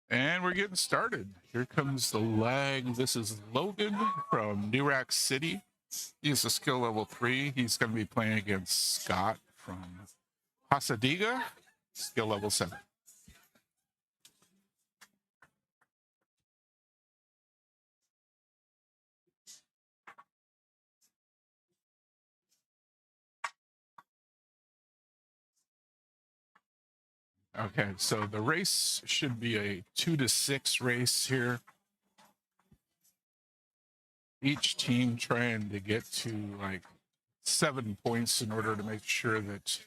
And we're getting started. Here comes the lag. This is Logan from New Rack City. He's a skill level 3. He's going to be playing against Scott from Pasadena, skill level 7. Okay, so the race should be a 2 to 6 race here. Each team trying to get to like 7 points in order to make sure that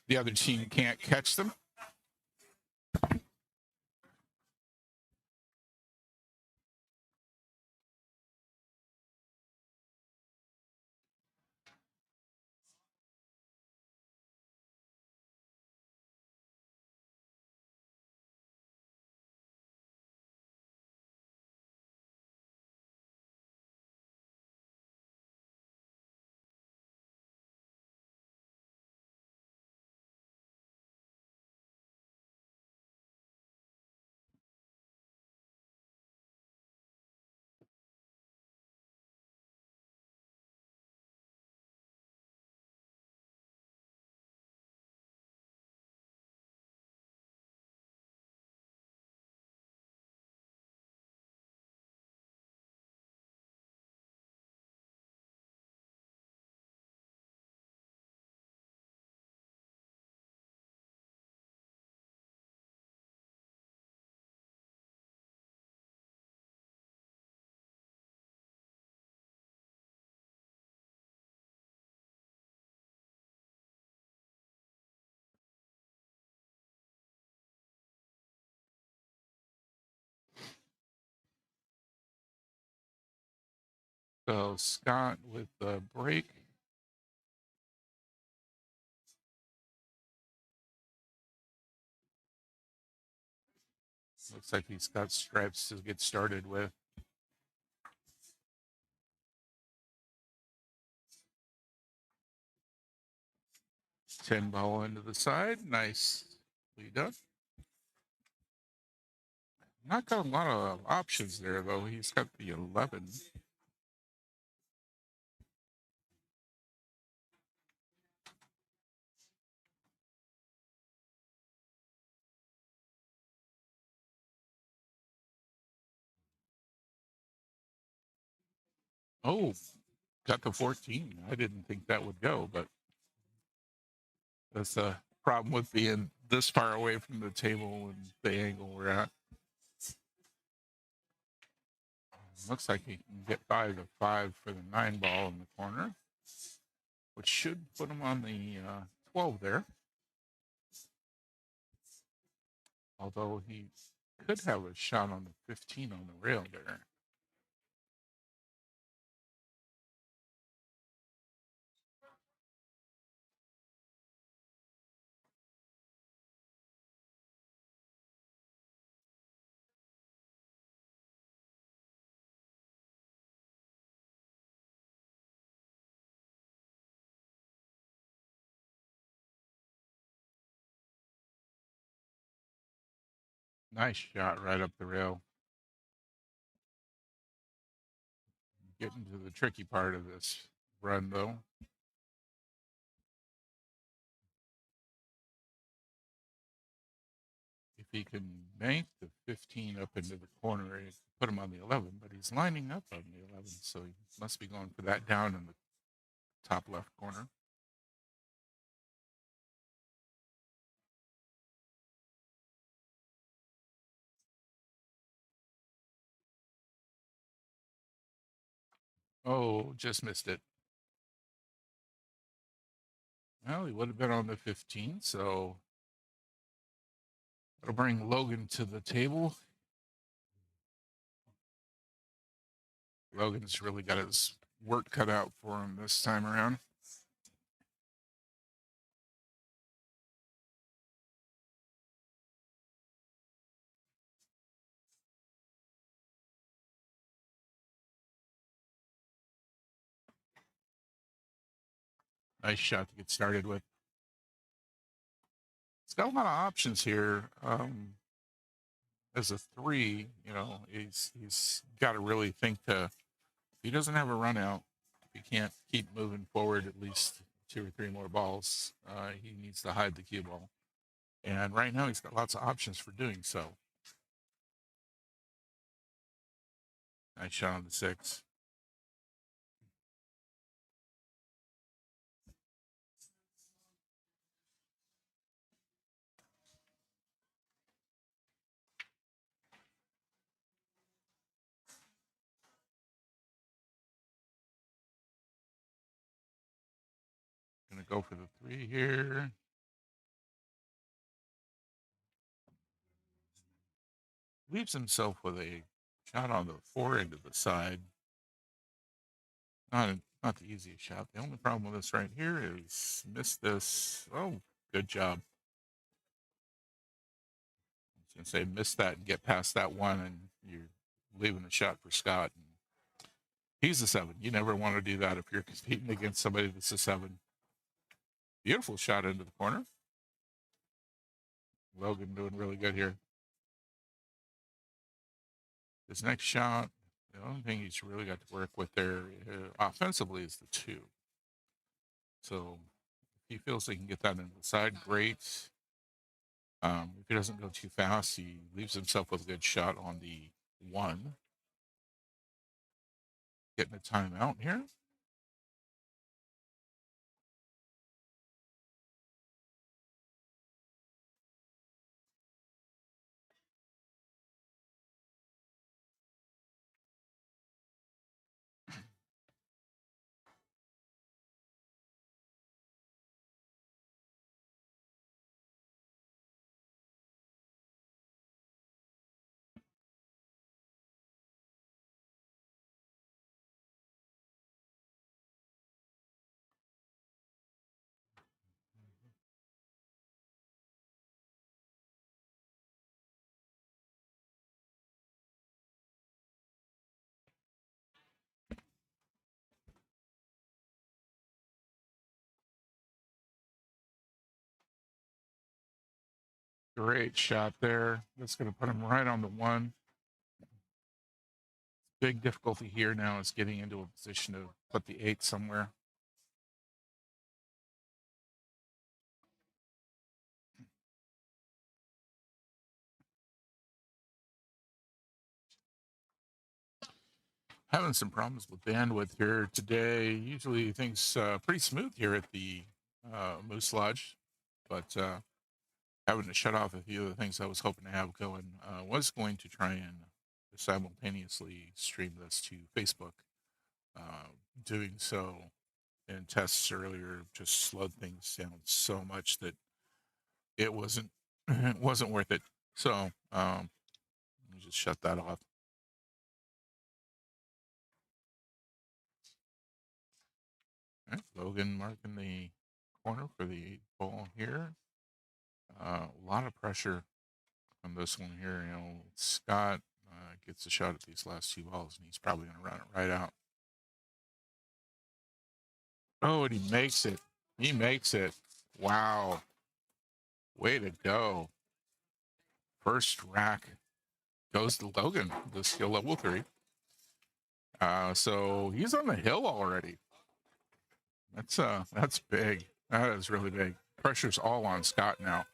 the other team can't catch them. So Scott with the break. Looks like he's got stripes to get started with. 10 ball into the side. Nicely done. Not got a lot of options there, though. He's got the 11. Oh, got the 14. I didn't think that would go, but that's a problem with being this far away from the table and the angle we're at. Looks like he can get by the 5 for the 9 ball in the corner, which should put him on the 12 there. Although he could have a shot on the 15 on the rail there. Nice shot right up the rail. Getting to the tricky part of this run, though. If he can bank the 15 up into the corner, he put him on the 11, but he's lining up on the 11, so he must be going for that down in the top left corner. Oh, just missed it. Well, he would have been on the 15, so that'll bring Logan to the table. Logan's really got his work cut out for him this time around. Nice shot to get started with. It's got a lot of options here. as a three, he's got to really think to. If he doesn't have a run out, if he can't keep moving forward at least two or three more balls, he needs to hide the cue ball. And right now, he's got lots of options for doing so. Nice shot on the 6. Gonna go for the 3 here. Leaves himself with a shot on the forehand of the side. Not the easiest shot. The only problem with this right here is miss this. Oh, good job. I was gonna say miss that and get past that one, and you're leaving the shot for Scott. And he's a 7. You never want to do that if you're competing against somebody that's a 7. Beautiful shot into the corner. Logan doing really good here. His next shot, the only thing he's really got to work with there offensively is the 2. So if he feels he can get that into the side, great. If he doesn't go too fast, he leaves himself with a good shot on the 1. Getting a timeout here. Great shot there. That's going to put him right on the 1. Big difficulty here now is getting into a position to put the 8 somewhere. Having some problems with bandwidth here today. Usually things pretty smooth here at the Moose Lodge, but having to shut off a few of the things I was hoping to have going. Was going to try and simultaneously stream this to Facebook. Doing so in tests earlier just slowed things down so much that it wasn't it wasn't worth it. So let me just shut that off. All right, Logan marking the corner for the 8 ball here. A lot of pressure on this one here. Scott gets a shot at these last 2 balls, and he's probably going to run it right out. Oh, and he makes it. He makes it. Wow. Way to go. First rack goes to Logan, the skill level 3. So he's on the hill already. That's big. That is really big. Pressure's all on Scott now.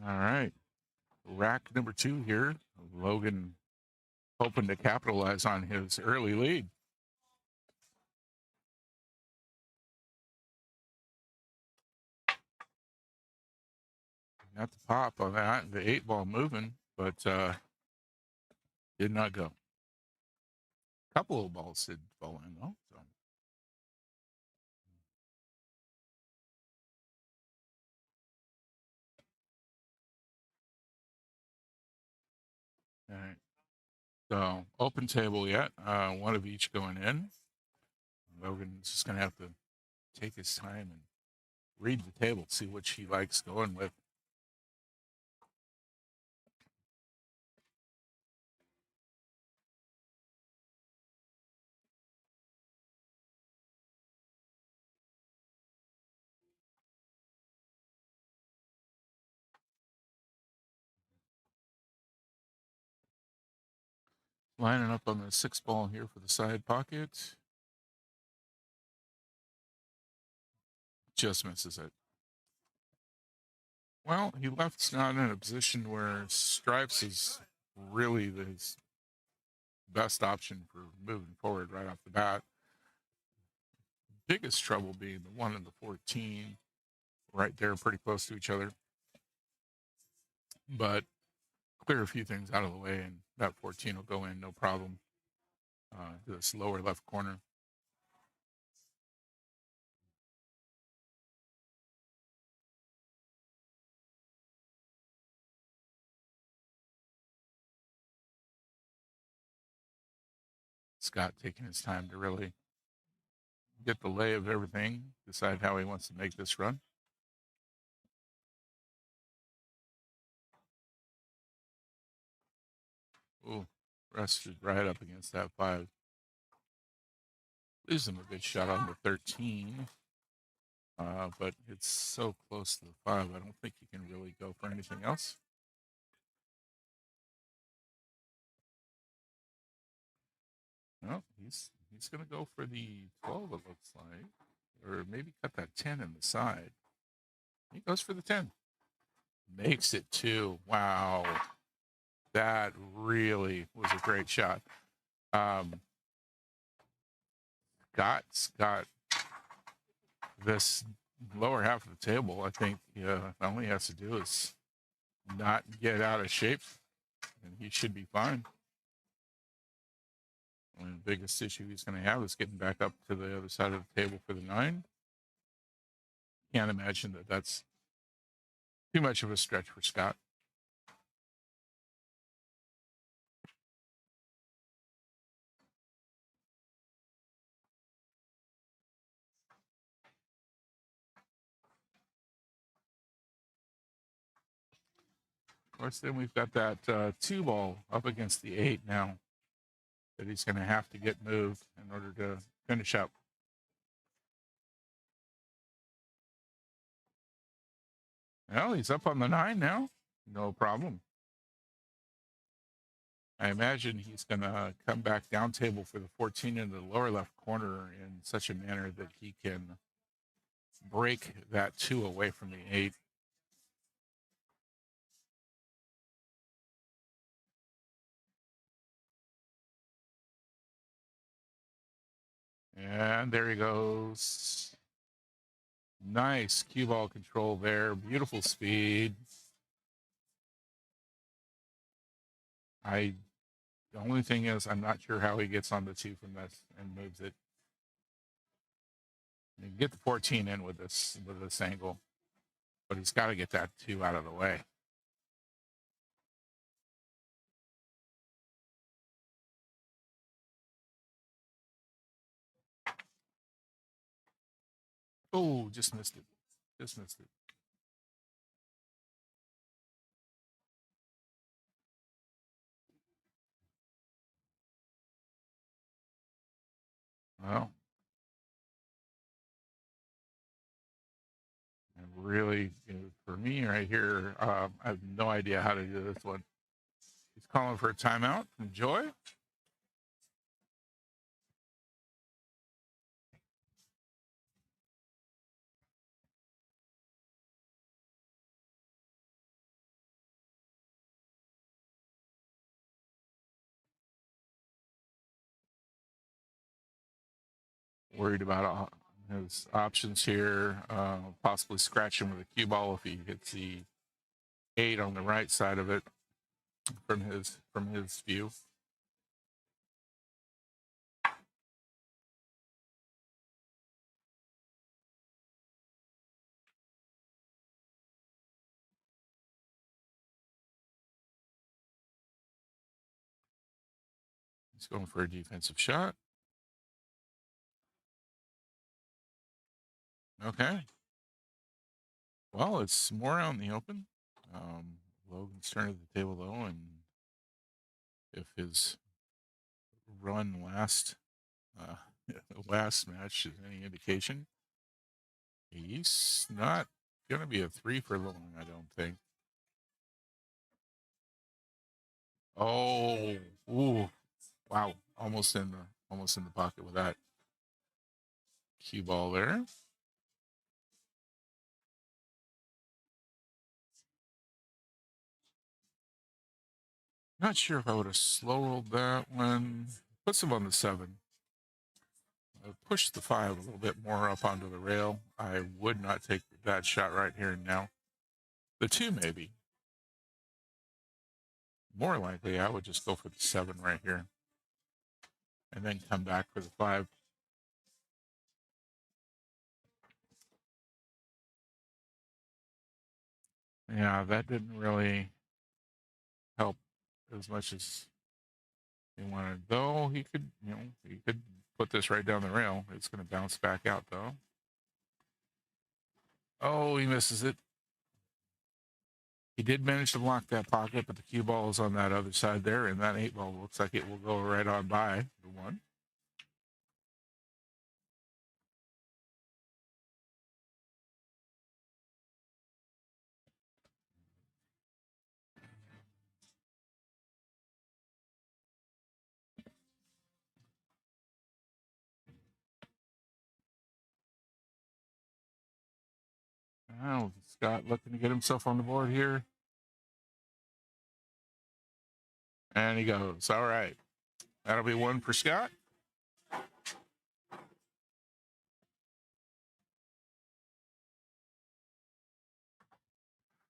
All right. Rack number 2 here. Logan hoping to capitalize on his early lead. Got the pop on that. The 8 ball moving, but did not go. A couple of balls did fall in though. So. So open table yet. One of each going in. Logan's just going to have to take his time and read the table, see what she likes going with. Lining up on the 6 ball here for the side pocket. Just misses it. Well, he left Scott in a position where Stripes is really his best option for moving forward right off the bat. Biggest trouble being the 1 and the 14, right there, pretty close to each other. But clear a few things out of the way, and that 14 will go in no problem. To this lower left corner. Scott taking his time to really get the lay of everything, decide how he wants to make this run. Ooh, rested right up against that 5. Leaves him a good shot on the 13. But it's so close to the 5, I don't think he can really go for anything else. No, he's going to go for the 12, it looks like. Or maybe cut that 10 in the side. He goes for the 10. Makes it 2. Wow. That really was a great shot. Scott's got this lower half of the table. I think all he has to do is not get out of shape, and he should be fine. And the biggest issue he's going to have is getting back up to the other side of the table for the 9. Can't imagine that that's too much of a stretch for Scott. Of course, then we've got that 2 ball up against the 8 now that he's going to have to get moved in order to finish up. Well, he's up on the 9 now. No problem. I imagine he's going to come back down table for the 14 in the lower left corner in such a manner that he can break that 2 away from the 8. And there he goes. Nice cue ball control there. Beautiful speed. The only thing is, I'm not sure how he gets on the 2 from this and moves it. You can get the 14 in with this angle, but he's got to get that 2 out of the way. Oh, just missed it. Just missed it. Well, and really, for me right here, I have no idea how to do this one. He's calling for a timeout from Joy. Worried about his options here. Possibly scratch him with a cue ball if he hits the 8 on the right side of it from his view. He's going for a defensive shot. Okay. Well, it's more out in the open. Logan's turn at the table though, and if his run uh, last match is any indication, he's not going to be a 3 for long, I don't think. Oh, ooh, wow! Almost in the pocket with that cue ball there. Not sure if I would have slow rolled that one. Puts him on the 7. Push the 5 a little bit more up onto the rail. I would not take that shot right here and now. The 2 maybe. More likely, I would just go for the 7 right here. And then come back for the 5. Yeah, that didn't really help as much as he wanted. Though he could put this right down the rail. It's going to bounce back out though. Oh, he misses it. He did manage to block that pocket, but the cue ball is on that other side there, and that 8 ball looks like it will go right on by the 1. Oh, Scott looking to get himself on the board here. And he goes. All right. That'll be 1 for Scott.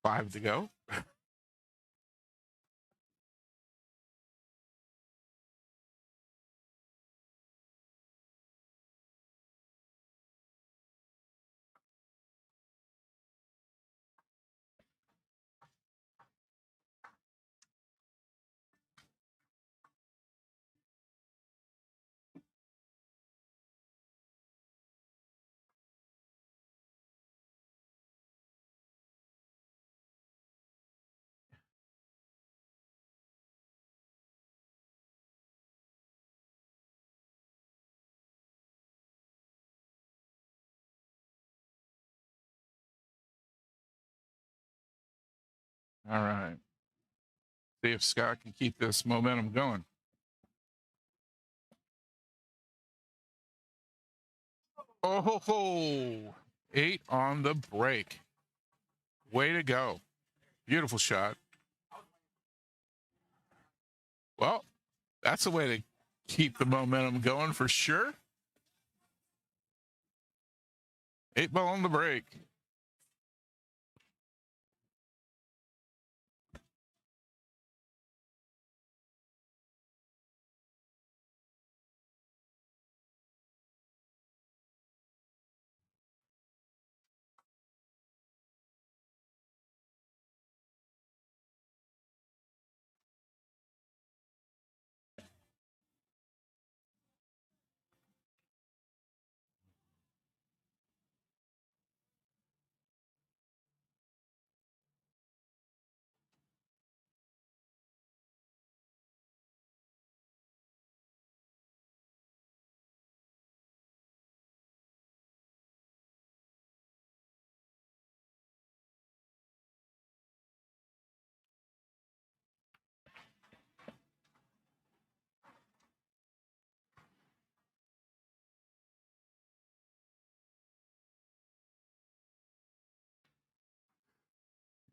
5 to go. All right. See if Scott can keep this momentum going. Oh, ho, ho. 8 on the break. Way to go. Beautiful shot. Well, that's a way to keep the momentum going for sure. 8 ball on the break.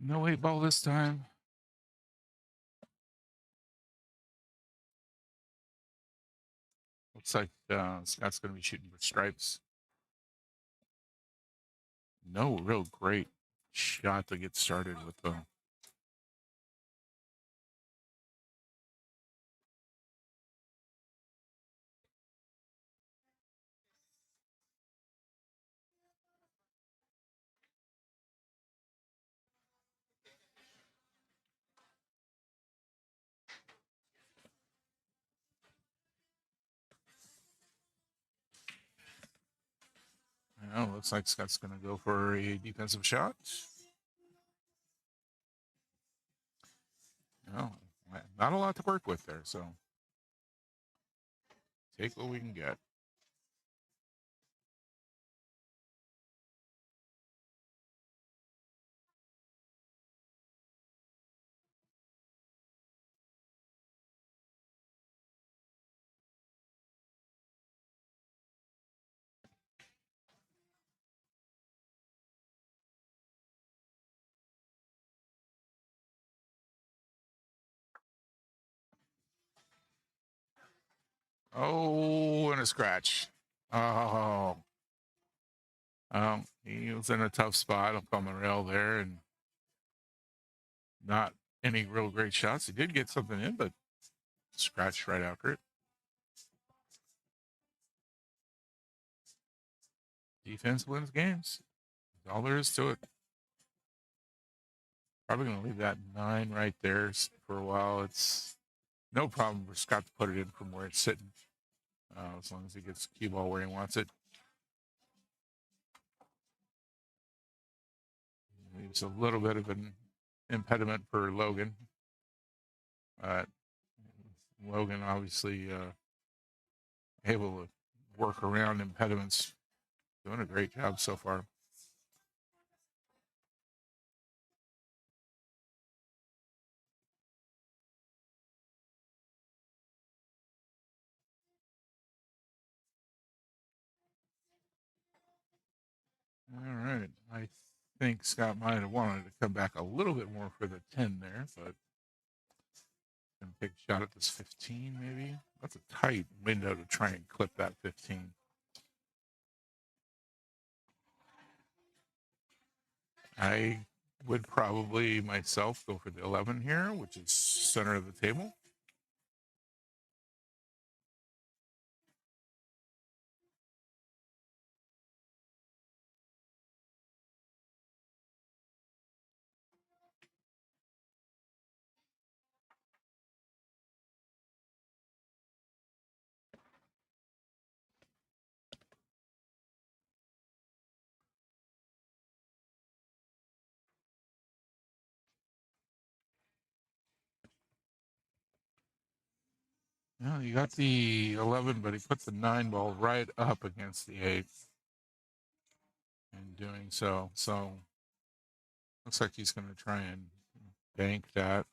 No 8 ball this time. Looks like Scott's going to be shooting for stripes. No real great shot to get started with, though. Oh, looks like Scott's going to go for a defensive shot. No, not a lot to work with there, so take what we can get. Oh, and a scratch. Oh, he was in a tough spot up on the rail there, and not any real great shots. He did get something in, but scratched right after it. Defense wins games. That's all there is to it. Probably going to leave that 9 right there for a while. It's no problem for Scott to put it in from where it's sitting, as long as he gets the cue ball where he wants it. Leaves a little bit of an impediment for Logan. Logan obviously able to work around impediments. Doing a great job so far. All right. I think Scott might have wanted to come back a little bit more for the 10 there, but gonna take a shot at this 15 maybe. That's a tight window to try and clip that 15. I would probably myself go for the 11 here, which is center of the table. Yeah, you got the 11, but he put the 9 ball right up against the 8 in doing so. So looks like he's going to try and bank that.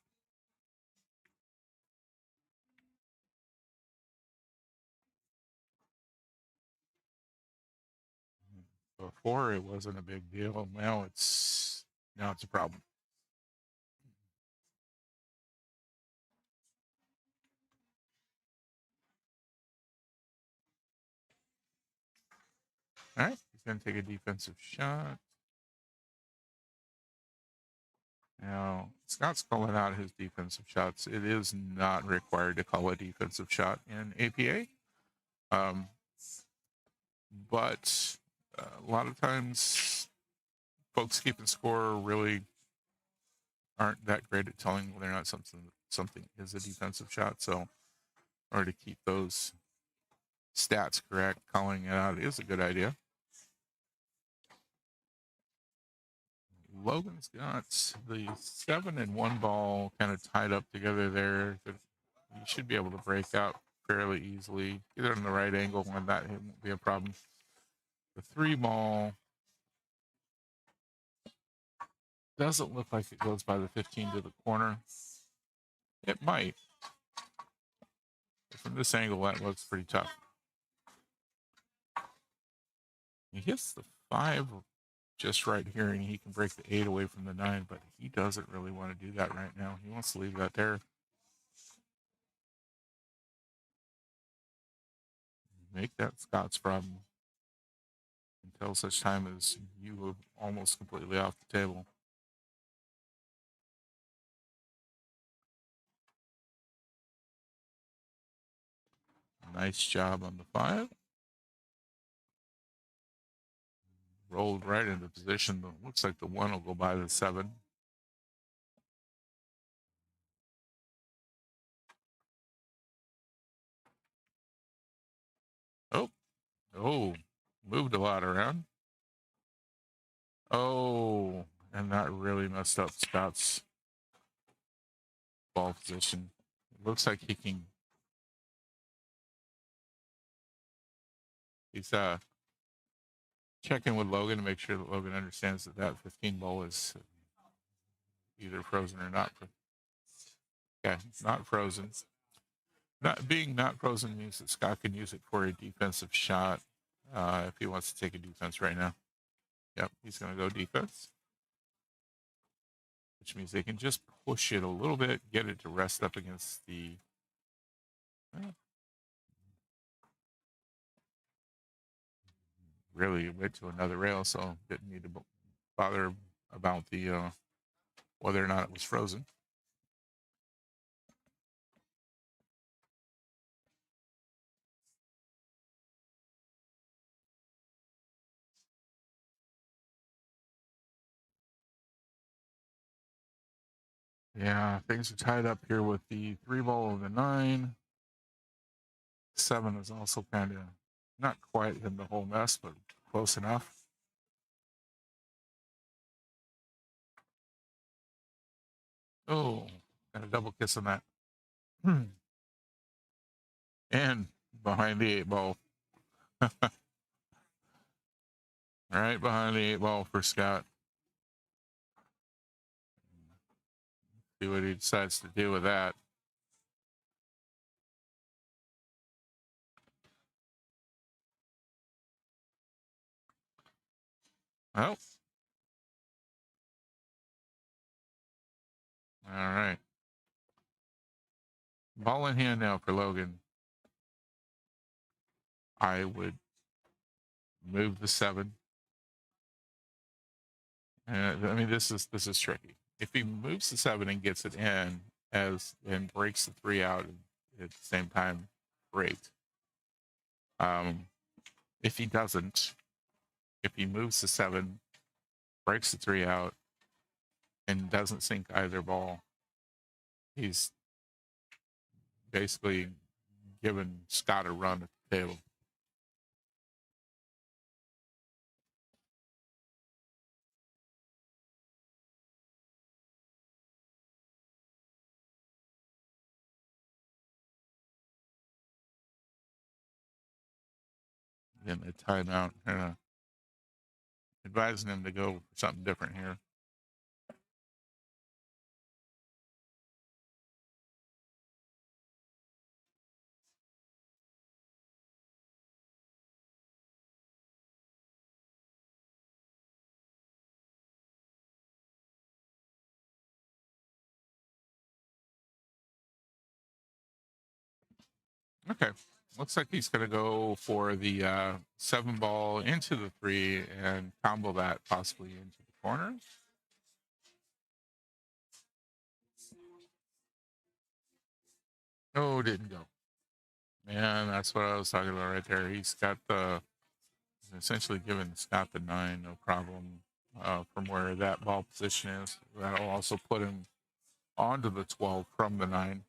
Before it wasn't a big deal. Now it's a problem. All right, he's going to take a defensive shot. Now, Scott's calling out his defensive shots. It is not required to call a defensive shot in APA. But a lot of times, folks keeping score really aren't that great at telling whether or not something is a defensive shot. So, in order to keep those stats correct, calling it out is a good idea. Logan's got the 7 and 1 ball kind of tied up together there. That you should be able to break out fairly easily. Either in the right angle, and that it won't be a problem. The 3 ball doesn't look like it goes by the 15 to the corner. It might. From this angle, that looks pretty tough. He hits the 5 just right here, and he can break the 8 away from the 9, but he doesn't really want to do that right now. He wants to leave that there. Make that Scott's problem until such time as you are almost completely off the table. Nice job on the 5. Rolled right into position. Looks like the 1 will go by the 7. Oh, moved a lot around. Oh, and that really messed up Scott's ball position. It looks like he can. He's checking with Logan to make sure that Logan understands that that 15 ball is either frozen or not. Okay, not frozen. Not frozen means that Scott can use it for a defensive shot if he wants to take a defense right now. Yep, he's going to go defense, which means they can just push it a little bit, get it to rest up against the. Really went to another rail, so didn't need to bother about the whether or not it was frozen. Yeah, things are tied up here with the 3 ball and the 9. 7 is also kind of not quite in the whole mess, but close enough. Oh, and a double kiss on that. And behind the 8 ball. Right behind the 8 ball for Scott. See what he decides to do with that. Oh. All right. Ball in hand now for Logan. I would move the 7. I mean, this is tricky. If he moves the 7 and gets it in and breaks the 3 out at the same time, great. If he doesn't, if he moves the 7, breaks the 3 out, and doesn't sink either ball, he's basically giving Scott a run at the table. Getting a timeout, advising him to go for something different here. Okay. Looks like he's going to go for the 7 ball into the 3 and combo that possibly into the corner. Oh, didn't go. Man, that's what I was talking about right there. He's got essentially given Scott the 9, no problem, from where that ball position is. That'll also put him onto the 12 from the 9.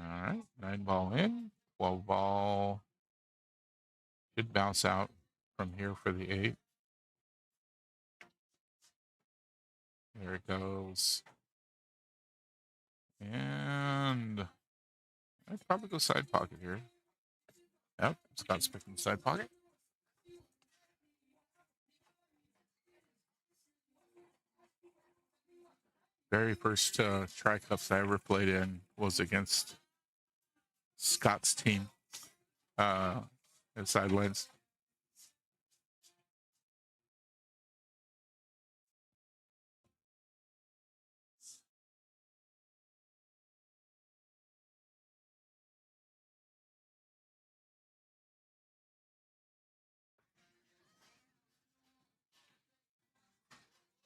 All right, 9 ball in, 12 ball should bounce out from here for the 8. There it goes. And I'd probably go side pocket here. Yep, Scott's picking the side pocket. Very first tri-cups I ever played in was against Scott's team inside lanes.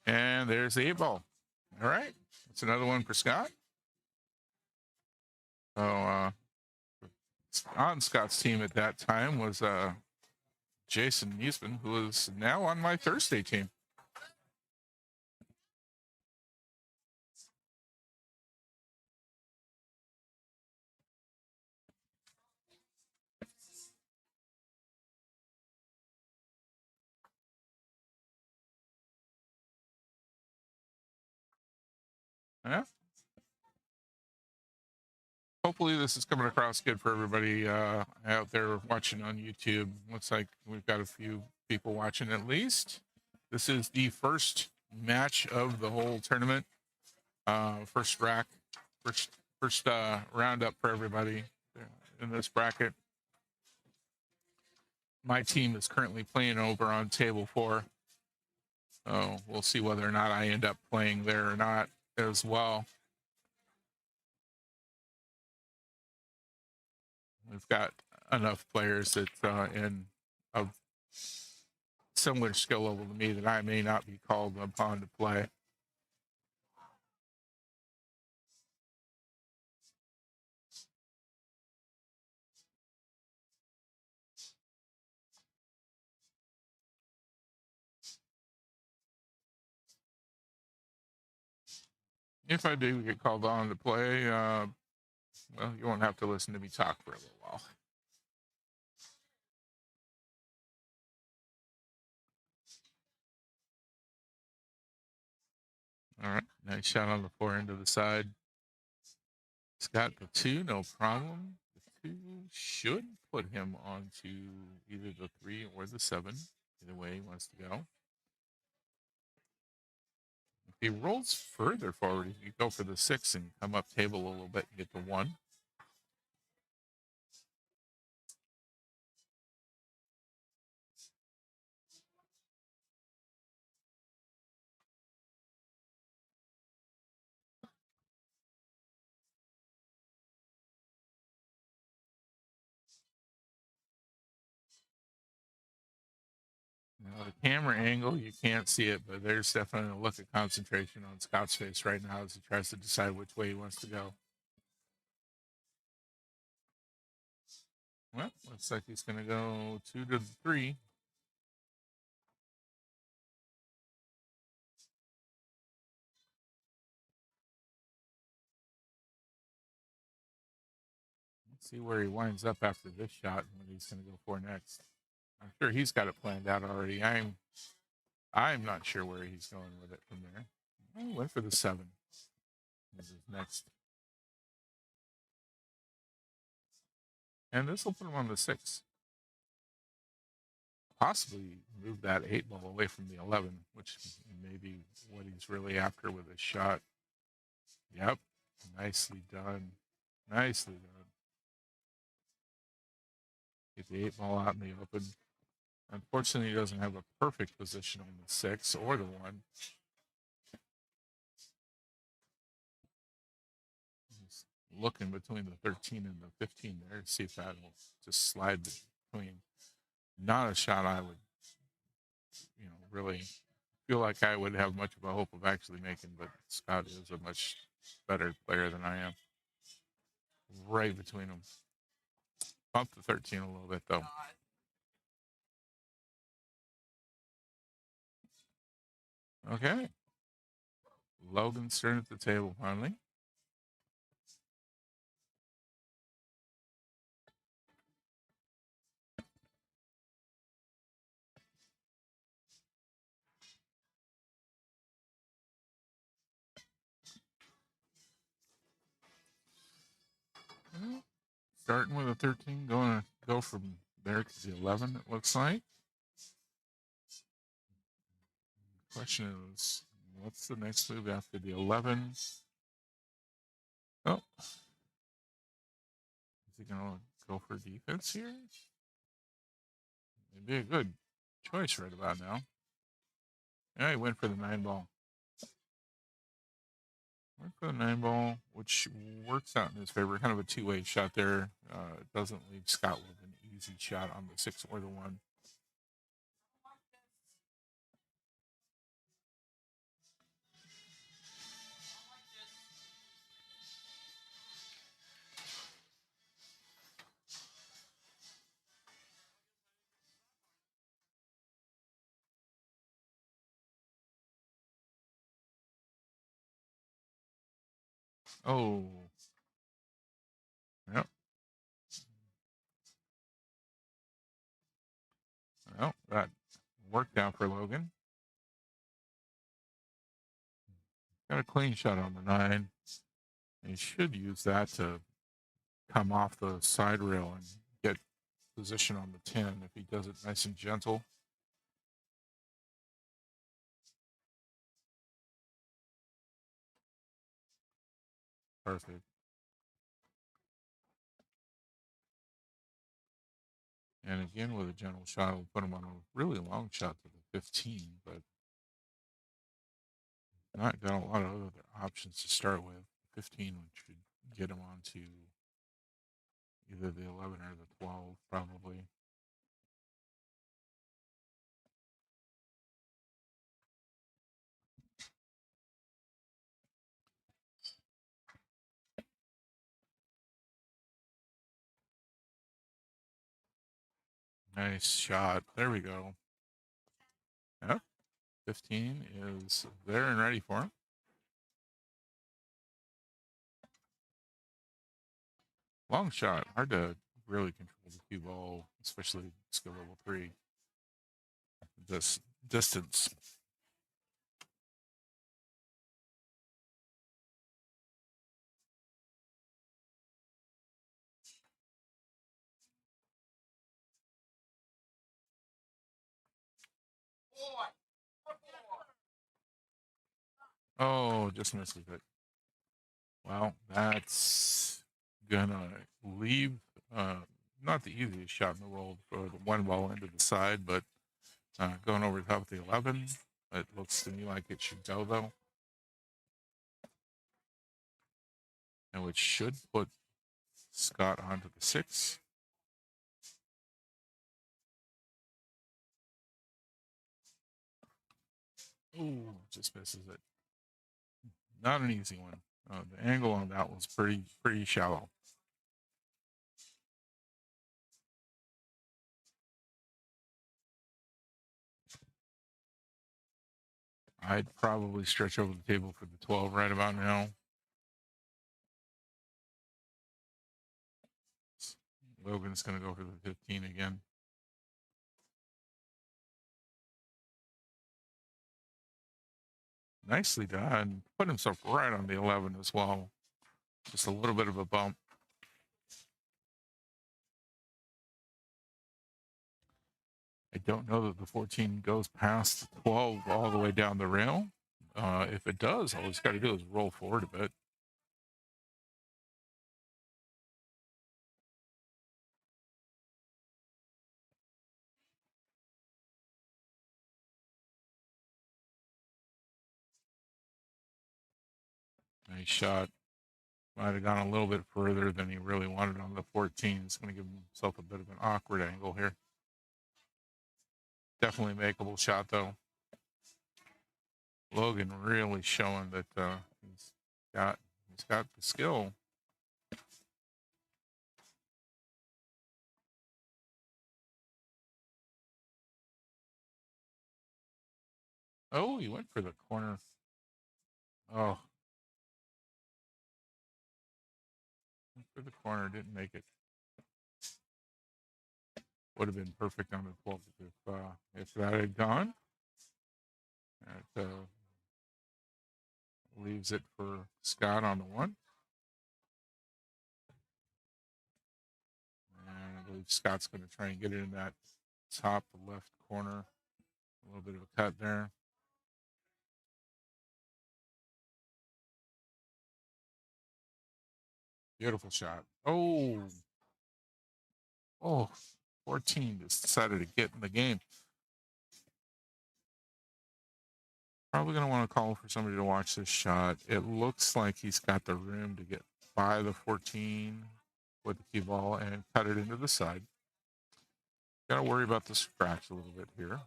And there's the 8 ball. All right, that's another one for Scott. So on Scott's team at that time was Jason Niesman, who is now on my Thursday team. Yeah. Hopefully this is coming across good for everybody out there watching on YouTube. Looks like we've got a few people watching at least. This is the first match of the whole tournament. First roundup for everybody in this bracket. My team is currently playing over on table 4. So we'll see whether or not I end up playing there or not as well. We've got enough players that in of similar skill level to me that I may not be called upon to play. If I do get called on to play, well, you won't have to listen to me talk for a little while. All right, nice shot on the forehand to the side. Scott the 2, no problem. The 2 should put him onto either the 3 or the 7. Either way he wants to go. If he rolls further forward, he could go for the 6 and come up table a little bit and get the 1. Now, the camera angle, you can't see it, but there's definitely a look of concentration on Scott's face right now as he tries to decide which way he wants to go. Well, looks like he's going to go 2 to the 3. Let's see where he winds up after this shot and what he's going to go for next. I'm sure he's got it planned out already. I'm not sure where he's going with it from there. He went for the 7. This is next. And this will put him on the 6. Possibly move that 8 ball away from the 11, which may be what he's really after with his shot. Yep. Nicely done. Nicely done. Get the 8 ball out in the open. Unfortunately, he doesn't have a perfect position on the 6 or the 1. He's looking between the 13 and the 15 there to see if that will just slide between. Not a shot I would, really feel like I would have much of a hope of actually making, but Scott is a much better player than I am. Right between them. Bump the 13 a little bit, though. Okay. Logan's turn at the table finally. Starting with a 13, going to go from there to the 11, it looks like. Question is, what's the next move after the 11? Oh. Is he going to go for defense here? It'd be a good choice right about now. Yeah, he went for the 9 ball. Went for the 9 ball, which works out in his favor. Kind of a two-way shot there. Doesn't leave Scott with an easy shot on the 6 or the 1. Oh. Yep. Well, that worked out for Logan. Got a clean shot on the 9. And he should use that to come off the side rail and get position on the 10 if he does it nice and gentle. Perfect. And again, with a gentle shot, we'll put him on a really long shot to the 15, but not got a lot of other options to start with. 15 should get him onto either the 11 or the 12, probably. Nice shot. There we go. Yep. 15 is there and ready for him. Long shot. Hard to really control the cue ball, especially skill level 3. This distance. Oh, just misses it. Well, that's gonna leave not the easiest shot in the world for the one ball into the side, but going over the top of the 11. It looks to me like it should go though, and which should put Scott onto the 6. Ooh, just misses it. Not an easy one. The angle on that was pretty shallow. I'd probably stretch over the table for the 12 right about now. Logan's going to go for the 15 again. Nicely done. Put himself right on the 11 as well. Just a little bit of a bump. I don't know that the 14 goes past 12 all the way down the rail. If it does, all it's got to do is roll forward a bit. Nice shot. Might have gone a little bit further than he really wanted on the 14. He's going to give himself a bit of an awkward angle here. Definitely makeable shot, though. Logan really showing that he's got the skill. Oh, he went for the corner. Oh, went for the corner, didn't make it. Would have been perfect on the 12 if that had gone. That leaves it for Scott on the 1. And I believe Scott's going to try and get it in that top left corner. A little bit of a cut there. Beautiful shot. Oh, 14 just decided to get in the game. Probably going to want to call for somebody to watch this shot. It looks like he's got the room to get by the 14 with the cue ball and cut it into the side. Got to worry about the scratch a little bit here.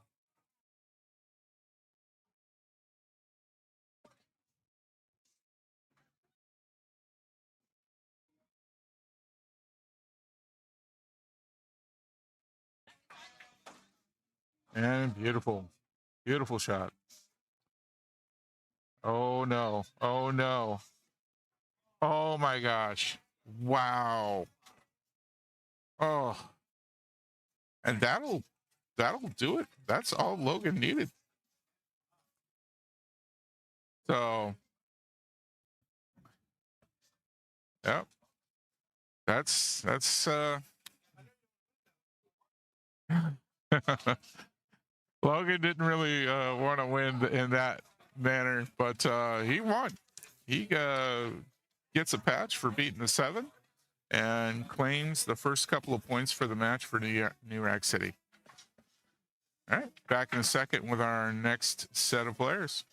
And beautiful, beautiful shot. Oh no. Oh no. Oh my gosh. Wow. Oh. And that'll do it. That's all Logan needed. So Yep. That's Logan didn't really want to win in that manner, but he won. He gets a patch for beating the 7 and claims the first couple of points for the match for New Rack City. All right, back in a second with our next set of players.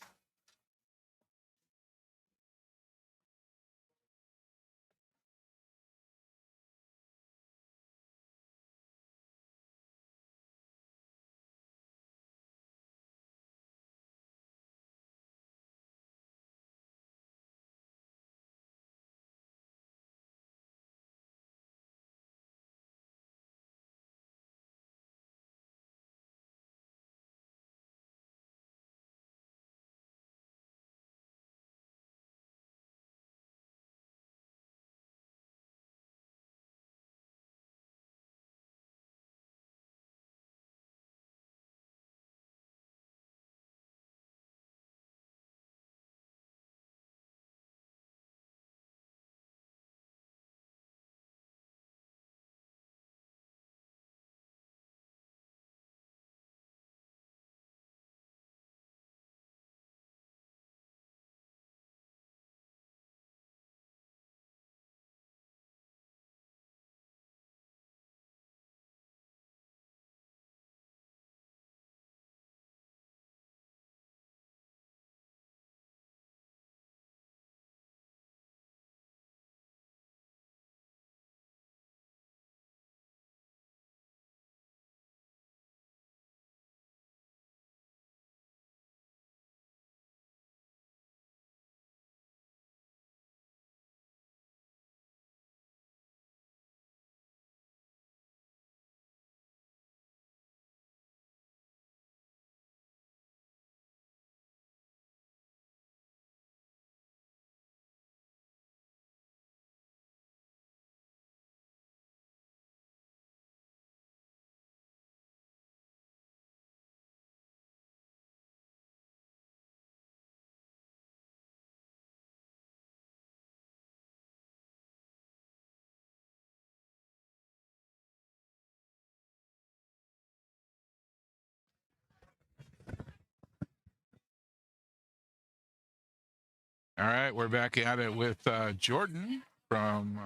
All right, we're back at it with Jordan from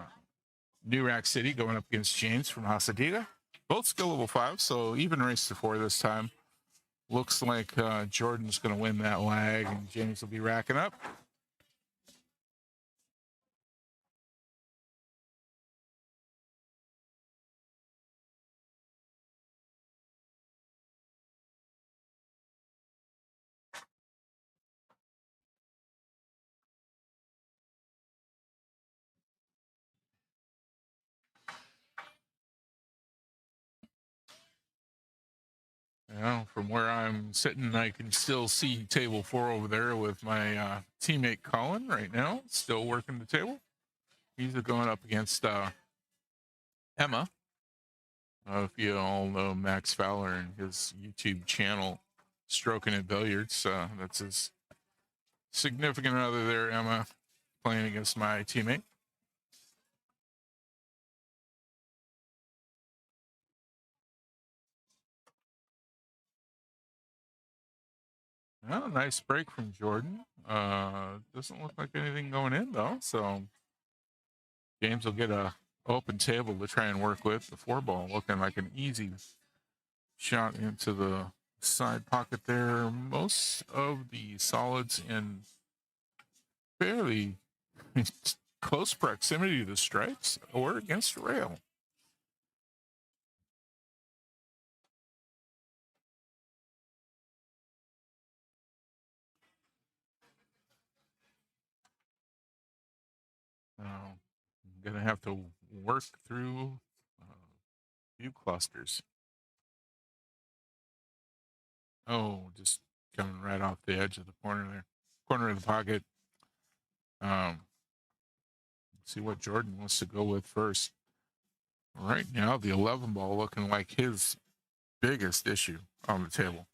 New Rack City going up against James from Hasadega. Both skill level 5, so even race to 4 this time. Looks like Jordan's going to win that lag, and James will be racking up. From where I'm sitting, I can still see table 4 over there with my teammate Colin right now, still working the table. He's going up against Emma. If you all know Max Fowler and his YouTube channel, Stroking at Billiards, that's his significant other there, Emma, playing against my teammate. Oh, nice break from Jordan. Doesn't look like anything going in though, so James will get a open table to try and work with. The 4 ball looking like an easy shot into the side pocket there. Most of the solids in fairly close proximity to the stripes or against the rail. I'm going to have to work through a few clusters. Oh, just coming right off the edge of the corner there. Corner of the pocket. See what Jordan wants to go with first. Right now, the 11 ball looking like his biggest issue on the table.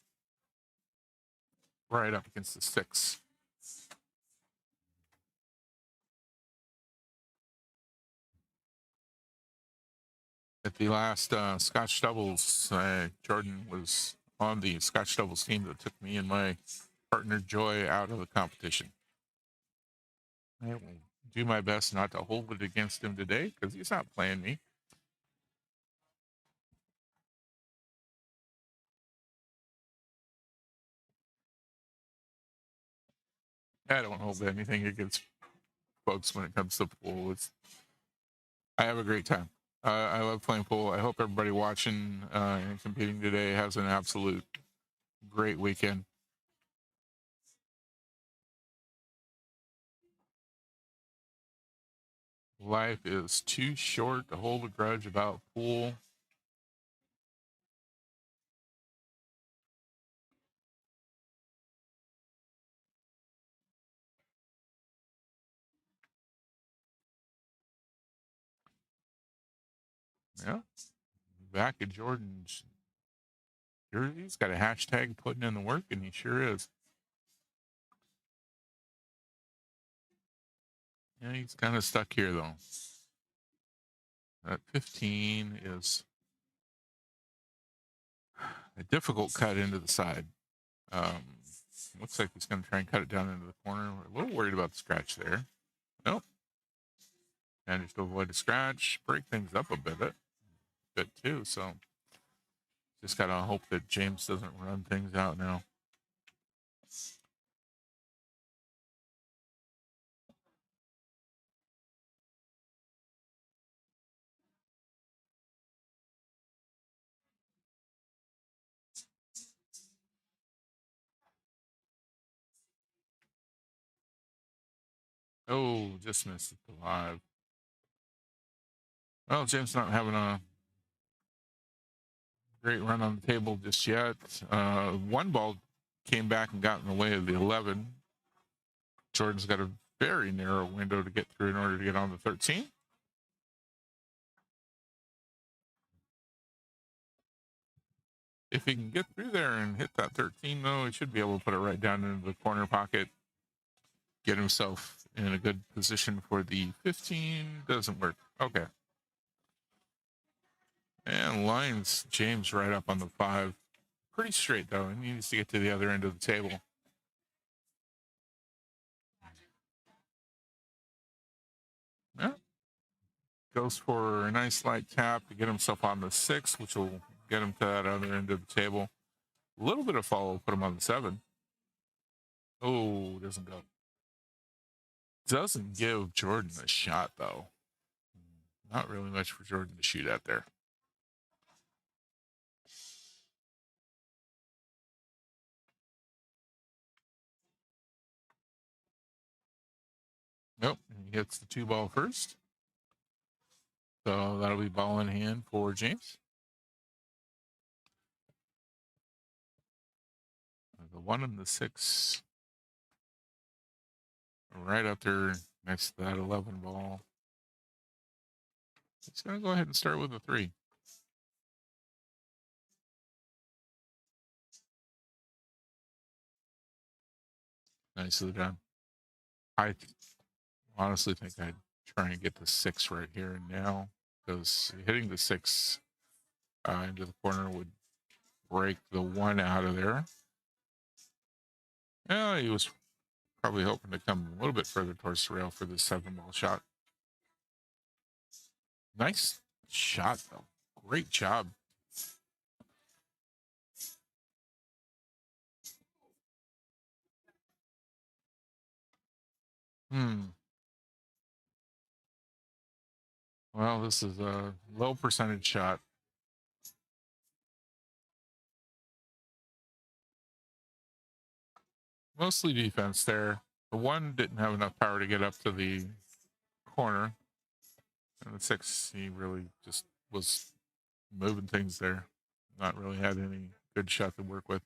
Right up against the 6. At the last Scotch doubles, Jordan was on the Scotch doubles team that took me and my partner Joy out of the competition. I will do my best not to hold it against him today because he's not playing me. I don't hold anything against folks when it comes to pool. I have a great time. I love playing pool. I hope everybody watching and competing today has an absolute great weekend. Life is too short to hold a grudge about pool. Yeah. Back at Jordan's jersey, he's got a hashtag putting in the work, and he sure is. Yeah, he's kind of stuck here, though. That 15 is a difficult cut into the side. Looks like he's going to try and cut it down into the corner. We're a little worried about the scratch there. Nope. Managed to avoid a scratch, break things up a bit too. So just got to hope that James doesn't run things out now. Oh, just missed it live. Well, James not having a great run on the table just yet. One ball came back and got in the way of the 11. Jordan's got a very narrow window to get through in order to get on the 13. If he can get through there and hit that 13, though, he should be able to put it right down into the corner pocket, get himself in a good position for the 15. Doesn't work. Okay. And lines James right up on the 5. Pretty straight, though. He needs to get to the other end of the table. Yeah. Goes for a nice light tap to get himself on the 6, which will get him to that other end of the table. A little bit of follow, put him on the 7. Oh, doesn't go. Doesn't give Jordan a shot, though. Not really much for Jordan to shoot at there. Nope. He hits the 2 ball first. So that'll be ball in hand for James. The 1 and the 6 right up there next to that 11 ball. He's going to go ahead and start with a 3. Nicely done. I honestly think I'd try and get the 6 right here and now, because hitting the 6 into the corner would break the 1 out of there. Yeah, he was probably hoping to come a little bit further towards the rail for the 7 ball shot. Nice shot, though. Great job. Well, this is a low percentage shot. Mostly defense there. The 1 didn't have enough power to get up to the corner. And the 6, he really just was moving things there. Not really had any good shot to work with.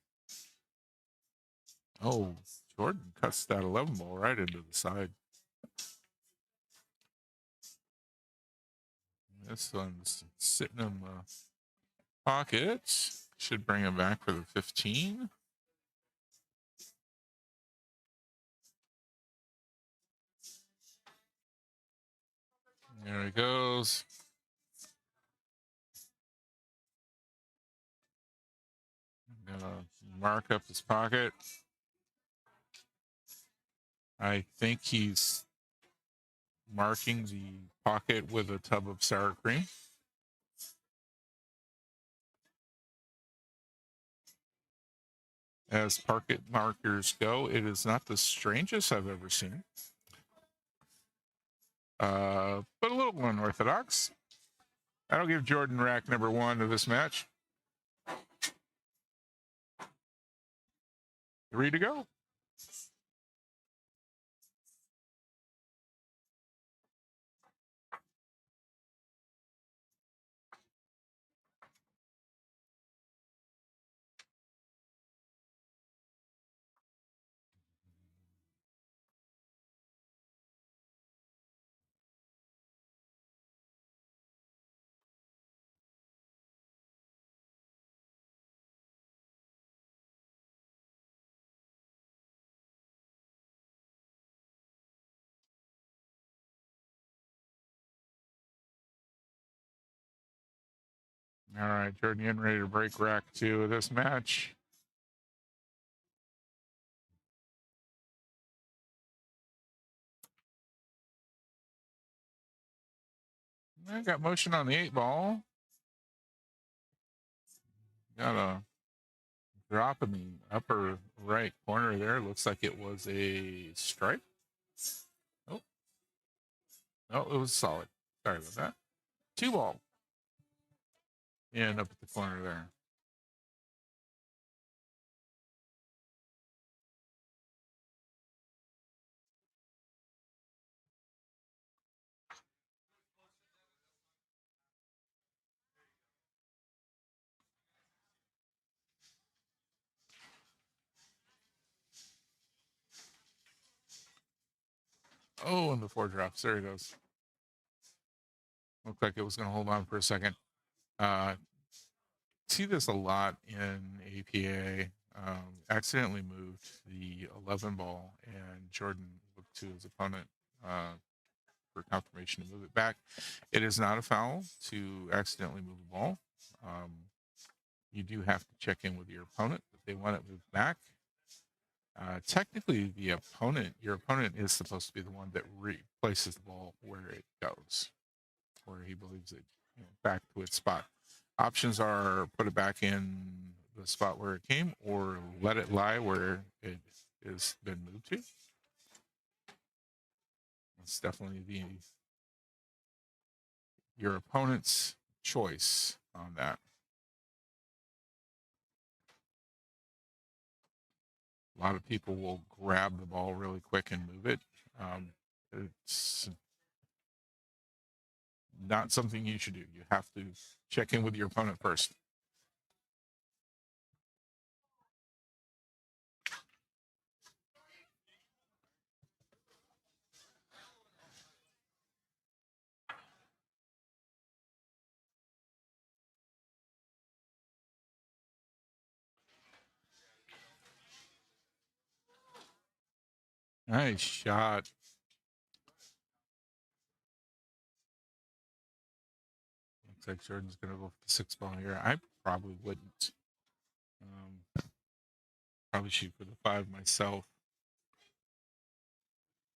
Oh, Jordan cuts that 11 ball right into the side. This one's sitting in the pocket. Should bring him back for the 15. There he goes. Mark up his pocket. I think he's marking the pocket with a tub of sour cream. As pocket markers go, it is not the strangest I've ever seen, but a little unorthodox. That'll give Jordan rack number 1 of this match. 3 to go. All right, Jordan getting ready to break rack 2 of this match. I got motion on the 8 ball. Got a drop in the upper right corner there. Looks like it was a strike. Oh, no, it was solid. Sorry about that. 2 ball. And up at the corner there. Oh, and the 4 drops. There he goes. Looked like it was going to hold on for a second. See this a lot in APA. Accidentally moved the 11 ball, and Jordan looked to his opponent for confirmation to move it back. It is not a foul to accidentally move the ball. You do have to check in with your opponent if they want it moved back. Technically, your opponent is supposed to be the one that replaces the ball where it goes, where he believes it back to its spot. Options are put it back in the spot where it came, or let it lie where it has been moved to. It's definitely your opponent's choice on that. A lot of people will grab the ball really quick and move it. It's not something you should do. You have to check in with your opponent first. Nice shot. Looks like Jordan's going to go for the 6 ball here. I probably wouldn't. Probably shoot for the 5 myself.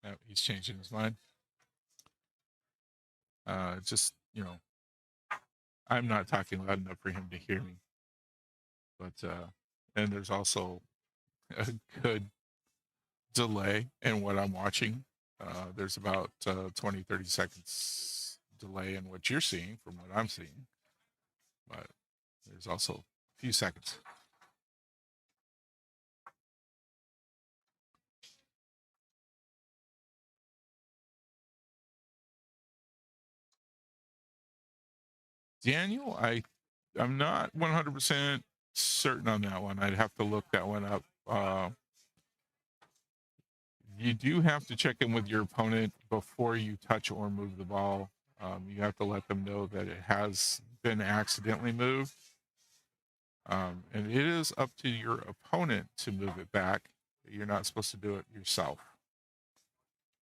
No, he's changing his mind. Just, I'm not talking loud enough for him to hear me. But, and there's also a good delay in what I'm watching. There's about 20, 30 seconds delay in what you're seeing from what I'm seeing. But there's also a few seconds. Daniel, I'm not 100% certain on that one. I'd have to look that one up. You do have to check in with your opponent before you touch or move the ball. You have to let them know that it has been accidentally moved. And it is up to your opponent to move it back. You're not supposed to do it yourself.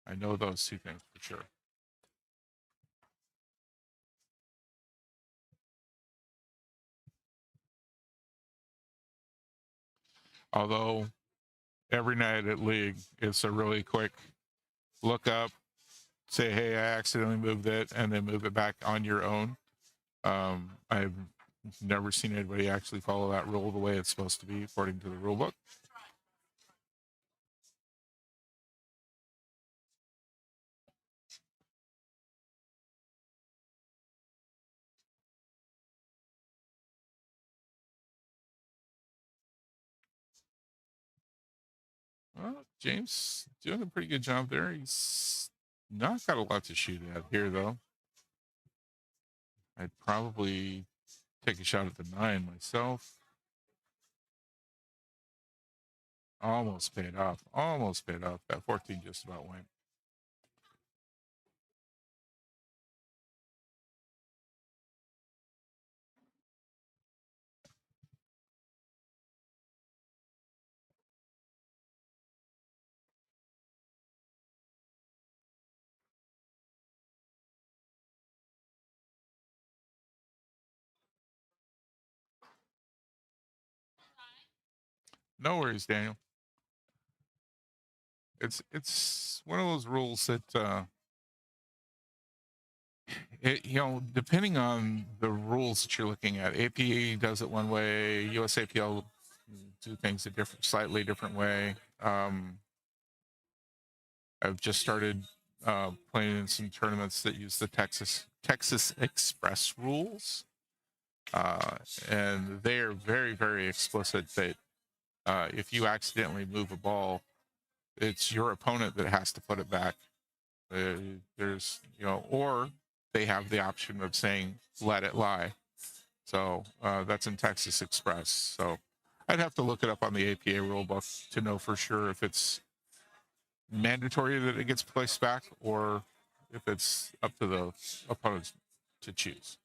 I know those 2 things for sure. Although every night at league, it's a really quick look up, say, hey, I accidentally moved it, and then move it back on your own. I've never seen anybody actually follow that rule the way it's supposed to be according to the rule book. Well, James doing a pretty good job there. He's not got a lot to shoot at here, though. I'd probably take a shot at the 9 myself. Almost paid off. Almost paid off. That 14 just about went. No worries, Daniel. It's one of those rules that depending on the rules that you're looking at, APA does it one way, USAPL do things a slightly different way. I've just started playing in some tournaments that use the Texas Express rules, and they are very, very explicit that if you accidentally move a ball, it's your opponent that has to put it back. There's, or they have the option of saying, let it lie. So that's in Texas Express. So I'd have to look it up on the APA rulebook to know for sure if it's mandatory that it gets placed back or if it's up to the opponents to choose.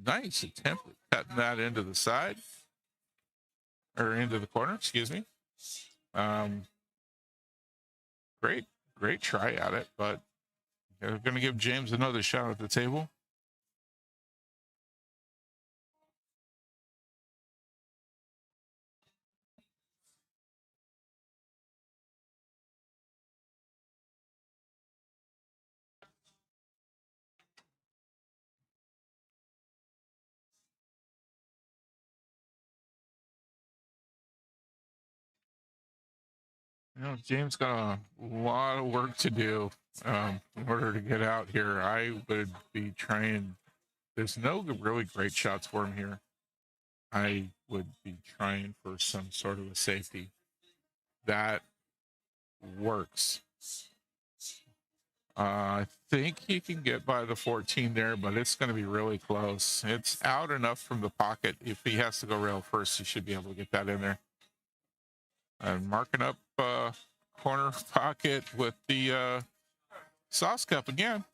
Nice attempt at cutting that into the side or into the corner, excuse me. Great try at it, but they're going to give James another shot at the table. James got a lot of work to do in order to get out here. I would be trying. There's no really great shots for him here. I would be trying for some sort of a safety. That works. I think he can get by the 14 there, but it's going to be really close. It's out enough from the pocket. If he has to go rail first, he should be able to get that in there. And marking up corner pocket with the sauce cup again.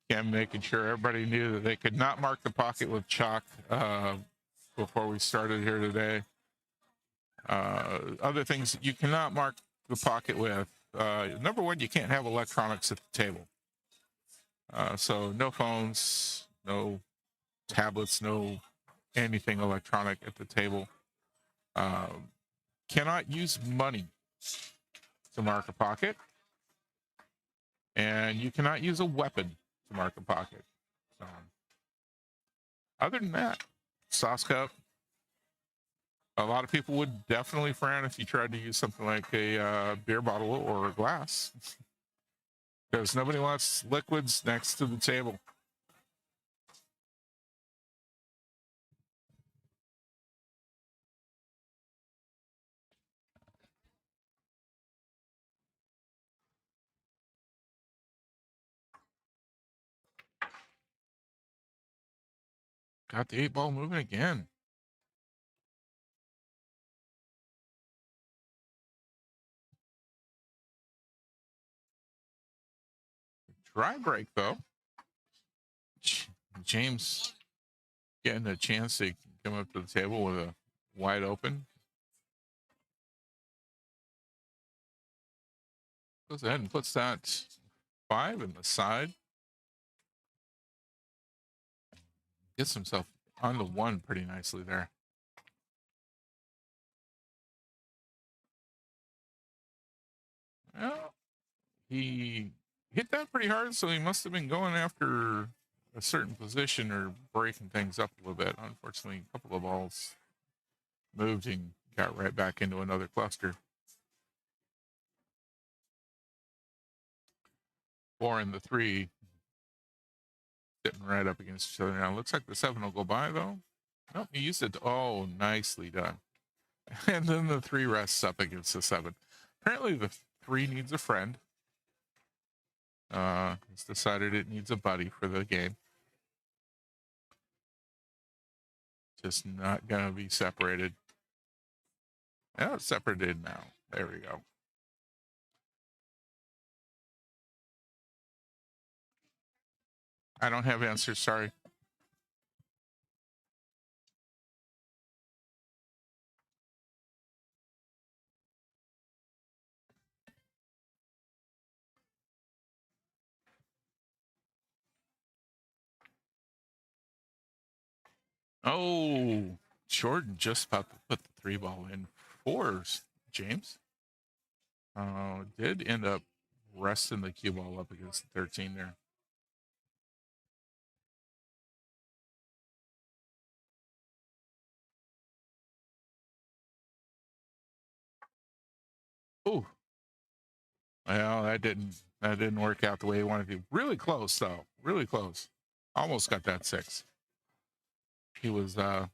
Again, making sure everybody knew that they could not mark the pocket with chalk before we started here today. Other things that you cannot mark the pocket with. Number one, you can't have electronics at the table. So no phones, no tablets, no anything electronic at the table. Cannot use money to mark a pocket. And you cannot use a weapon to mark a pocket. Other than that, sauce cup. A lot of people would definitely frown if you tried to use something like a beer bottle or a glass, because nobody wants liquids next to the table. Got the 8 ball moving again. Dry break, though. James getting a chance to come up to the table with a wide open. Goes ahead and puts that 5 in the side. Gets himself on the 1 pretty nicely there. Well, he hit that pretty hard, so he must have been going after a certain position or breaking things up a little bit. Unfortunately, a couple of balls moved and got right back into another cluster. 4 and the 3 sitting right up against each other now. Looks like the 7 will go by, though. Nope, he used it. Oh, nicely done. And then the 3 rests up against the 7. Apparently, the 3 needs a friend. It's decided it needs a buddy for the game. Just not going to be separated. Yeah, it's separated now. There we go. I don't have answers, sorry. Oh, Jordan just about to put the 3 ball in for James. Did end up resting the cue ball up against the 13 there. Oh, well, that didn't work out the way he wanted to. Really close though. Really close. Almost got that 6. He was I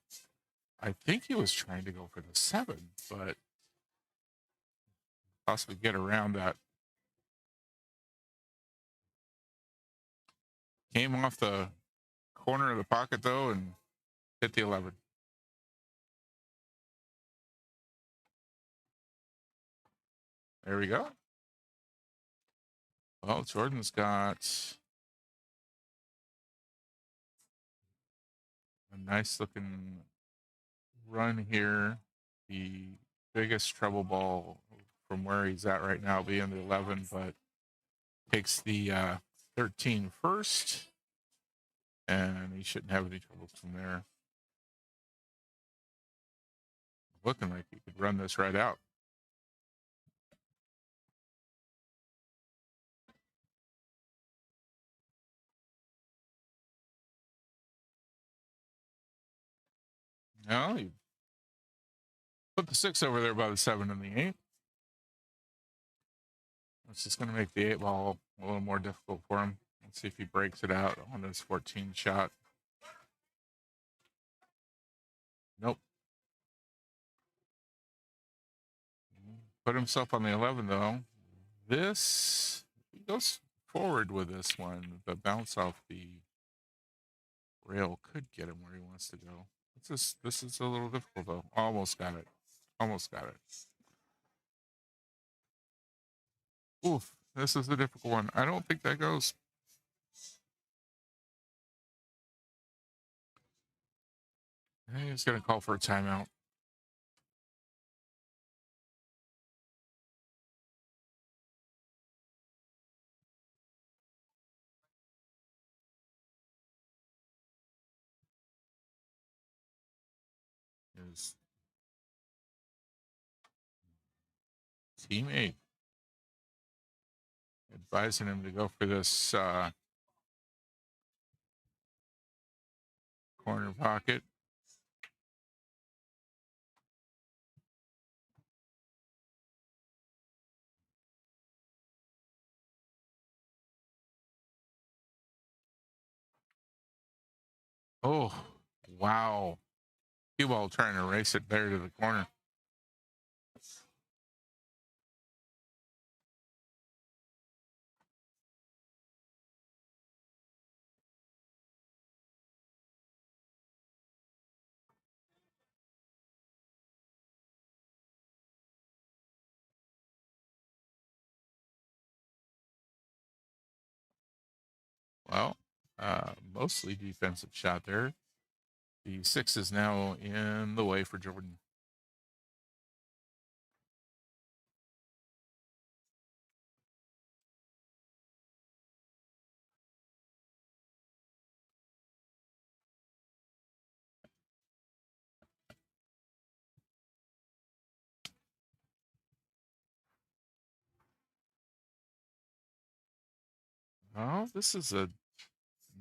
think he was trying to go for the 7, but possibly get around that. Came off the corner of the pocket though and hit the 11. There we go. Well, Jordan's got a nice looking run here. The biggest trouble ball from where he's at right now being the 11, but takes the 13 first, and he shouldn't have any troubles from there. Looking like he could run this right out. No, he put the 6 over there by the 7 and the 8. It's just going to make the 8 ball a little more difficult for him. Let's see if he breaks it out on his 14 shot. Nope. Put himself on the 11 though. This, he goes forward with this one. The bounce off the rail could get him where he wants to go. This is a little difficult though. Almost got it. Almost got it. Oof, this is a difficult one. I don't think that goes. He's going to call for a timeout. His teammate advising him to go for this corner pocket. Oh, wow. Cue ball trying to race it there to the corner. Well, mostly defensive shot there. The 6 is now in the way for Jordan. Oh, this is a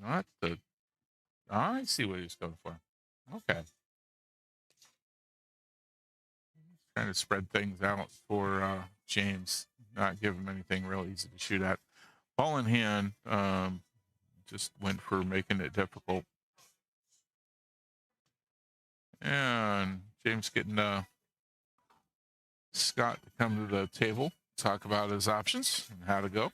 not the. I see what he's going for. Okay, trying to spread things out for James, not give him anything real easy to shoot at. Ball in hand, just went for making it difficult. And James getting Scott to come to the table, talk about his options and how to go.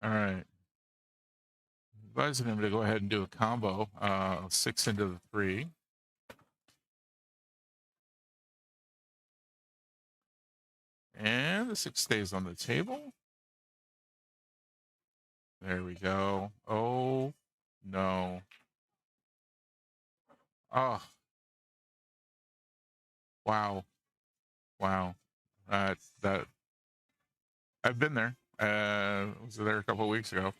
All right. Advising him to go ahead and do a combo, 6 into the 3. And the 6 stays on the table. There we go. Oh, no. Oh, wow. Wow. That I've been there. I was there a couple of weeks ago.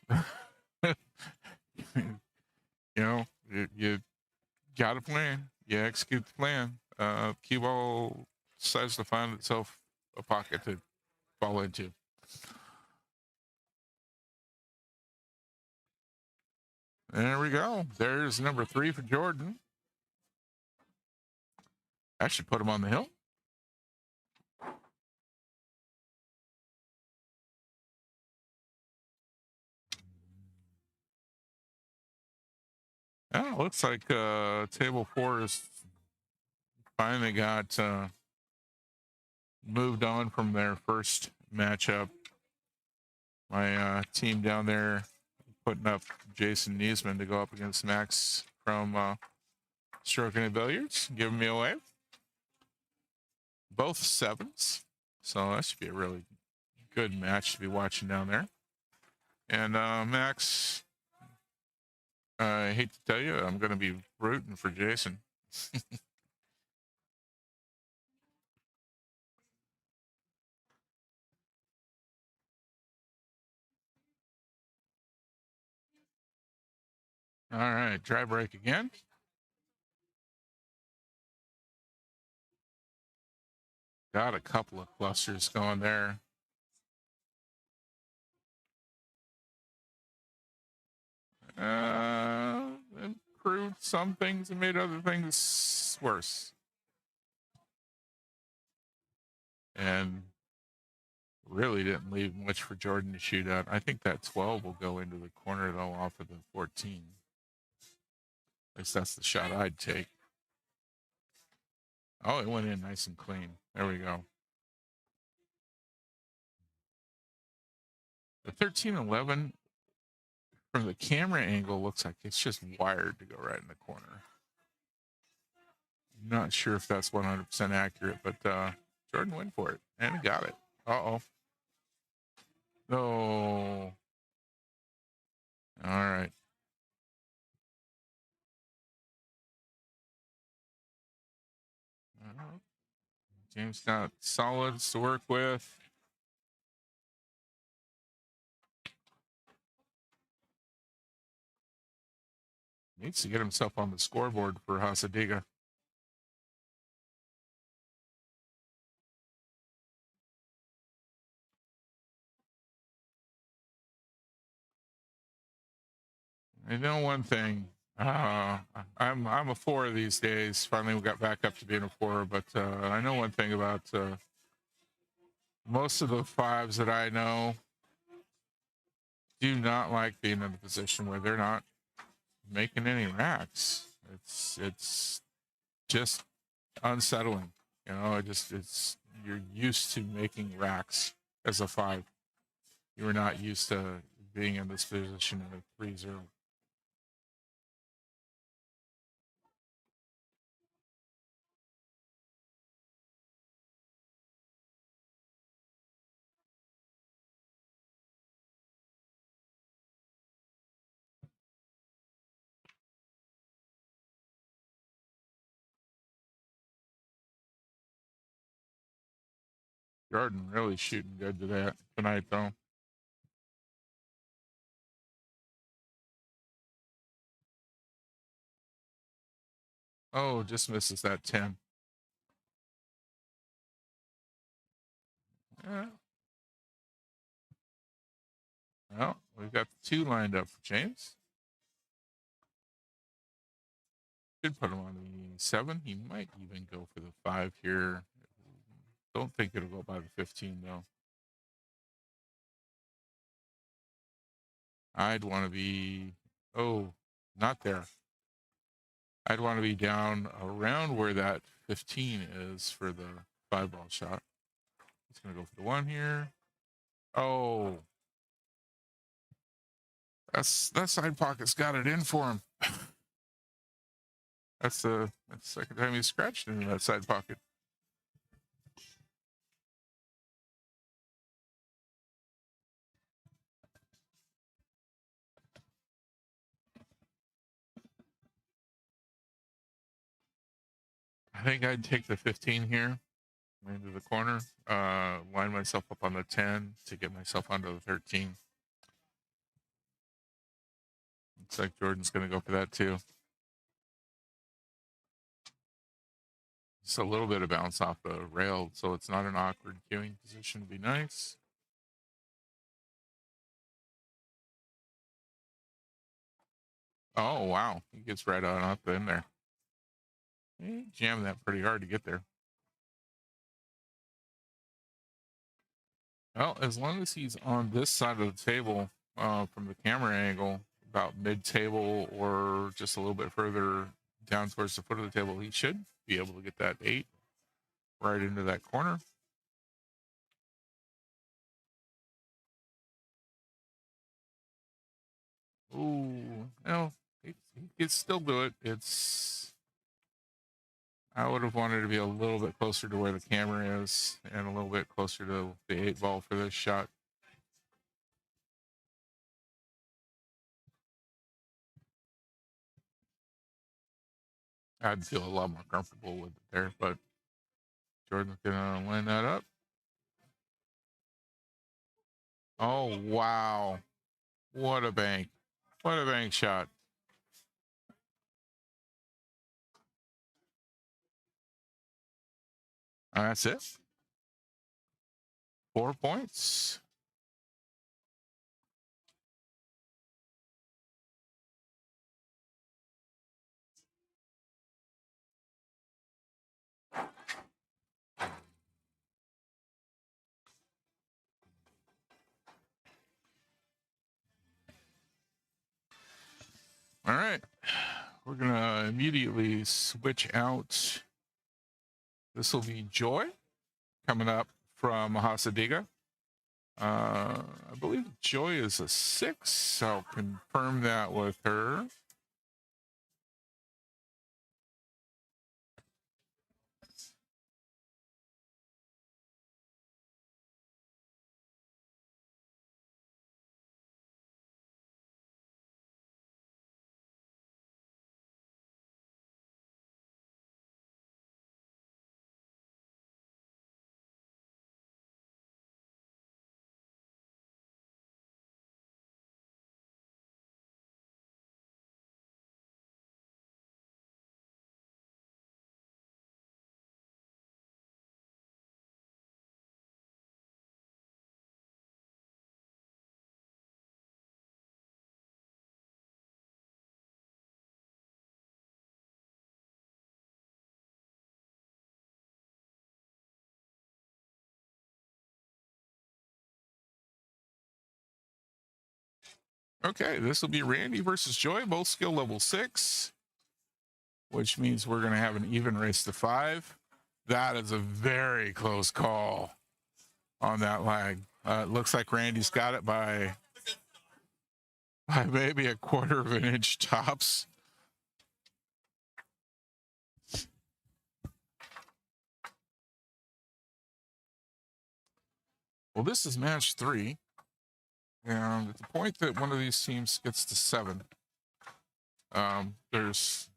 you you got a plan. You execute the plan. Cue ball decides to find itself a pocket to fall into. There we go. There's number 3 for Jordan. I should put him on the hill. Oh, looks like table 4 is finally got moved on from their first matchup. My team down there putting up Jason Niesman to go up against Max from Stroking and Billiards, giving me away. Both 7s. So that should be a really good match to be watching down there. And Max, I hate to tell you, I'm going to be rooting for Jason. All right, dry break again. Got a couple of clusters going there. Improved some things and made other things worse. And really didn't leave much for Jordan to shoot at. I think that 12 will go into the corner, though, off of the 14. At least that's the shot I'd take. Oh, it went in nice and clean. There we go. The 13-11 from the camera angle looks like it's just wired to go right in the corner. I'm not sure if that's 100% accurate, but Jordan went for it and he got it. Uh-oh. No. All right. James got solids to work with. Needs to get himself on the scoreboard for Hasadiga. I know one thing. I'm a 4 these days. Finally, we got back up to being a 4. But I know one thing about most of the 5s that I know do not like being in a position where they're not making any racks. It's just unsettling. It's you're used to making racks as a 5. You were not used to being in this position in a 3-0. Jordan really shooting good tonight, though. Oh, just misses that 10. Yeah. Well, we've got the 2 lined up for James. Could put him on the 7. He might even go for the 5 here. Don't think it'll go by the 15, though. I'd want to be... Oh, not there. I'd want to be down around where that 15 is for the 5-ball shot. He's going to go for the 1 here. Oh. That side pocket's got it in for him. That's the second time he's scratched into that side pocket. I think I'd take the 15 here into the corner, line myself up on the 10 to get myself onto the 13. Looks like Jordan's going to go for that too. Just a little bit of bounce off the rail, so it's not an awkward queuing position. Would be nice. Oh, wow. He gets right on up in there. He jammed that pretty hard to get there. Well, as long as he's on this side of the table from the camera angle, about mid-table or just a little bit further down towards the foot of the table, he should be able to get that 8 right into that corner. Ooh, no, he can still do it. I would have wanted to be a little bit closer to where the camera is and a little bit closer to the 8-ball for this shot. I'd feel a lot more comfortable with it there, but Jordan's gonna line that up. Oh, wow. What a bank. What a bank shot. That's it. 4 points. All right. We're going to immediately switch out. This will be Joy coming up from Hasadiga. I believe Joy is a 6. I'll confirm that with her. Okay, this will be Randy versus Joy, both skill level 6, which means we're going to have an even race to 5. That is a very close call on that lag. It looks like Randy's got it by maybe a quarter of an inch tops. Well, this is match 3. And at the point that one of these teams gets to 7, there's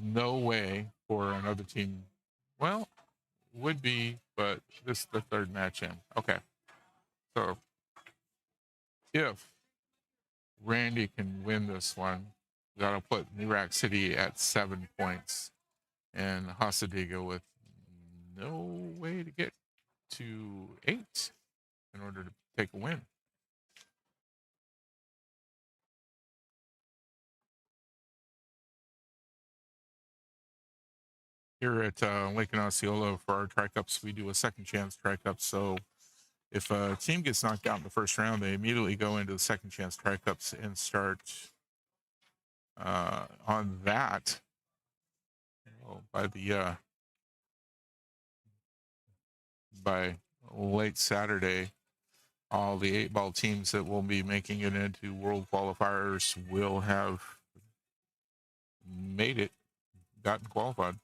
no way for another team. Well, would be, but this is the third match in. Okay. So if Randy can win this one, that'll put New Rack City at 7 points and Hasadiga with no way to get to 8 in order to take a win. Here at Lincoln Osceola for our Tri-Cups, we do a second chance Tri-Cup. So if a team gets knocked out in the first round, they immediately go into the second chance Tri-Cups and start on that. Well, by late Saturday, all the 8-ball teams that will be making it into World Qualifiers will have made it, gotten qualified.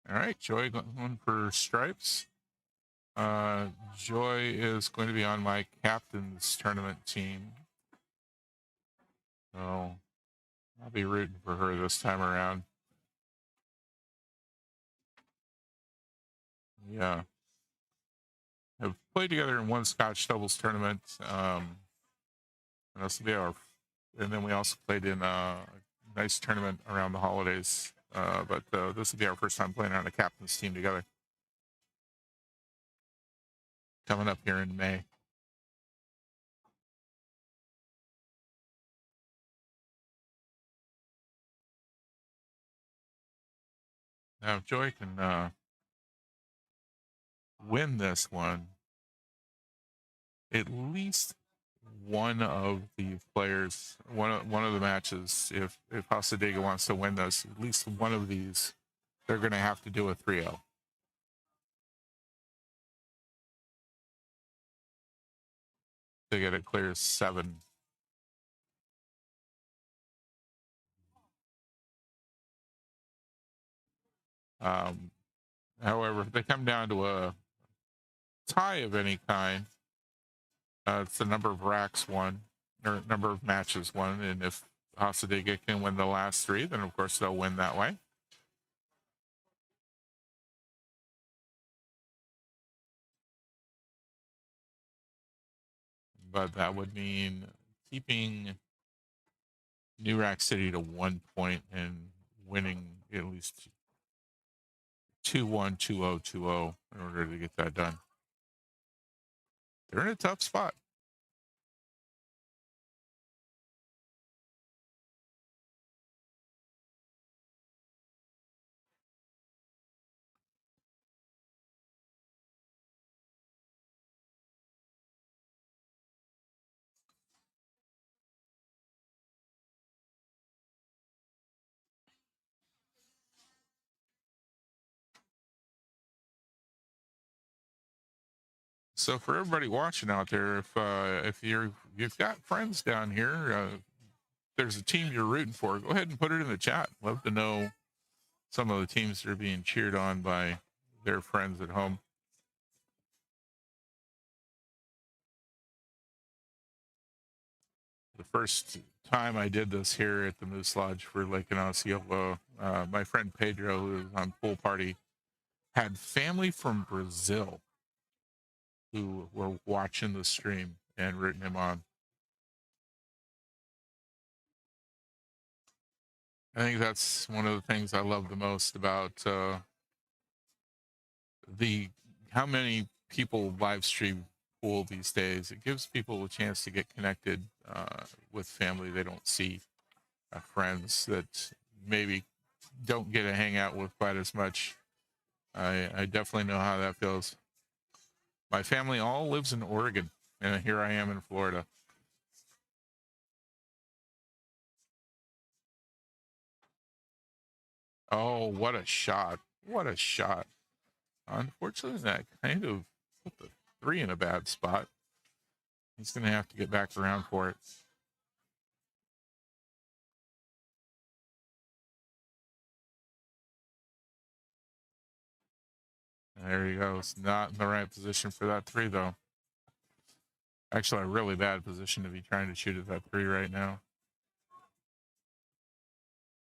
All right, Joy going for stripes. Joy is going to be on my captain's tournament team. So I'll be rooting for her this time around. Yeah. Have played together in one Scotch doubles tournament. And then we also played in a nice tournament around the holidays. But this will be our first time playing on a captain's team together. Coming up here in May. Now, if Joy can win this one, at least one of the players, one of the matches, if Pasadena wants to win this, at least one of these, they're going to have to do a 3-0. To get it clear as 7. However, if they come down to a tie of any kind, it's the number of racks won, or number of matches won, and if Hasadiga can win the last 3, then of course they'll win that way. But that would mean keeping New Rack City to 1 point and winning at least 2-1, 2-0, 2-0 in order to get that done. They're in a tough spot. So for everybody watching out there, if you've got friends down here, there's a team you're rooting for, go ahead and put it in the chat. Love to know some of the teams that are being cheered on by their friends at home. The first time I did this here at the Moose Lodge for Lake and Osceola, my friend Pedro, who was on Pool Party, had family from Brazil who were watching the stream and rooting him on. I think that's one of the things I love the most about how many people live stream pool these days. It gives people a chance to get connected with family they don't see, friends that maybe don't get to hang out with quite as much. I definitely know how that feels. My family all lives in Oregon, and here I am in Florida. Oh, what a shot. What a shot. Unfortunately, that kind of put the 3 in a bad spot. He's going to have to get back around for it. There he goes. Not in the right position for that three, though. Actually, a really bad position to be trying to shoot at that three right now.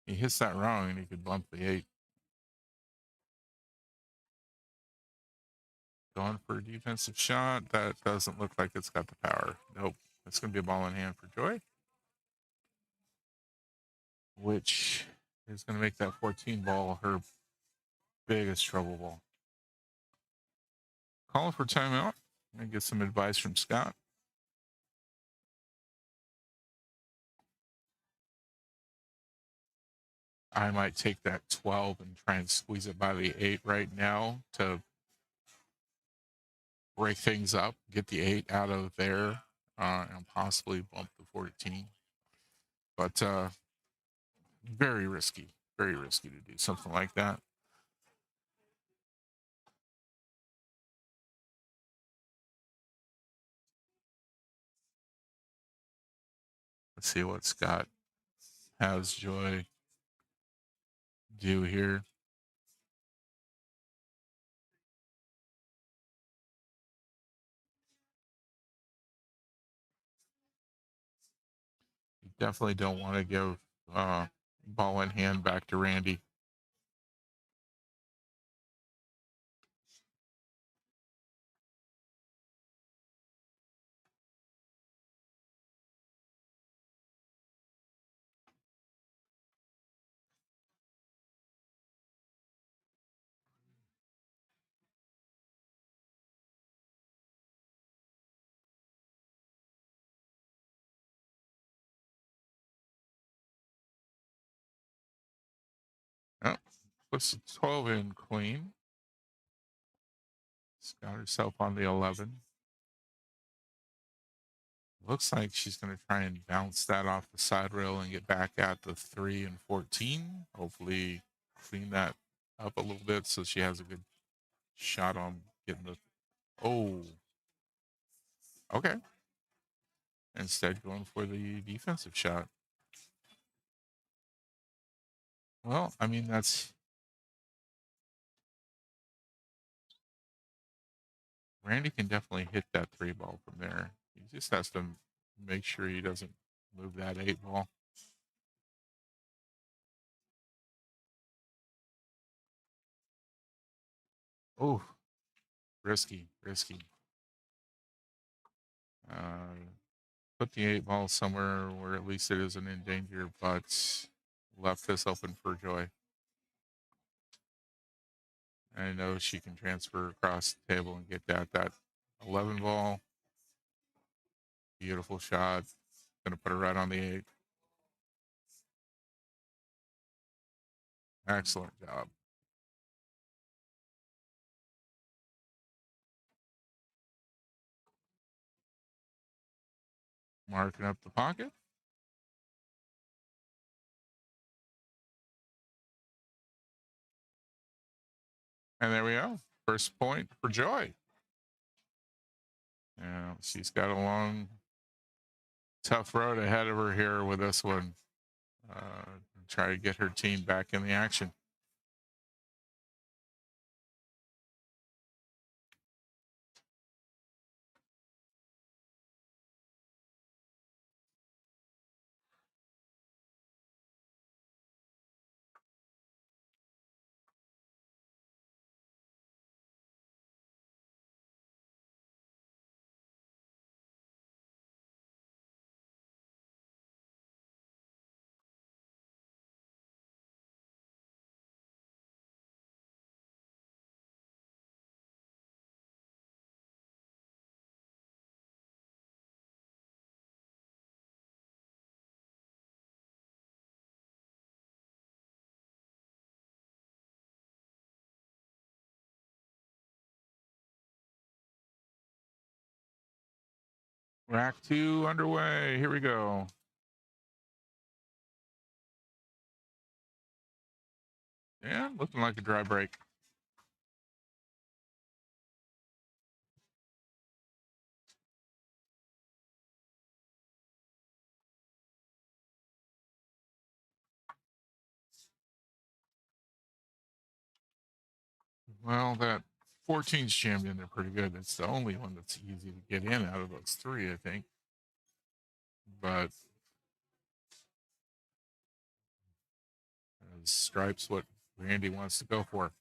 He hits that wrong and he could bump the 8. Going for a defensive shot. That doesn't look like it's got the power. Nope. It's going to be a ball in hand for Joy, which is going to make that 14 ball her biggest trouble ball. Calling for timeout and get some advice from Scott. I might take that 12 and try and squeeze it by the 8 right now to break things up, get the 8 out of there, and possibly bump the 14. But very risky to do something like that. Let's see what Scott has Joy do here. You definitely don't want to give ball in hand back to Randy. Oh, puts the 12 in clean. She's got herself on the 11. Looks like she's going to try and bounce that off the side rail and get back at the 3 and 14. Hopefully clean that up a little bit so she has a good shot on getting the... Oh. Okay. Instead going for the defensive shot. Well, I mean, that's... Randy can definitely hit that 3 ball from there. He just has to make sure he doesn't move that 8 ball. Oh, risky. Put the 8 ball somewhere where at least it isn't in danger, but left this open for Joy. I know she can transfer across the table and get that 11 ball. Beautiful shot. Gonna put it right on the 8. Excellent job. Marking up the pocket. And there we go. First point for Joy. Yeah, she's got a long, tough road ahead of her here with this one. Try to get her team back in the action. Rack 2 underway. Here we go. Yeah, looking like a dry break. Well, that 14's champion, they're pretty good. It's the only one that's easy to get in out of those three, I think. But Stripes what Randy wants to go for.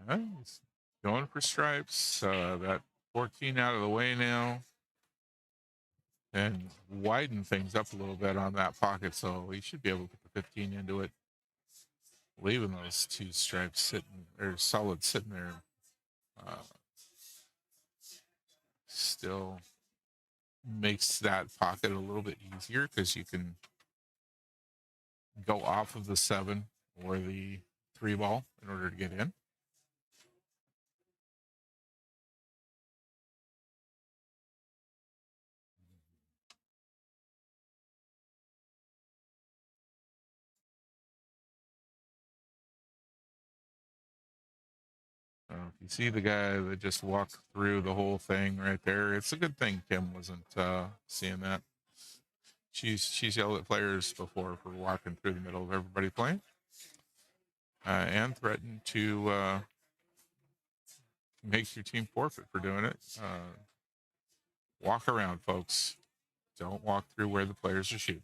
He's going for Stripes. That 14 out of the way now. And widen things up a little bit on that pocket, so he should be able to put the 15 into it. Leaving those two Stripes sitting, or solid sitting there. Still makes that pocket a little bit easier because you can go off of the 7 or the 3 ball in order to get in. If you see the guy that just walked through the whole thing right there, it's a good thing Kim wasn't seeing that. She's yelled at players before for walking through the middle of everybody playing, and threatened to make your team forfeit for doing it. Walk around, folks. Don't walk through where the players are shooting.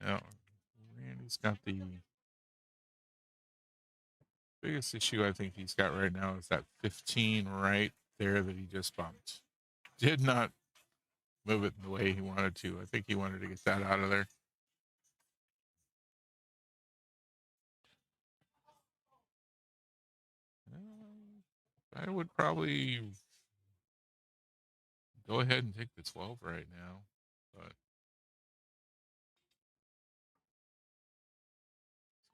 Now, Randy's got the biggest issue I think he's got right now is that 15 right there that he just bumped. Did not move it the way he wanted to. I think he wanted to get that out of there. I would probably go ahead and take the 12 right now, but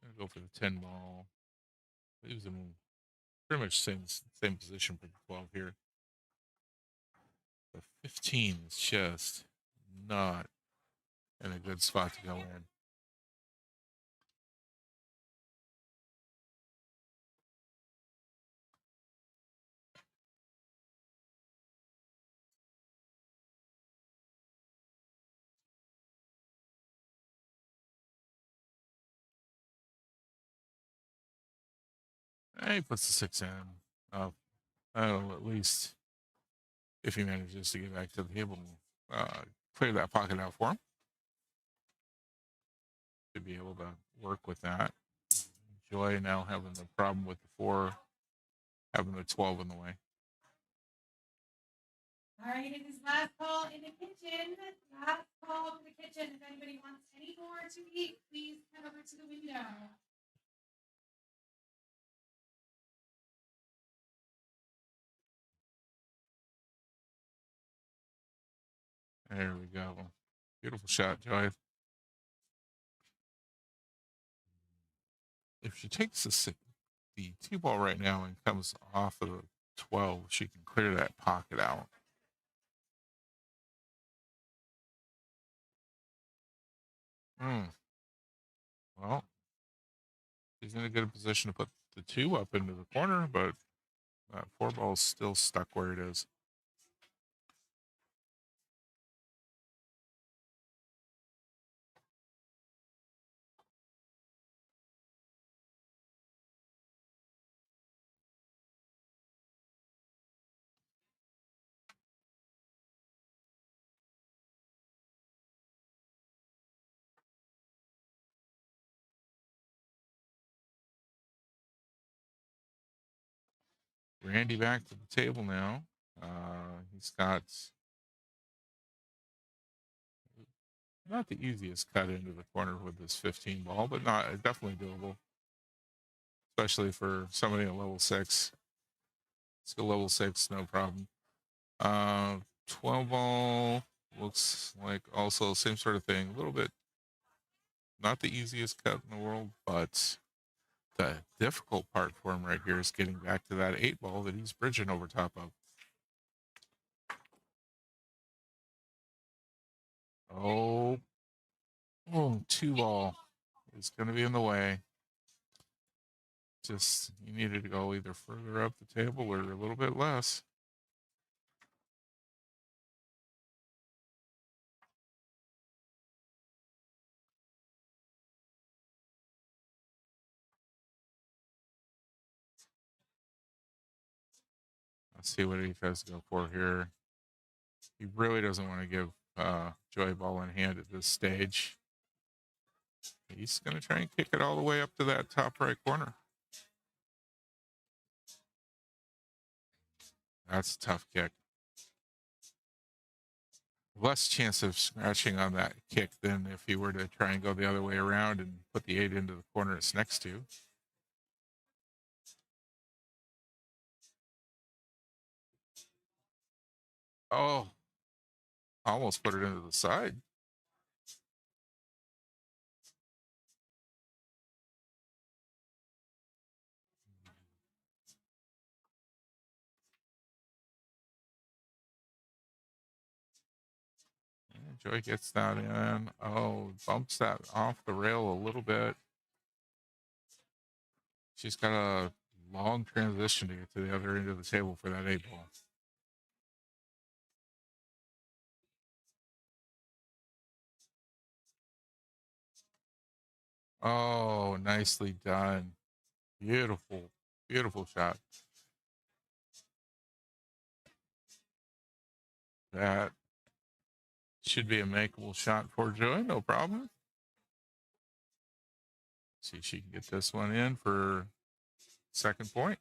I'm gonna go for the 10 ball. Leaves him pretty much same position for the 12 here. The 15 is just not in a good spot to go in. He puts the 6 in. That'll at least, if he manages to get back to the table, clear that pocket out for him. To be able to work with that. Joy now having the problem with the 4, having the 12 in the way. All right, it is last call in the kitchen. Last call for the kitchen. If anybody wants any more to eat, please come over to the window. There we go. Beautiful shot, Joy. If she takes the 2 ball right now and comes off of the 12, she can clear that pocket out. Well, she's in a good position to put the 2 up into the corner, but that 4 ball's still stuck where it is. Randy back to the table now. He's got Not the easiest cut into the corner with this 15 ball, but not definitely doable, especially for somebody at level 6. Let's go level 6, no problem. 12 ball looks like also same sort of thing. A little bit, not the easiest cut in the world, but the difficult part for him right here is getting back to that 8 ball that he's bridging over top of. Oh, 2 ball is going to be in the way. Just, you needed to go either further up the table or a little bit less. Let's see what he tries to go for here. He really doesn't want to give Joy ball in hand at this stage. He's going to try and kick it all the way up to that top right corner. That's a tough kick. Less chance of scratching on that kick than if he were to try and go the other way around and put the 8 into the corner it's next to. Oh, almost put it into the side. And Joy gets that in. Oh, bumps that off the rail a little bit. She's got a long transition to get to the other end of the table for that 8 ball. Oh, nicely done. Beautiful, beautiful shot. That should be a makeable shot for Joy, no problem. See if she can get this one in for second point.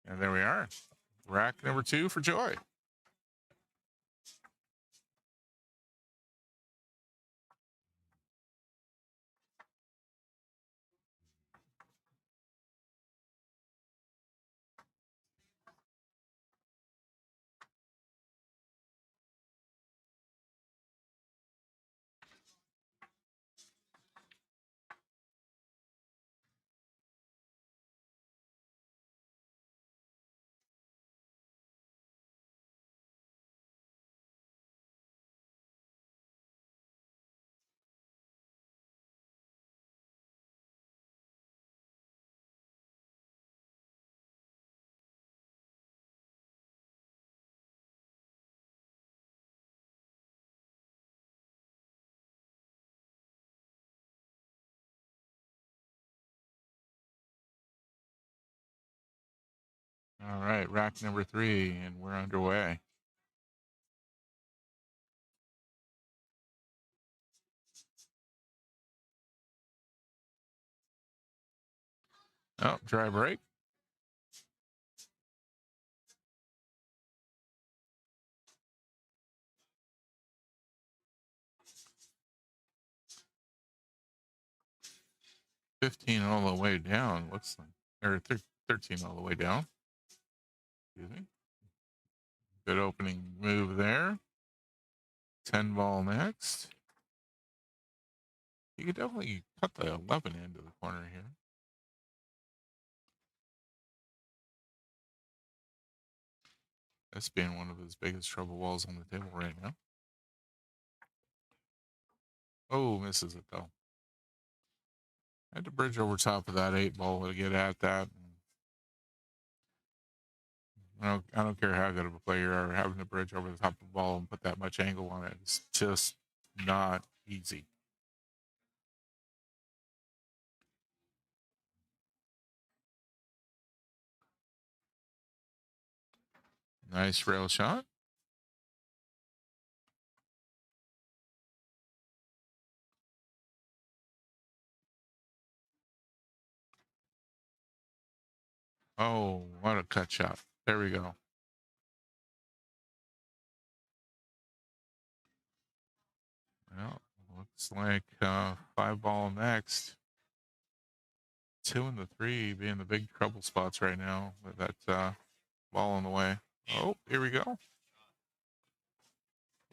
And there we are. Rack number 2 for Joy. All right, rack number 3, and we're underway. Oh, dry break. $15 all the way down. Looks like, or $13 all the way down. Excuse me. Good opening move there. 10 ball next. You could definitely cut the 11 into the corner here. This being one of his biggest trouble balls on the table right now. Oh, misses it though. Had to bridge over top of that 8 ball to get at that. I don't care how good of a player you are, having to bridge over the top of the ball and put that much angle on it is just not easy. Nice rail shot. Oh, what a cut shot. There we go. Well, looks like 5 ball next. 2 and the 3 being the big trouble spots right now with that ball in the way. Oh, here we go.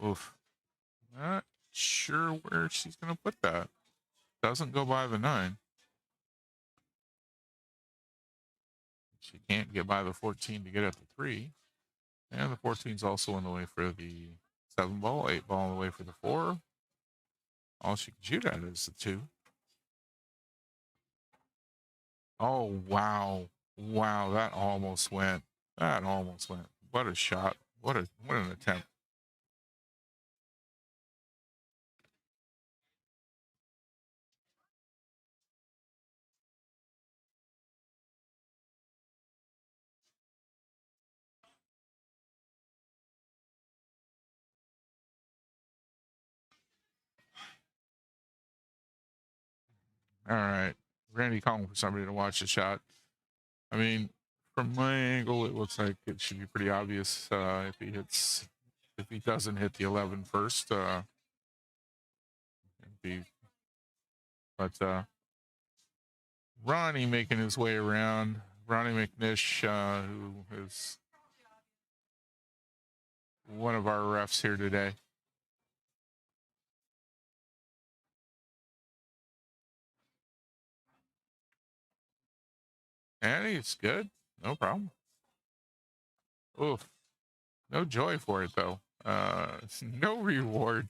Oof. Not sure where she's going to put that. Doesn't go by the 9. She can't get by the 14 to get at the 3. And the 14's also in the way for the 7 ball, 8 ball in the way for the 4. All she can shoot at is the 2. Oh, wow. Wow, that almost went. That almost went. What a shot. What an attempt. All right. Randy calling for somebody to watch the shot. I mean, from my angle, it looks like it should be pretty obvious if he doesn't hit the 11 first. But Ronnie making his way around. Ronnie McNish, who is one of our refs here today. And he's good. No problem. Oof. No joy for it, though. No reward.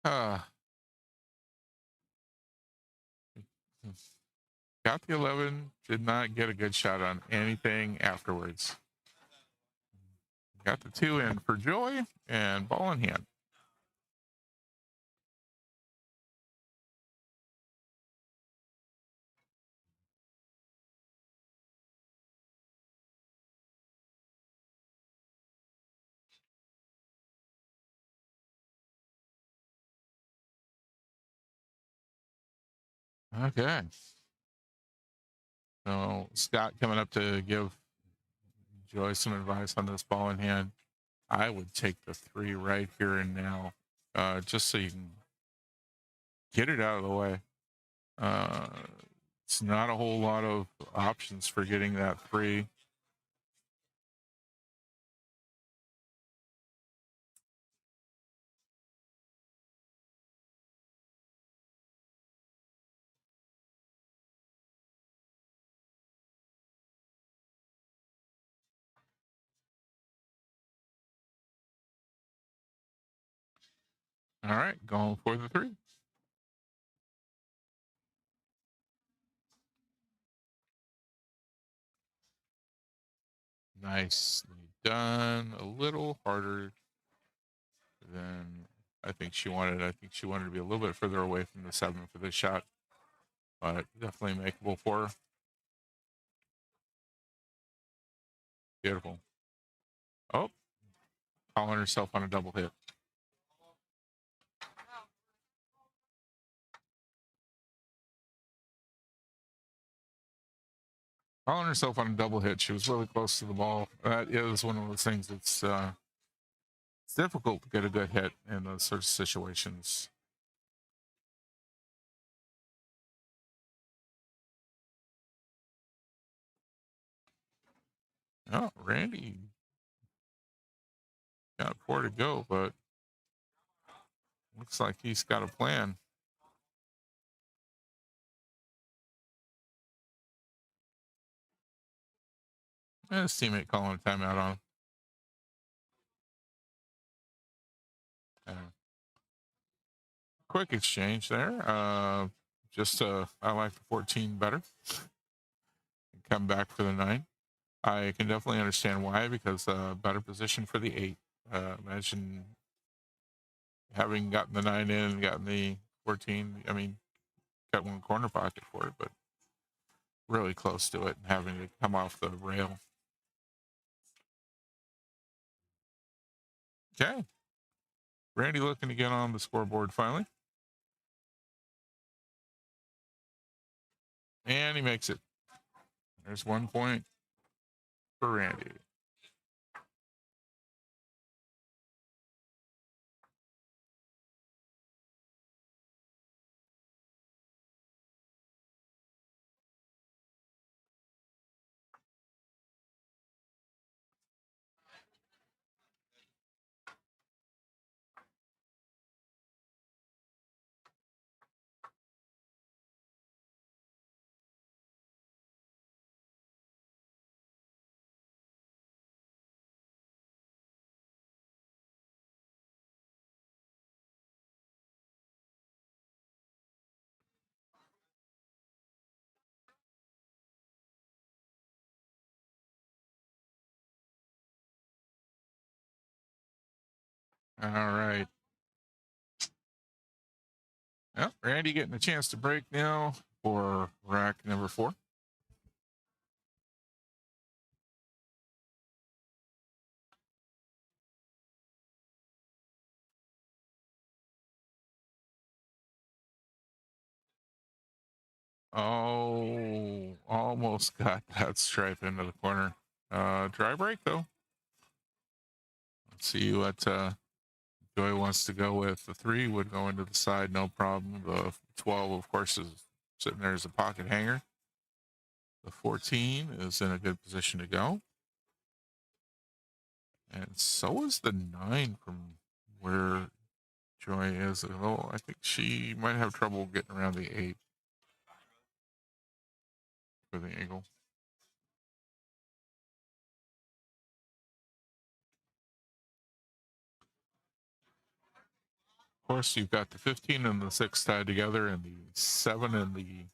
Got the 11. Did not get a good shot on anything afterwards. Got the 2 in for joy and ball in hand. Okay. So Scott coming up to give Joy some advice on this ball in hand. I would take the 3 right here and now, just so you can get it out of the way. It's not a whole lot of options for getting that 3. All right, going for the 3. Nicely done. A little harder than I think she wanted. I think she wanted to be a little bit further away from the 7 for this shot, but definitely makeable for her. Beautiful. Oh, calling herself on a double hit. Calling herself on a double hit. She was really close to the ball. That is one of those things that's it's difficult to get a good hit in those sorts of situations. Oh, Randy got 4 to go, but looks like he's got a plan. And his teammate calling a timeout on him. Quick exchange there. I like the 14 better. Come back for the 9. I can definitely understand why, because better position for the 8. Imagine having gotten the 9 in and gotten the 14. I mean, got one corner pocket for it, but really close to it and having to come off the rail. Okay. Randy looking to get on the scoreboard finally. And he makes it. There's 1 point for Randy. All right. Well, Randy getting a chance to break now for rack number 4. Oh, almost got that stripe into the corner. Dry break though. Let's see what Joy wants to go with. The 3 would go into the side, no problem. The 12, of course, is sitting there as a pocket hanger. The 14 is in a good position to go. And so is the 9 from where Joy is. Although I think she might have trouble getting around the 8 for the angle. Of course, you've got the 15 and the 6 tied together, and the 7 and the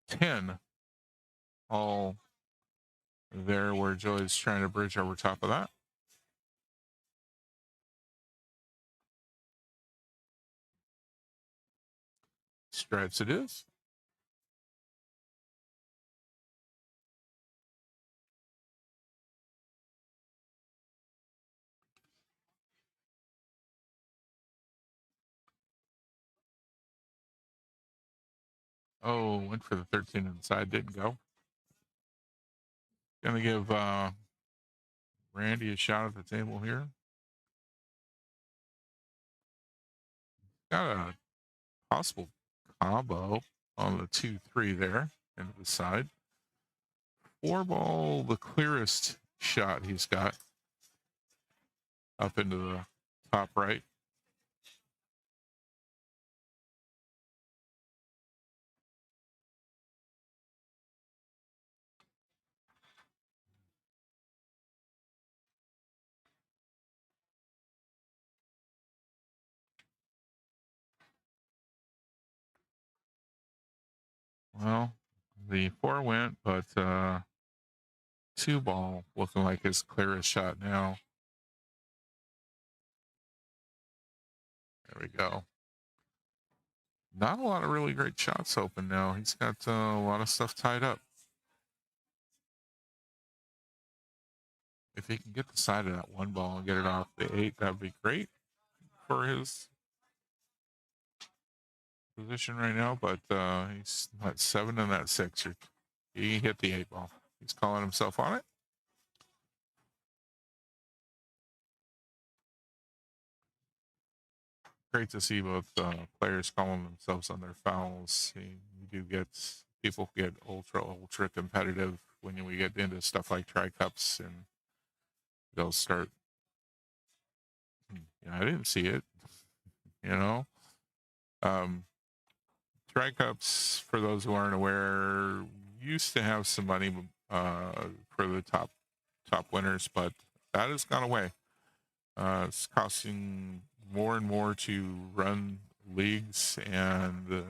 10 all there where Joy's trying to bridge over top of that. Stripes it is. Oh, went for the 13 inside, didn't go. Gonna give Randy a shot at the table here. Got a possible combo on the 2-3 there into the side. 4 ball, the clearest shot he's got up into the top right. Well, the 4 went, but 2 ball looking like his clearest shot now. There we go. Not a lot of really great shots open now. He's got a lot of stuff tied up. If he can get the side of that 1 ball and get it off the 8, that would be great for his position right now. But he's at 7 and that 6. He hit the 8 ball. He's calling himself on it. Great to see both players calling themselves on their fouls. You do get people get ultra competitive when we get into stuff like tri cups, and they'll start. I didn't see it. You know, tri cups, for those who aren't aware, used to have some money for the top winners, but that has gone away. It's costing more and more to run leagues, and the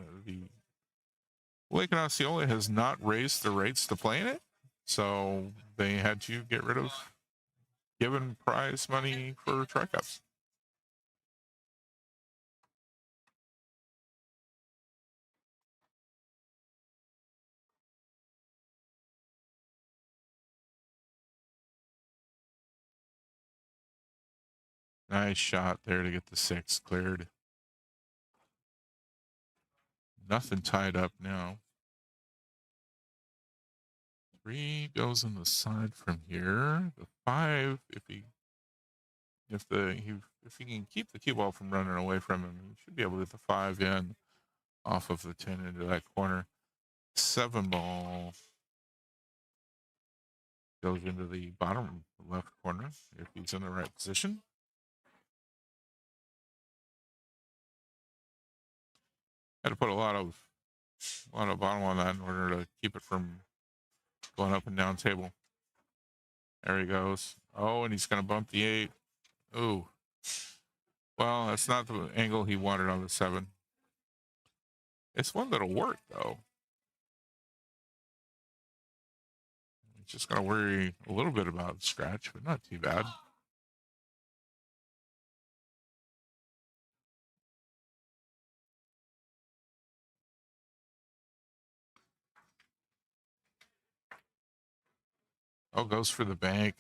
Lake and Osceola has not raised the rates to play in it, so they had to get rid of giving prize money for tri-cups. Nice shot there to get the 6 cleared. Nothing tied up now. 3 goes on the side from here. The 5, if he can keep the cue ball from running away from him, he should be able to get the 5 in off of the 10 into that corner. 7 ball goes into the bottom left corner if he's in the right position. Had to put a lot of bottom on that in order to keep it from going up and down table. There he goes. Oh, and he's going to bump the 8. Ooh. Well, that's not the angle he wanted on the 7. It's one that'll work, though. It's just going to worry a little bit about scratch, but not too bad. Oh, goes for the bank.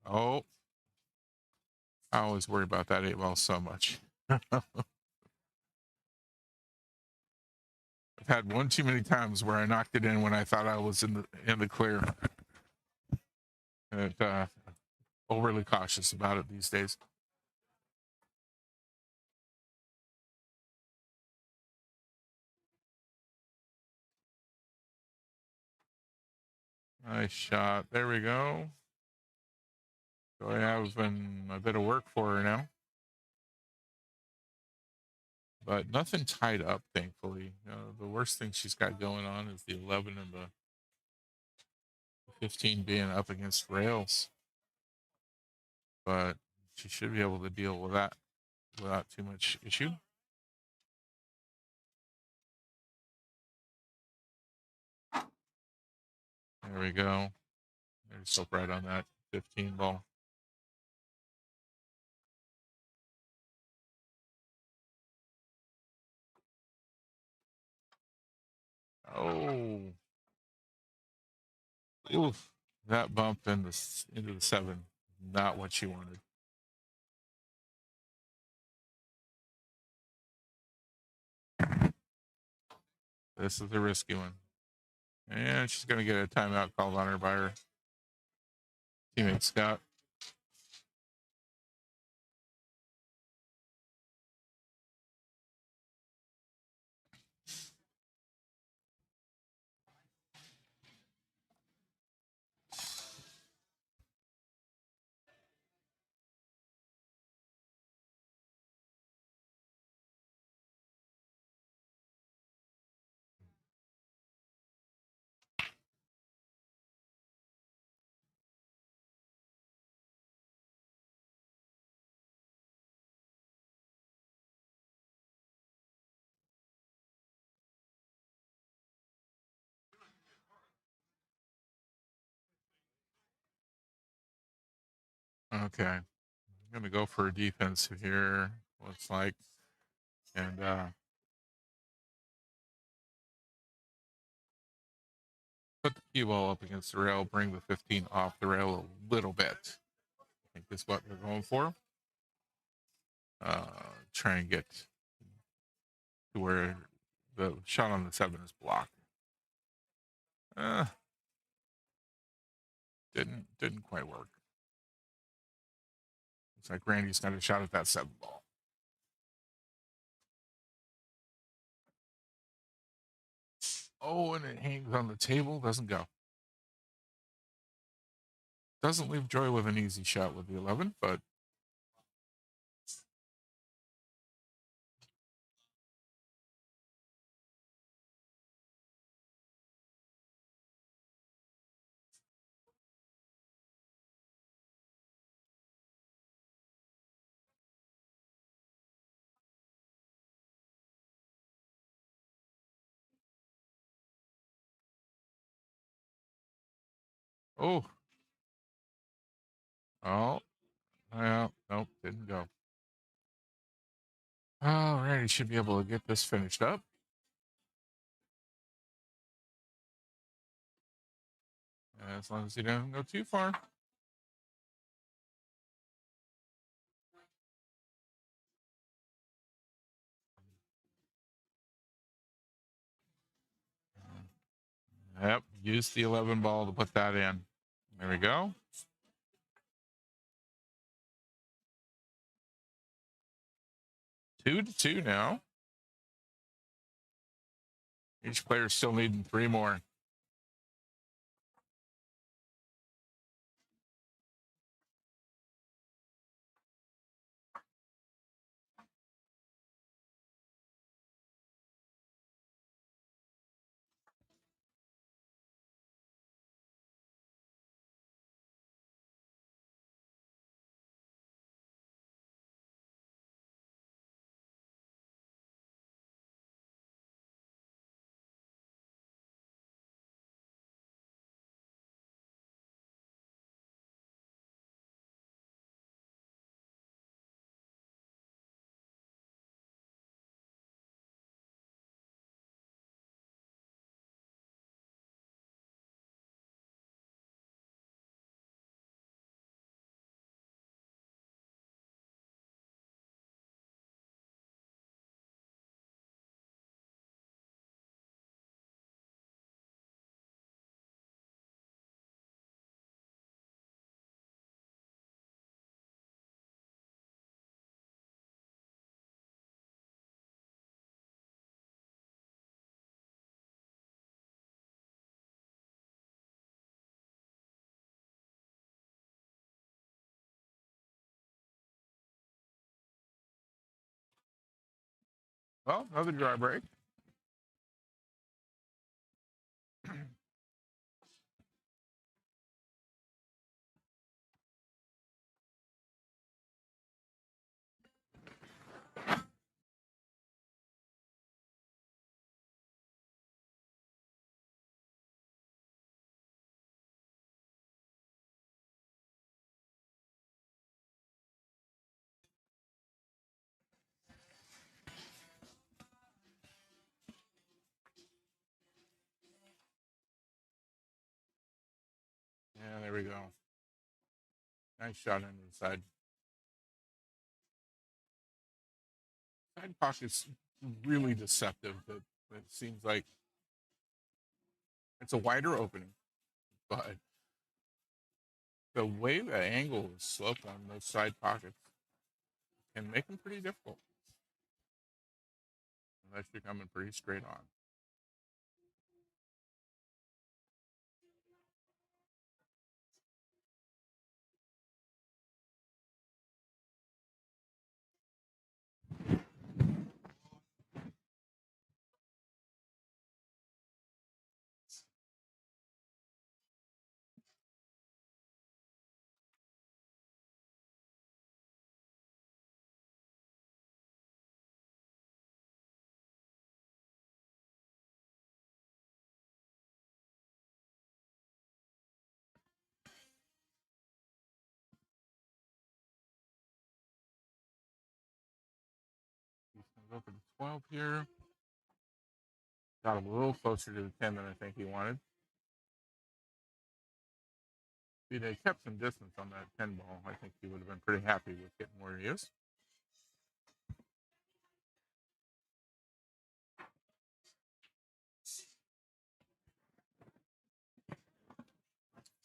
Oh, I always worry about that 8 ball so much. I've had one too many times where I knocked it in when I thought I was in the clear. And overly cautious about it these days. Nice shot. There we go. So I have a bit of work for her now. But nothing tied up, thankfully. The worst thing she's got going on is the 11 and the 15 being up against rails. But she should be able to deal with that without too much issue. There we go. There's soap right on that 15 ball. Oh. Oof. That bump into the 7. Not what she wanted. This is a risky one. And she's going to get a timeout called on her by her teammate Scott. Okay. I'm going to go for a defensive here. Looks like. And put the cue ball up against the rail, bring the 15 off the rail a little bit. I think that's what they're going for. Try and get to where the shot on the 7 is blocked. Didn't quite work. Looks like Randy's got a shot at that 7 ball. Oh, and it hangs on the table, doesn't go. Doesn't leave Joy with an easy shot with the 11, but oh, yeah, nope, didn't go. All right, he should be able to get this finished up. As long as he doesn't go too far. Yep, use the 11 ball to put that in. There we go. 2-2 now. Each player still needing 3 more. Well, another dry break. Yeah, there we go. Nice shot into the side. Side pocket's really deceptive. It seems like it's a wider opening, but the way the angle is sloped on those side pockets can make them pretty difficult unless you're coming pretty straight on. He's going to go for the 12 here. Got a little closer to the 10 than I think he wanted. If they kept some distance on that 10 ball, I think he would have been pretty happy with getting where he is.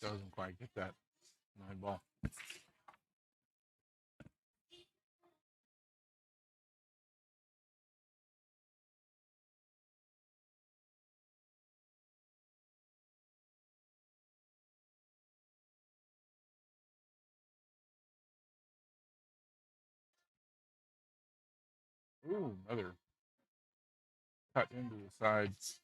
Doesn't quite get that 9 ball. Ooh, another cut into the sides.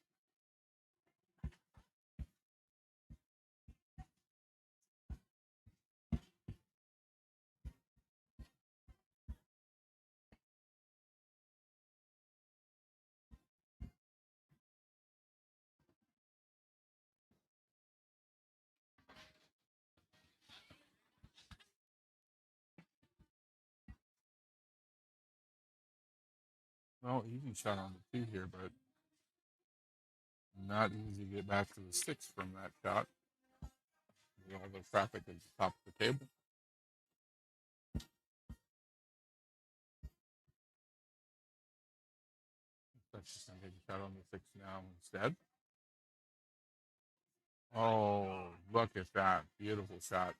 Well, easy shot on the 2 here, but not easy to get back to the 6 from that shot. All the traffic at the top of the table. That's just going to take a shot on the 6 now instead. Oh, look at that. Beautiful shot.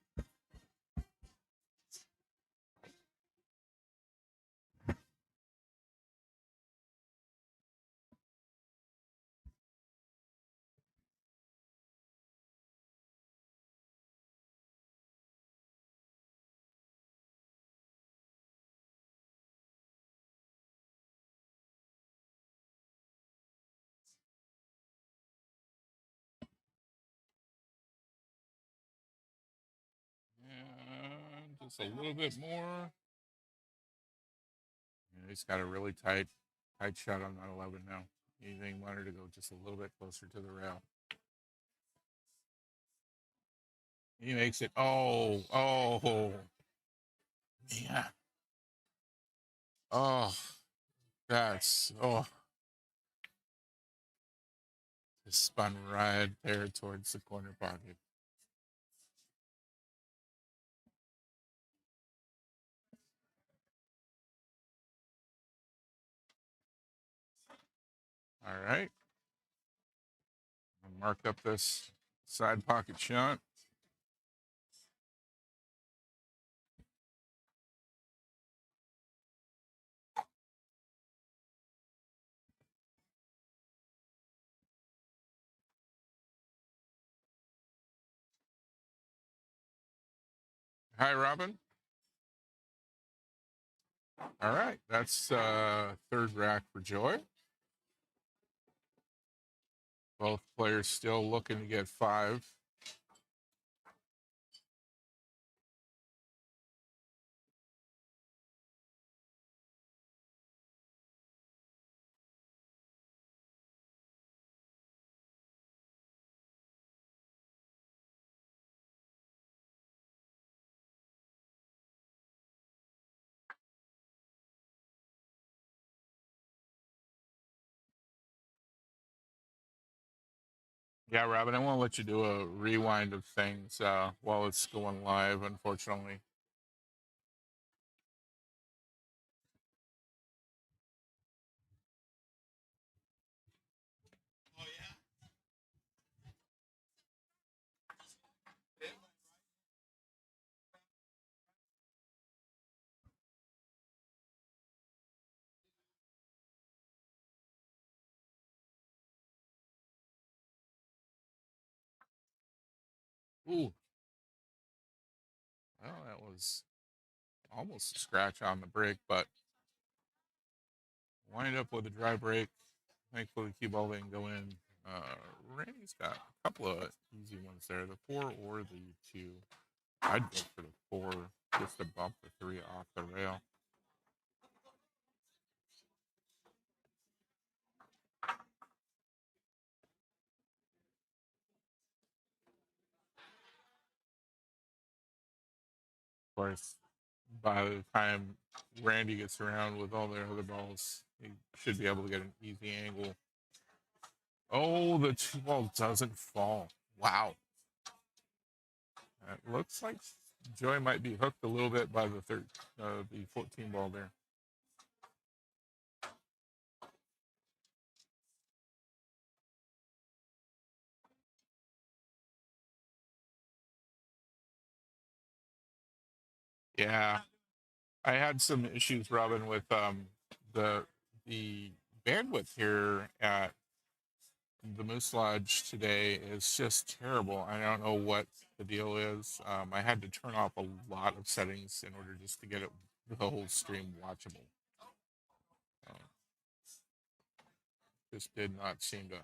And just a little bit more. Yeah, he's got a really tight shot on that 11 now. Anything wanted to go just a little bit closer to the rail. He makes it. Oh, yeah. Oh, oh. Just spun right there towards the corner pocket. All right. I'll mark up this side pocket shot. Hi, Robin. All right, that's third rack for Joy. Both players still looking to get 5. Yeah, Robin, I won't let you do a rewind of things while it's going live, unfortunately. Ooh, well, that was almost a scratch on the brake, but wind up with a dry brake. Thankfully, cue ball didn't go in. Randy's got a couple of easy ones there, the 4 or the 2. I'd go for the 4 just to bump the 3 off the rail. Of course, by the time Randy gets around with all their other balls, he should be able to get an easy angle. Oh, the 2 ball doesn't fall. Wow. It looks like Joy might be hooked a little bit by the the 14 ball there. Yeah, I had some issues, Robin, with the the bandwidth here at the Moose Lodge today is just terrible. I don't know what the deal is. I had to turn off a lot of settings in order just to get it the whole stream watchable. Just did not seem to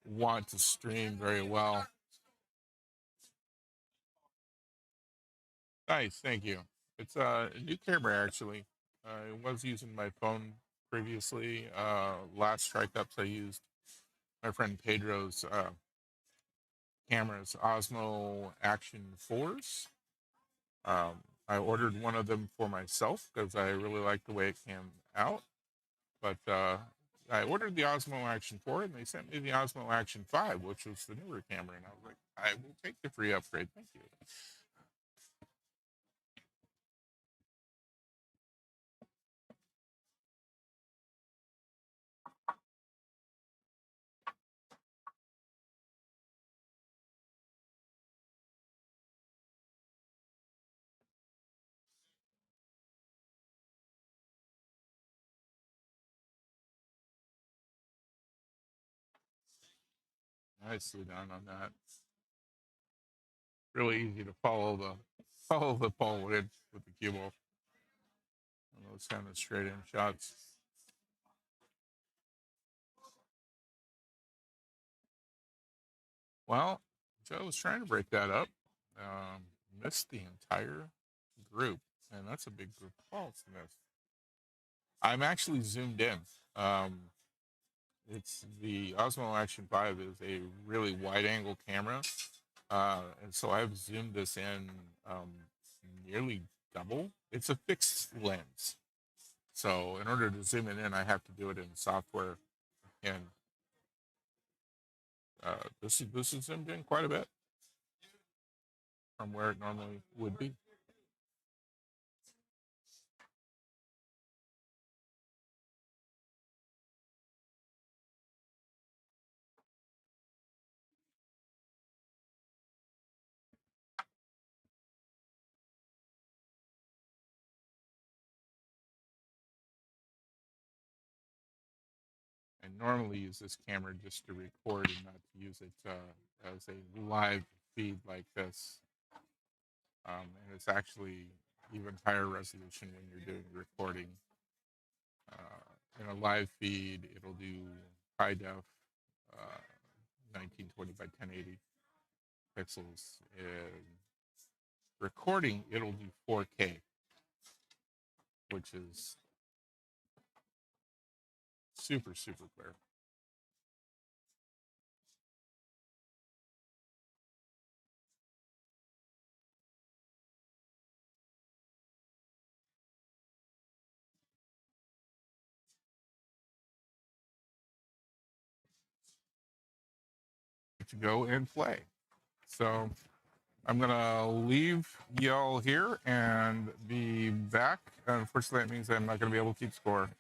want to stream very well. Nice, thank you. It's a new camera actually. I was using my phone previously. Last strike ups I used my friend Pedro's cameras, Osmo Action 4s. I ordered one of them for myself because I really like the way it came out. But I ordered the Osmo Action 4 and they sent me the Osmo Action 5, which was the newer camera. And I was like, I will take the free upgrade. Thank you. Nicely done on that. Really easy to follow the ball with the cue ball. And those kind of straight in shots. Well, Joe was trying to break that up. Missed the entire group, and that's a big group of balls to miss. I'm actually zoomed in. It's the Osmo Action 5 is a really wide angle camera. And so I've zoomed this in nearly double. It's a fixed lens. So in order to zoom it in, I have to do it in software. And this is zoomed in quite a bit from where it normally would be. I normally use this camera just to record and not to use it as a live feed like this. And it's actually even higher resolution when you're doing recording. In a live feed, it'll do high def, 1920 by 1080 pixels. In recording, it'll do 4K, which is super, super clear. To go and play. So I'm gonna leave y'all here and be back. Unfortunately, that means I'm not gonna be able to keep score.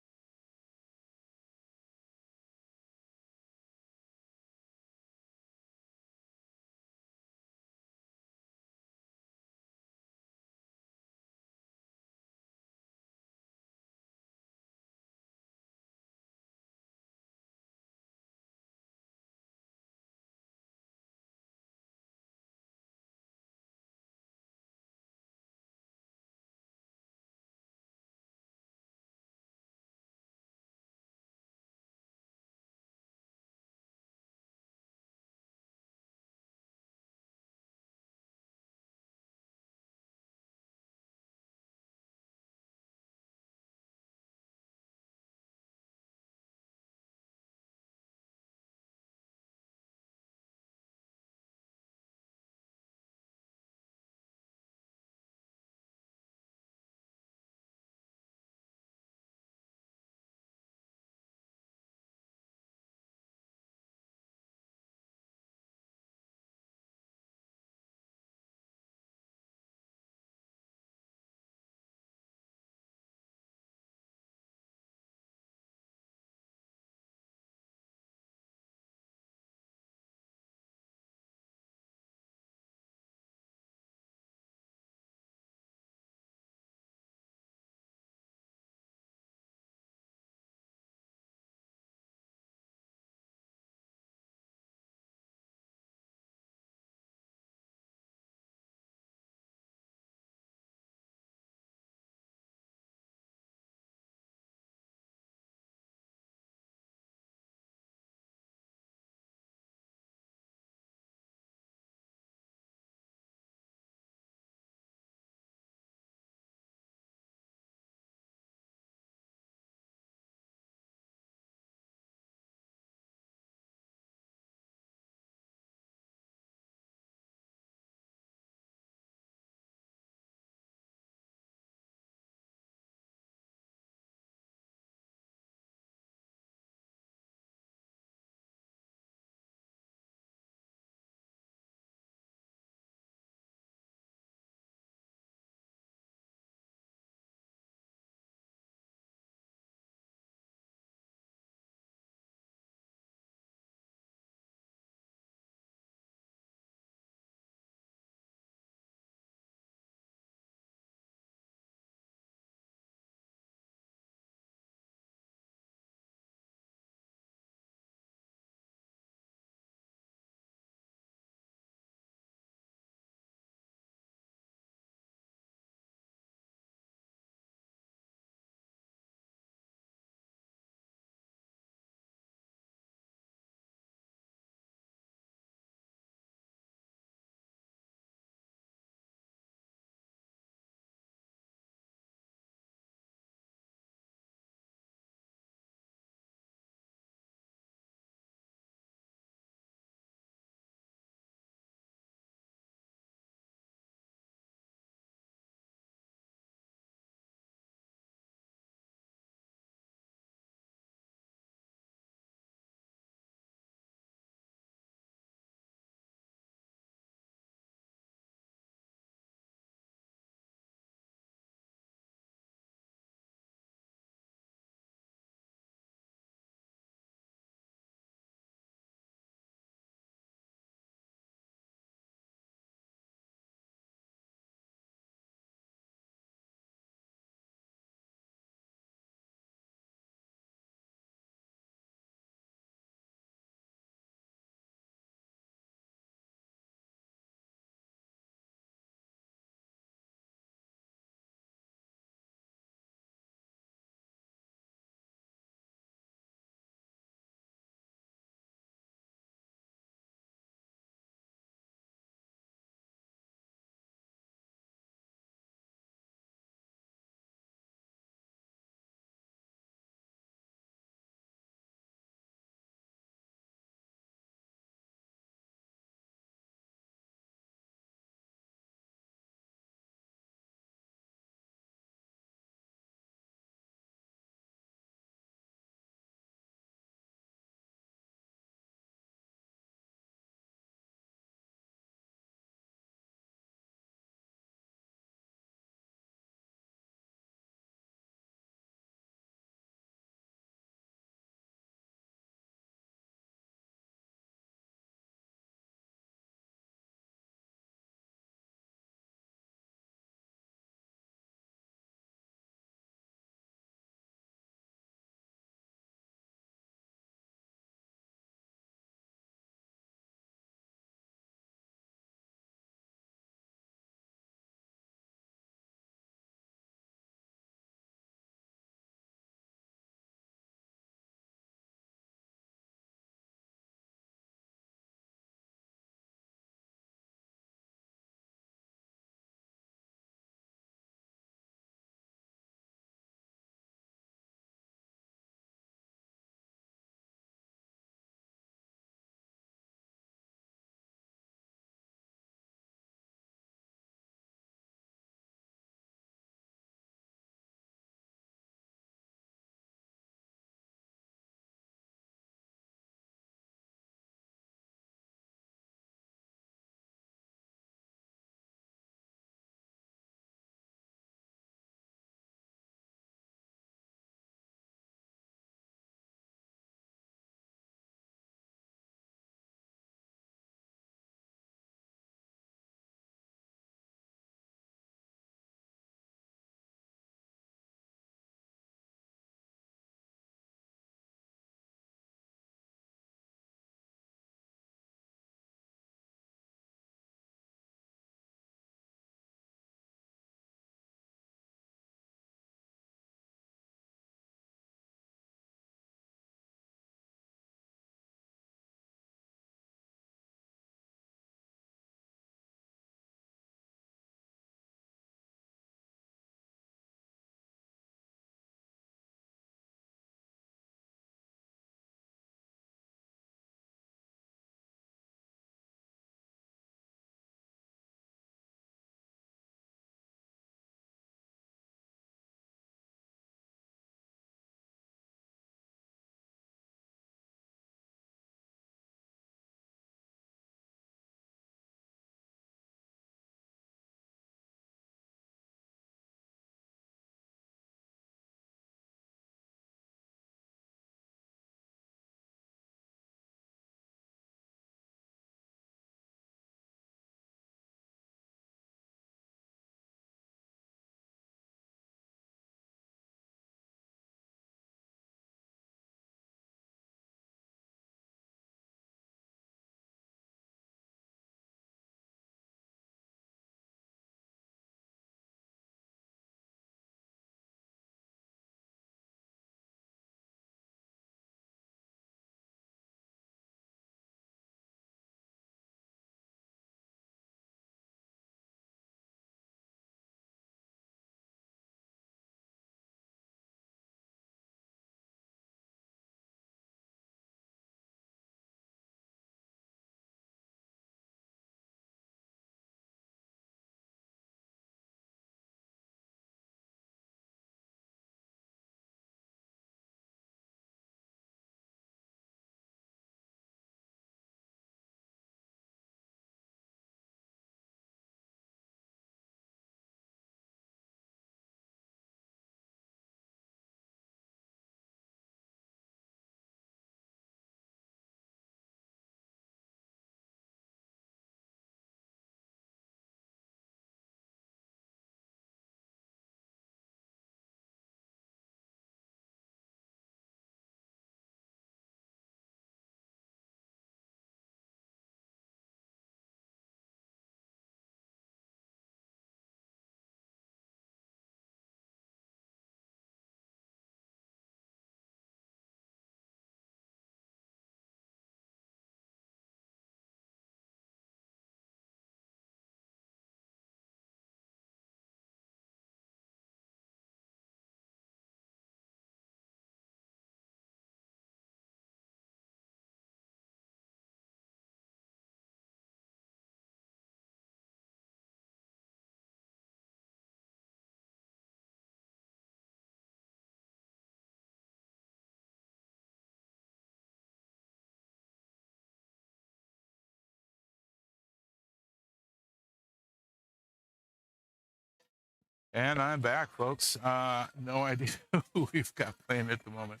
And I'm back, folks. No idea who we've got playing at the moment.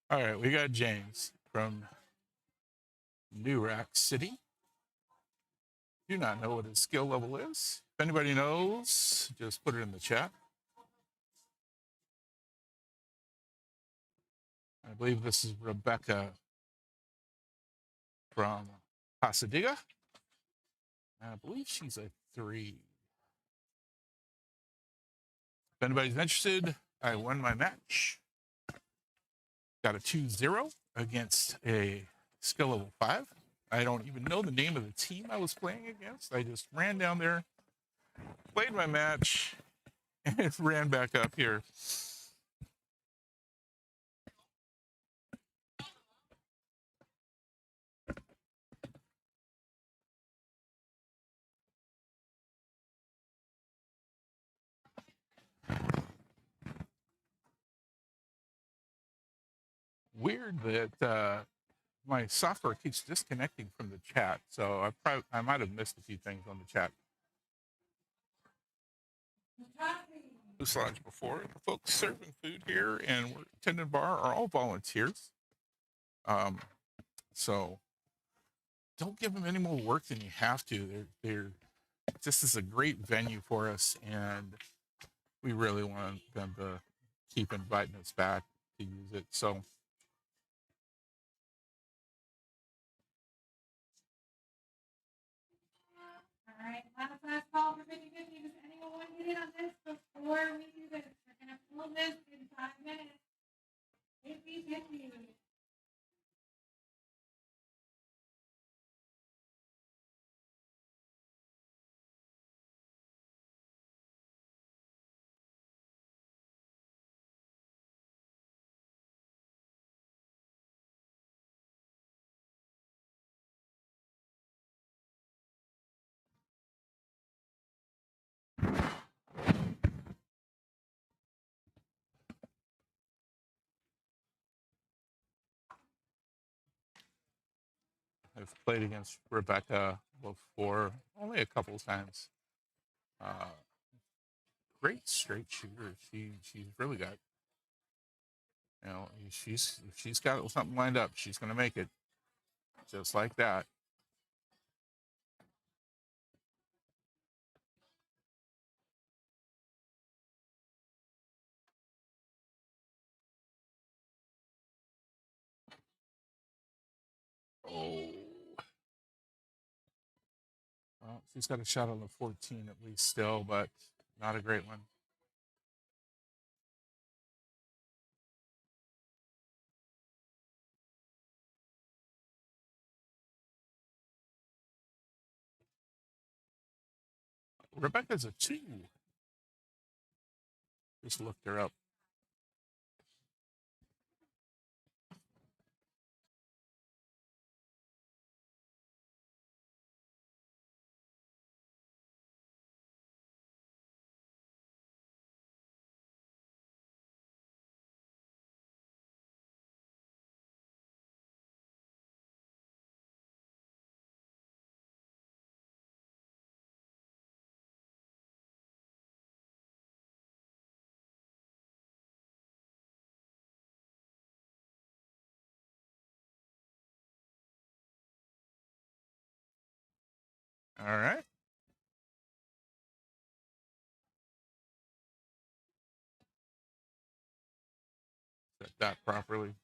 All right, we got James from New Rack City. Do not know what his skill level is. If anybody knows, just put it in the chat. I believe this is Rebecca from Pasadena. I believe she's a 3. If anybody's interested, I won my match. Got a 2-0 against a skill level 5. I don't even know the name of the team I was playing against. I just ran down there, played my match, and ran back up here. Weird that my software keeps disconnecting from the chat, so I might have missed a few things on the chat. This lodge before, the folks serving food here and we're attending bar are all volunteers. So don't give them any more work than you have to. They're this is a great venue for us, and we really want them to keep inviting us back to use it. So All right, last call for 50/50. Does anyone want to get in on this before we do this? We're going to pull this in 5 minutes. 50/50. I've played against Rebecca before, only a couple of times. Great straight shooter. She's really got, if she's got something lined up, she's going to make it, just like that. Oh, well, she's got a shot on the 14 at least still, but not a great one. Rebecca's a 2. Just looked her up. All right. Set that properly.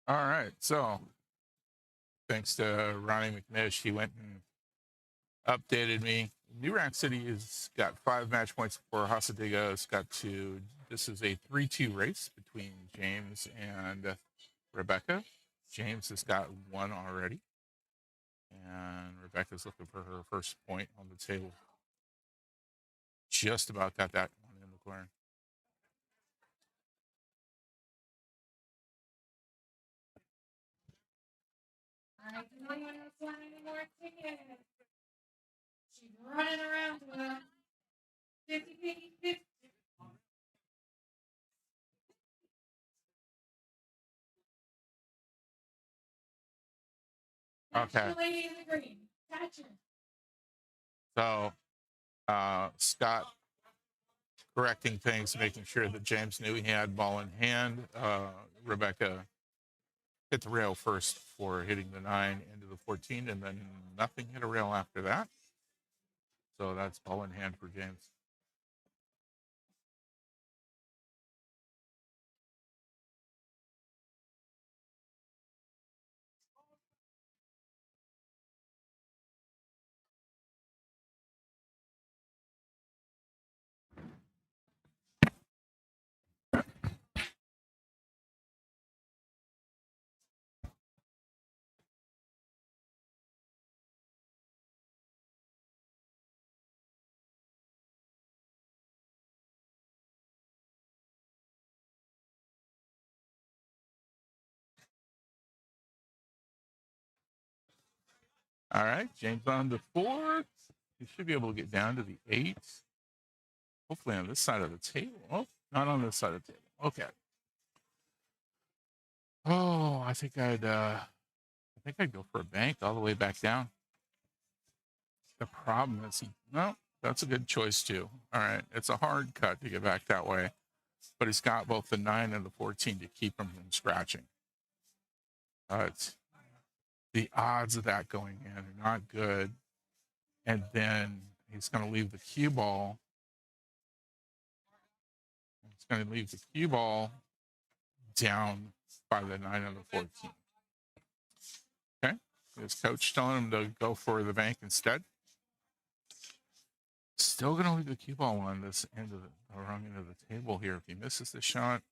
All right. So thanks to Ronnie McNish, he went and updated me New Rack City has got 5 match points for Hasadiga. It's got 2. This is a 3-2 race between James and Rebecca. James has got 1 already. And Rebecca's looking for her first point on the table. Just about got that one in the corner. All right, does anyone else want any more tickets? She's running around to them. 50, 50, 50. Okay. The lady in the green. Gotcha. So Scott correcting things, making sure that James knew he had ball in hand. Rebecca hit the rail first for hitting the 9 into the 14, and then nothing hit a rail after that. So that's ball in hand for James. All right, James on the 4. He should be able to get down to the 8. Hopefully on this side of the table. Oh, not on this side of the table. Okay. Oh, I think I'd go for a bank all the way back down. The problem is no, that's a good choice too. All right. It's a hard cut to get back that way. But he's got both the 9 and the 14 to keep him from scratching. But the odds of that going in are not good. And then he's going to leave the cue ball. He's going to leave the cue ball down by the 9 and the 14. Okay. His coach telling him to go for the bank instead. Still going to leave the cue ball on this end of the wrong end of the table here. If he misses the shot.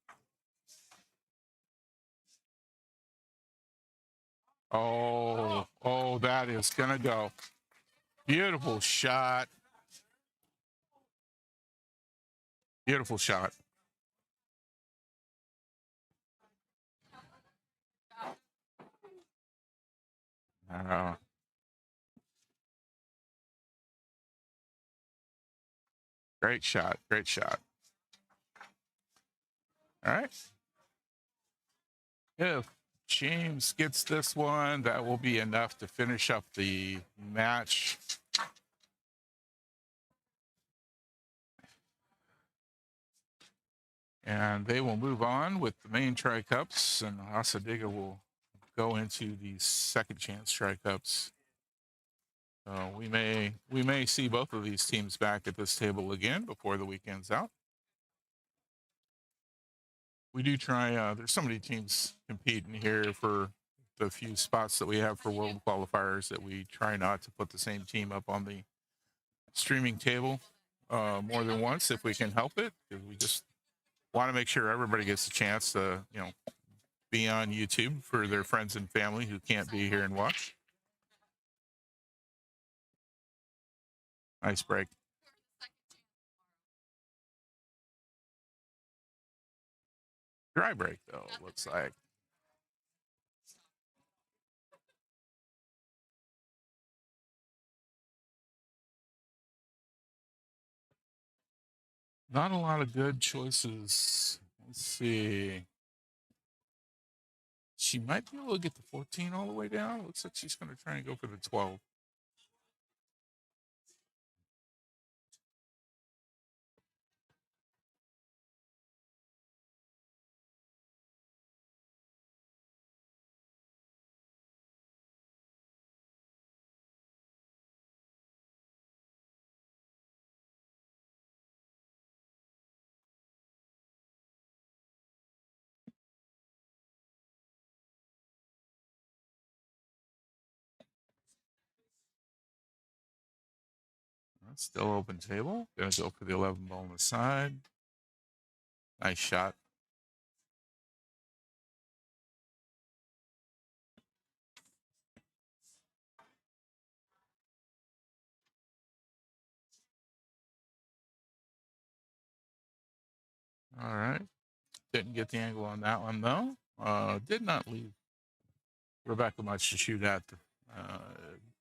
Oh, that is going to go. Beautiful shot. Beautiful shot. Great shot. Great shot. All right. If James gets this one, that will be enough to finish up the match. And they will move on with the main tri-cups, and Hasadiga will go into the second chance tri-cups. So we may see both of these teams back at this table again before the weekend's out. We do try. There's so many teams competing here for the few spots that we have for World Qualifiers that we try not to put the same team up on the streaming table more than once if we can help it, because we just want to make sure everybody gets a chance to, be on YouTube for their friends and family who can't be here and watch. Nice break. Dry break, though, looks like. Not a lot of good choices. Let's see. She might be able to get the 14 all the way down. Looks like she's going to try and go for the 12. Still open table. Gonna go for the 11 ball on the side. Nice shot. All right. Didn't get the angle on that one though. Did not leave Rebecca much to shoot at.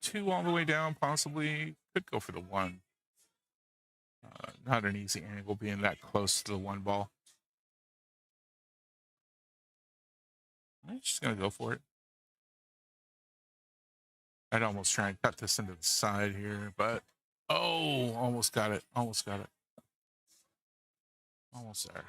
2 all the way down, possibly. Could go for the 1. Not an easy angle being that close to the 1 ball. I'm just going to go for it. I'd almost try and cut this into the side here, but oh, almost got it. Almost got it. Almost there.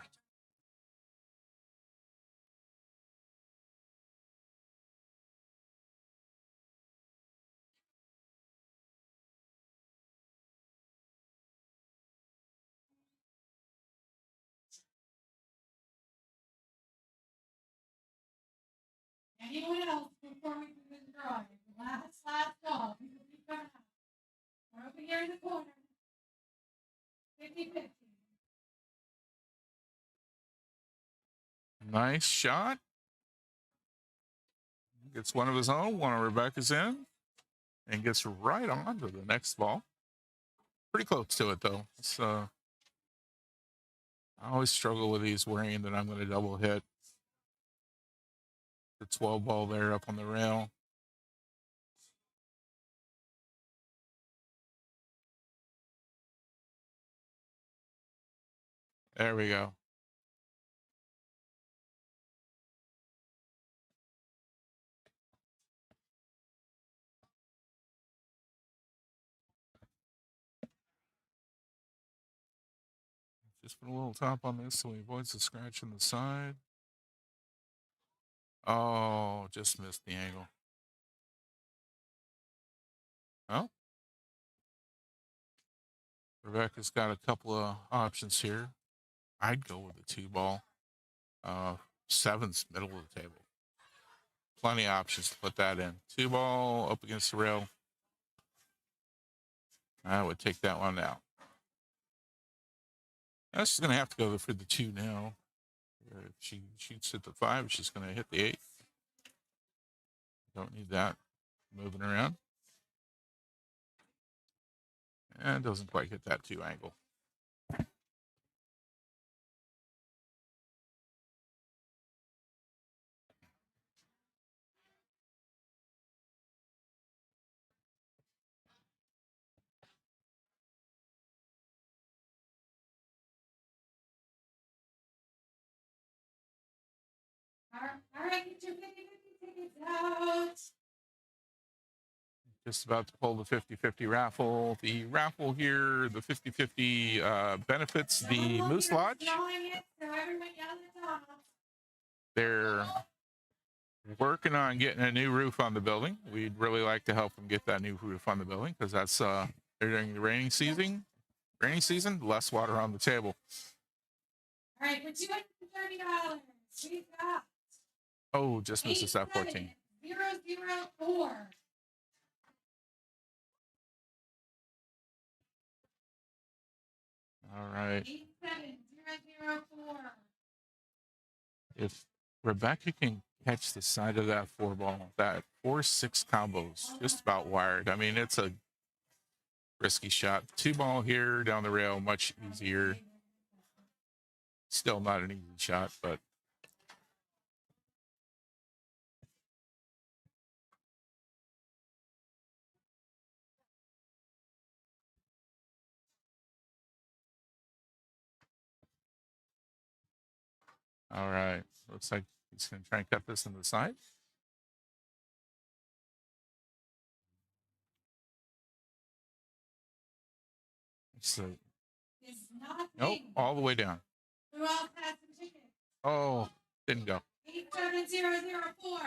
Anyone else before we do this drawing? Last call. People keep coming out. We're over here in the corner. 50-50. Nice shot. Gets one of his own. One of Rebecca's in. And gets right on to the next ball. Pretty close to it, though. It's, I always struggle with these, worrying that I'm going to double hit. The 12 ball there up on the rail. There we go. Just put a little top on this so he avoids the scratch on the side. Oh, just missed the angle. Well, Rebecca's got a couple of options here. I'd go with the 2 ball. 7's middle of the table. Plenty of options to put that in. 2 ball up against the rail. I would take that one out. She's going to have to go for the 2 now. If she shoots at the 5, she's going to hit the 8. Don't need that moving around. And doesn't quite hit that 2 angle. All right, get your 50-50 tickets out. Just about to pull the 50-50 raffle. The raffle here, the 50-50 benefits the Moose Lodge. They're working on getting a new roof on the building. We'd really like to help them get that new roof on the building because that's during the rainy season. Less water on the table. All right, for $230, we've got. Oh, just misses that 14. 004. All right. 87004. If Rebecca can catch the side of that 4 ball, that 4-6 combo's just about wired. I mean, it's a risky shot. 2 ball here down the rail, much easier. Still not an easy shot, but all right. Looks like he's going to try and cut this in the side. So, nope, all the way down. Who else has some tickets? Oh, didn't go. 87004.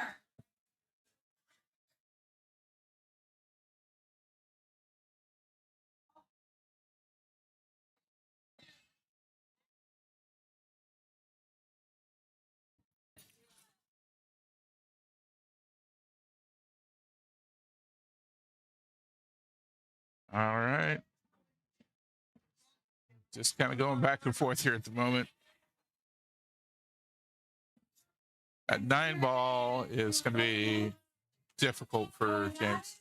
All right. Just kind of going back and forth here at the moment. That 9 ball is going to be difficult for James.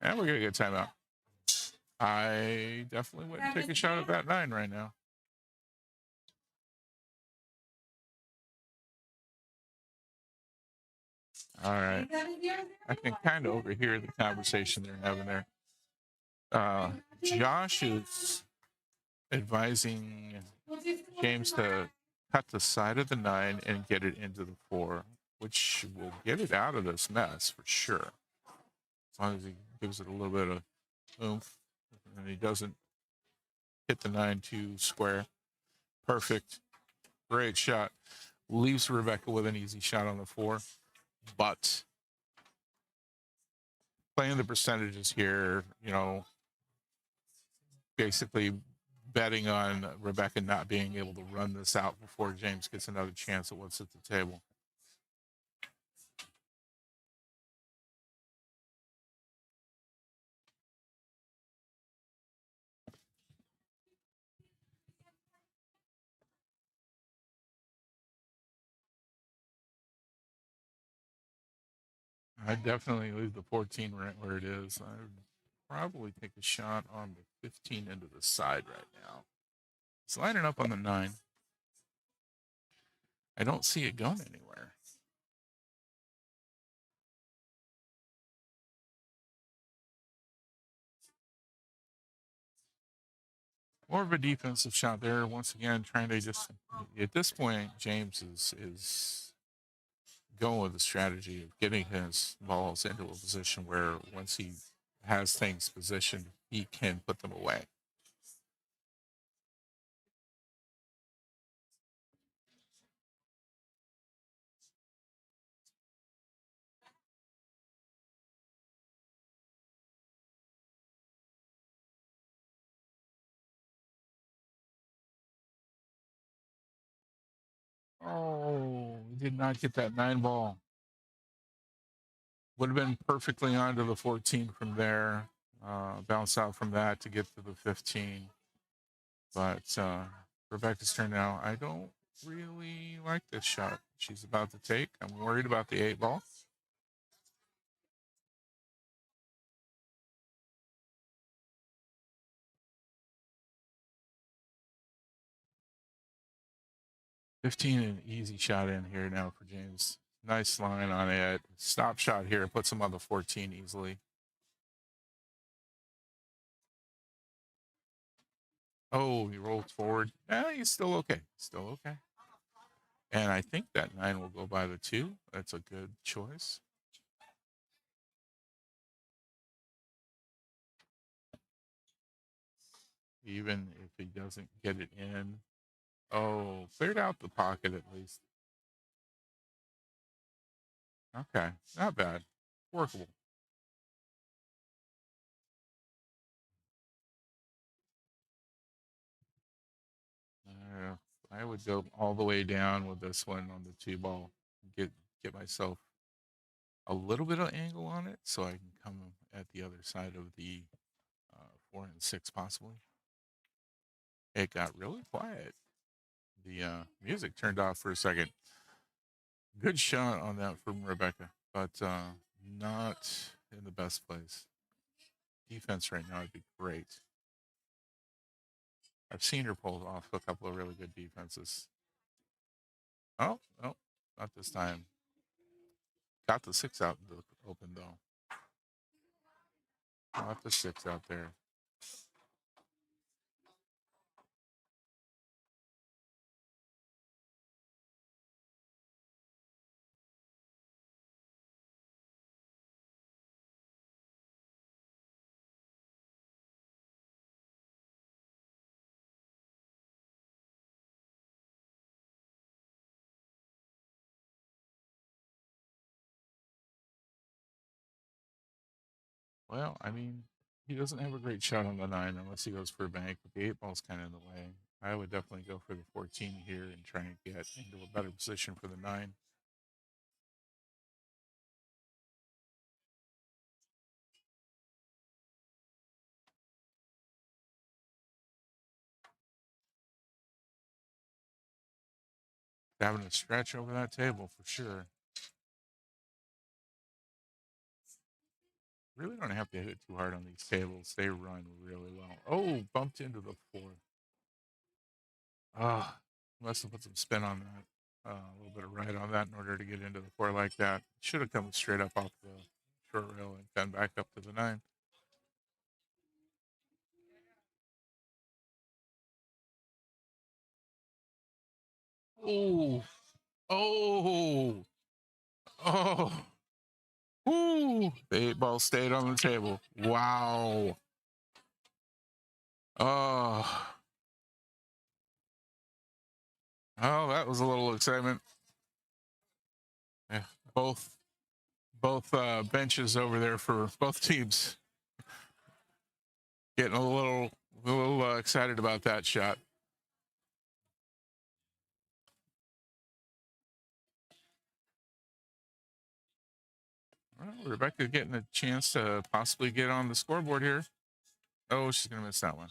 And we're going to get timeout. I definitely wouldn't take a shot at that 9 right now. All right. I can kind of overhear the conversation they're having there. Josh is advising James to cut the side of the 9 and get it into the 4, which will get it out of this mess for sure. As long as he gives it a little bit of oomph and he doesn't hit the 9 too square. Perfect. Great shot. Leaves Rebecca with an easy shot on the 4. But playing the percentages here, you know, basically betting on Rebecca not being able to run this out before James gets another chance at what's at the table. I'd definitely leave the 14 right where it is. I would probably take a shot on the 15 into the side right now. It's lining up on the 9. I don't see it going anywhere. More of a defensive shot there. Once again, trying to just at this point, James is going with the strategy of getting his balls into a position where once he has things positioned, he can put them away. Oh, did not get that 9 ball. Would have been perfectly onto the 14 from there. Bounce out from that to get to the 15. But Rebecca's turn now. I don't really like this shot she's about to take. I'm worried about the 8 ball. $15, an easy shot in here now for James. Nice line on it. Stop shot here. Puts him on the 14 easily. Oh, he rolls forward. He's still okay. Still okay. And I think that 9 will go by the 2. That's a good choice. Even if he doesn't get it in. Oh, cleared out the pocket at least. Okay, not bad. Workable. I would go all the way down with this one on the 2 ball. Get myself a little bit of angle on it so I can come at the other side of the 4 and 6 possibly. It got really quiet. The music turned off for a second. Good shot on that from Rebecca, but not in the best place. Defense right now would be great. I've seen her pull off a couple of really good defenses. Oh, no, not this time. Got the 6 out in the open, though. Got the 6 out there. Well, I mean, he doesn't have a great shot on the 9 unless he goes for a bank, but the 8 ball's kind of in the way. I would definitely go for the 14 here and try and get into a better position for the 9. Having a stretch over that table for sure. Really don't have to hit too hard on these tables. They run really well. Oh, bumped into the four. Ah, must have put some spin on that. A little bit of ride on that in order to get into the four like that. Should have come straight up off the short rail and then back up to the nine. Oh, oh, oh. Woo! The 8-ball stayed on the table. Wow. Oh. Oh, that was a little excitement. Yeah, both benches over there for both teams getting a little excited about that shot. Well, Rebecca getting a chance to possibly get on the scoreboard here. Oh, she's gonna miss that one.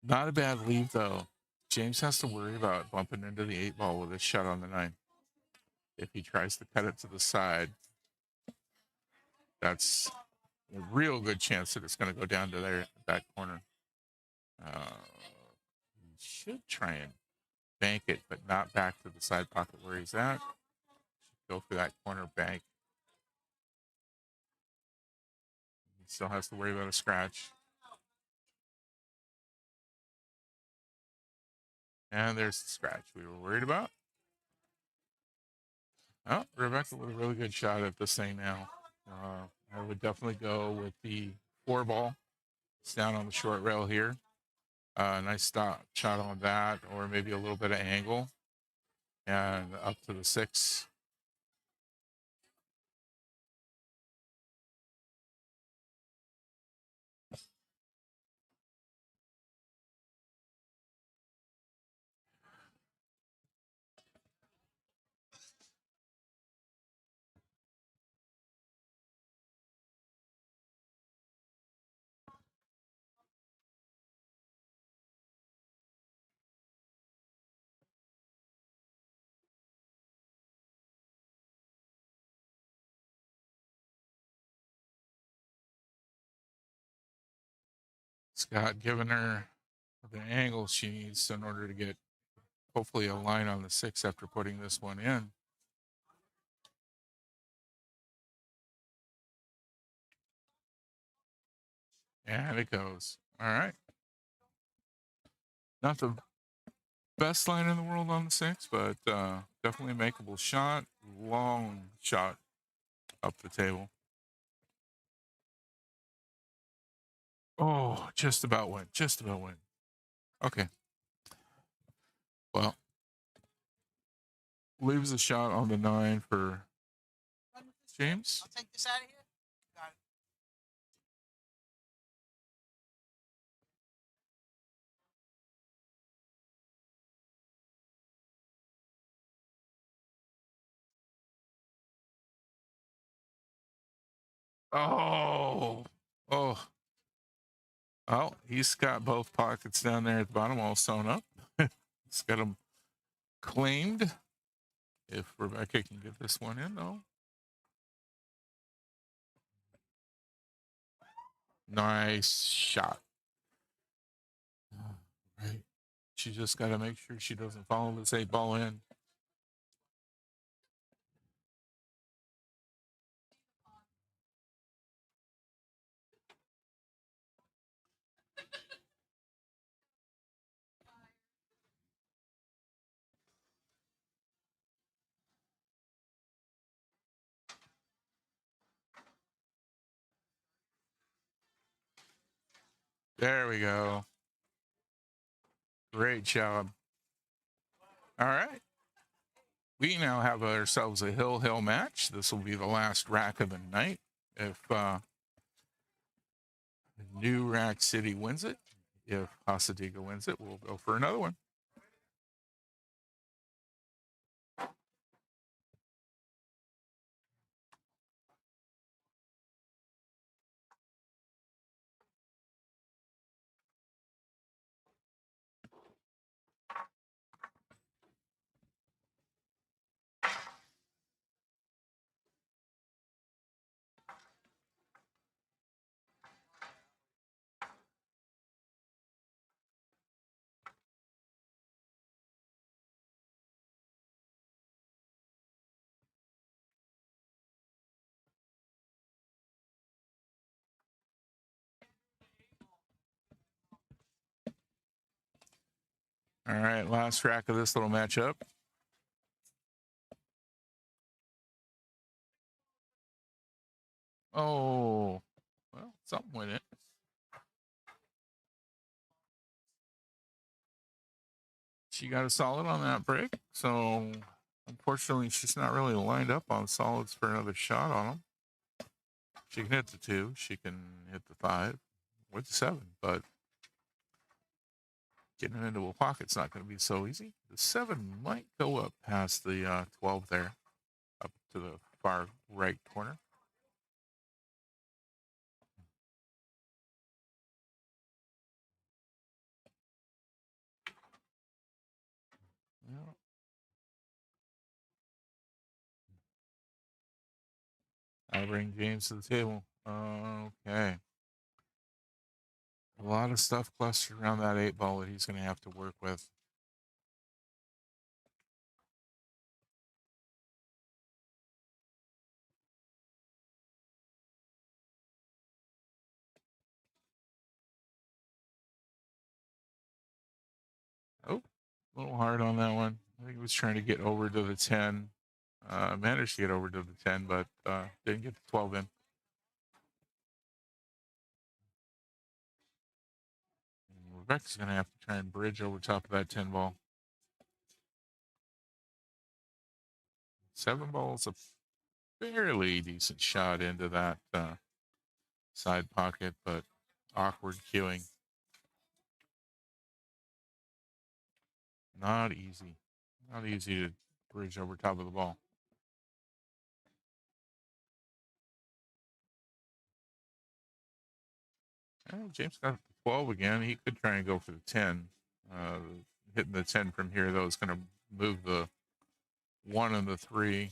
Not a bad lead though. James has to worry about bumping into the 8-ball with a shot on the 9. If he tries to cut it to the side, that's a real good chance that it's going to go down to that corner. He should try and bank it, but not back to the side pocket where he's at. Should go for that corner bank. He still has to worry about a scratch. And there's the scratch we were worried about. Oh, Rebecca with a really good shot at this thing now. I would definitely go with the 4-ball. It's down on the short rail here. Nice shot on that, or maybe a little bit of angle. And up to the 6. Scott giving her the angle she needs in order to get hopefully a line on the 6 after putting this one in. And it goes. All right. Not the best line in the world on the 6, but definitely a makeable shot. Long shot up the table. Oh, just about went. Just about went. Okay. Well, leaves a shot on the 9 for James. I'll take this out of here. Got it. Oh. Oh. Oh, he's got both pockets down there at the bottom all sewn up. He's got them claimed. If Rebecca can get this one in, though. Nice shot. Right. She just got to make sure she doesn't follow this 8-ball in. There we go. Great job. All right. We now have ourselves a hill match. This will be the last rack of the night. If New Rack City wins it, if Pasadena wins it, we'll go for another one. All right, last track of this little matchup. Oh, well, something went in. She got a solid on that break, so unfortunately, she's not really lined up on solids for another shot on them. She can hit the 2, she can hit the 5 with the 7, but getting it into a pocket's not going to be so easy. The 7 might go up past the 12 there, up to the far right corner. Yeah. I bring James to the table. Okay. A lot of stuff clustered around that 8 ball that he's going to have to work with. Oh, a little hard on that one. I think he was trying to get over to the 10. Managed to get over to the 10, but didn't get the 12 in. And Rebecca's going to have to try and bridge over top of that 10 ball. 7 ball's a fairly decent shot into that side pocket, but awkward cueing. Not easy. Not easy to bridge over top of the ball. James got the 12 again. He could try and go for the 10. Hitting the 10 from here, though, is going to move the 1 and the 3.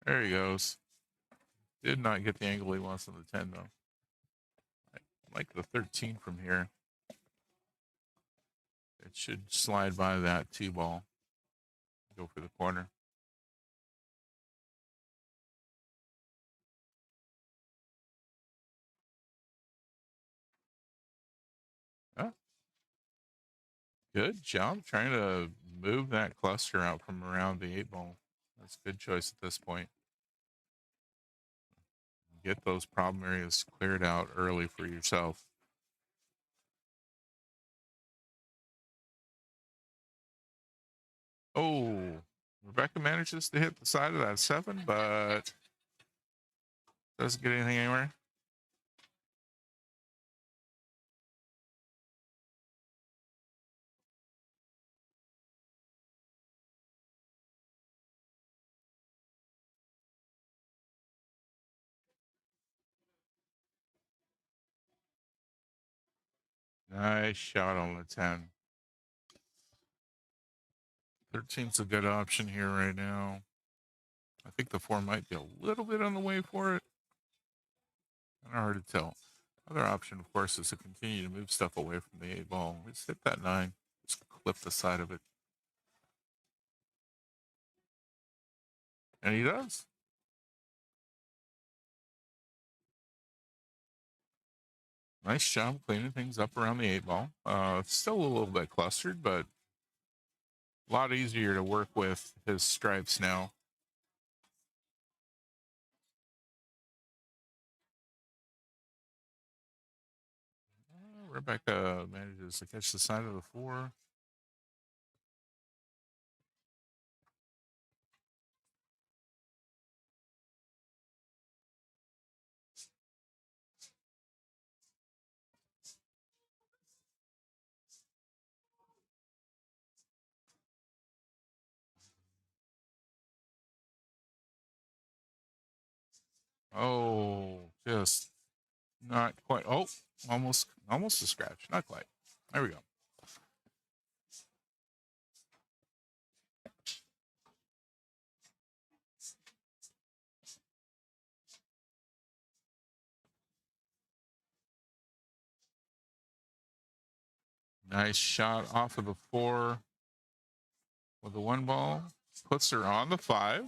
There he goes. Did not get the angle he wants on the 10, though. I like the 13 from here. It should slide by that 2 ball. Go for the corner. Oh, good job trying to move that cluster out from around the 8 ball. That's a good choice at this point. Get those problem areas cleared out early for yourself. Oh, Rebecca manages to hit the side of that 7, but doesn't get anything anywhere. Nice shot on the 10. 13's a good option here right now. I think the 4 might be a little bit on the way for it. Kind of hard to tell. Other option, of course, is to continue to move stuff away from the 8 ball. Just hit that 9. Just clip the side of it. And he does. Nice job cleaning things up around the 8 ball. Still a little bit clustered, but a lot easier to work with his stripes now. Rebecca manages to catch the side of the 4. Oh, just not quite. Oh, almost a scratch. Not quite. There we go. Nice shot off of the 4 with the 1 ball. Puts her on the 5.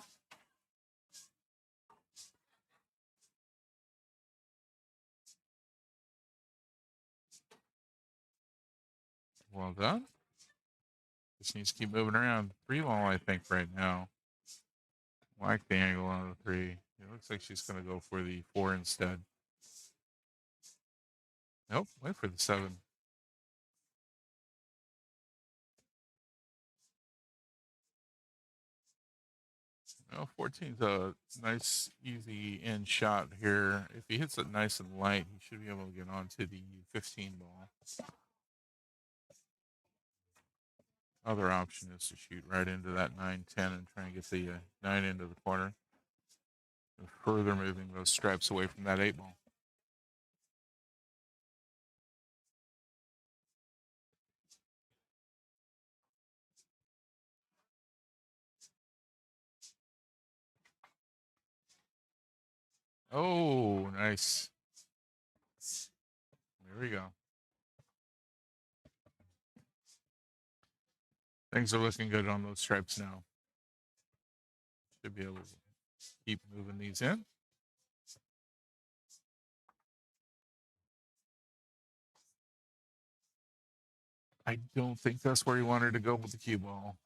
Well done. Just needs to keep moving around. 3-ball, I think, right now. Like the angle on the 3. It looks like she's going to go for the 4 instead. Nope, wait for the 7. Well, 14's a nice, easy in shot here. If he hits it nice and light, he should be able to get onto the 15 ball. Other option is to shoot right into that 9-10 and try and get the 9 into the corner. And further moving those stripes away from that 8 ball. Oh, nice. There we go. Things are looking good on those stripes now. Should be able to keep moving these in. I don't think that's where he wanted to go with the cue ball.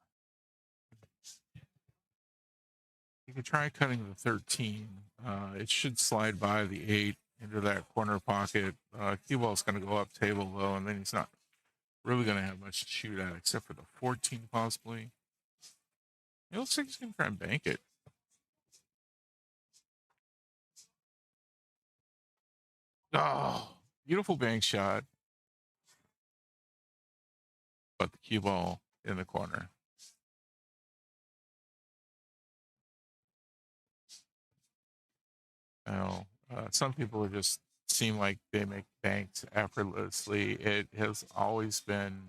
You could try cutting the 13. It should slide by the 8 into that corner pocket. Cue ball's going to go up table though, and then he's not really going to have much to shoot at except for the 14 possibly. It looks like he's going to try and bank it. Oh, beautiful bank shot. But the cue ball in the corner. Now, some people just seem like they make banks effortlessly. It has always been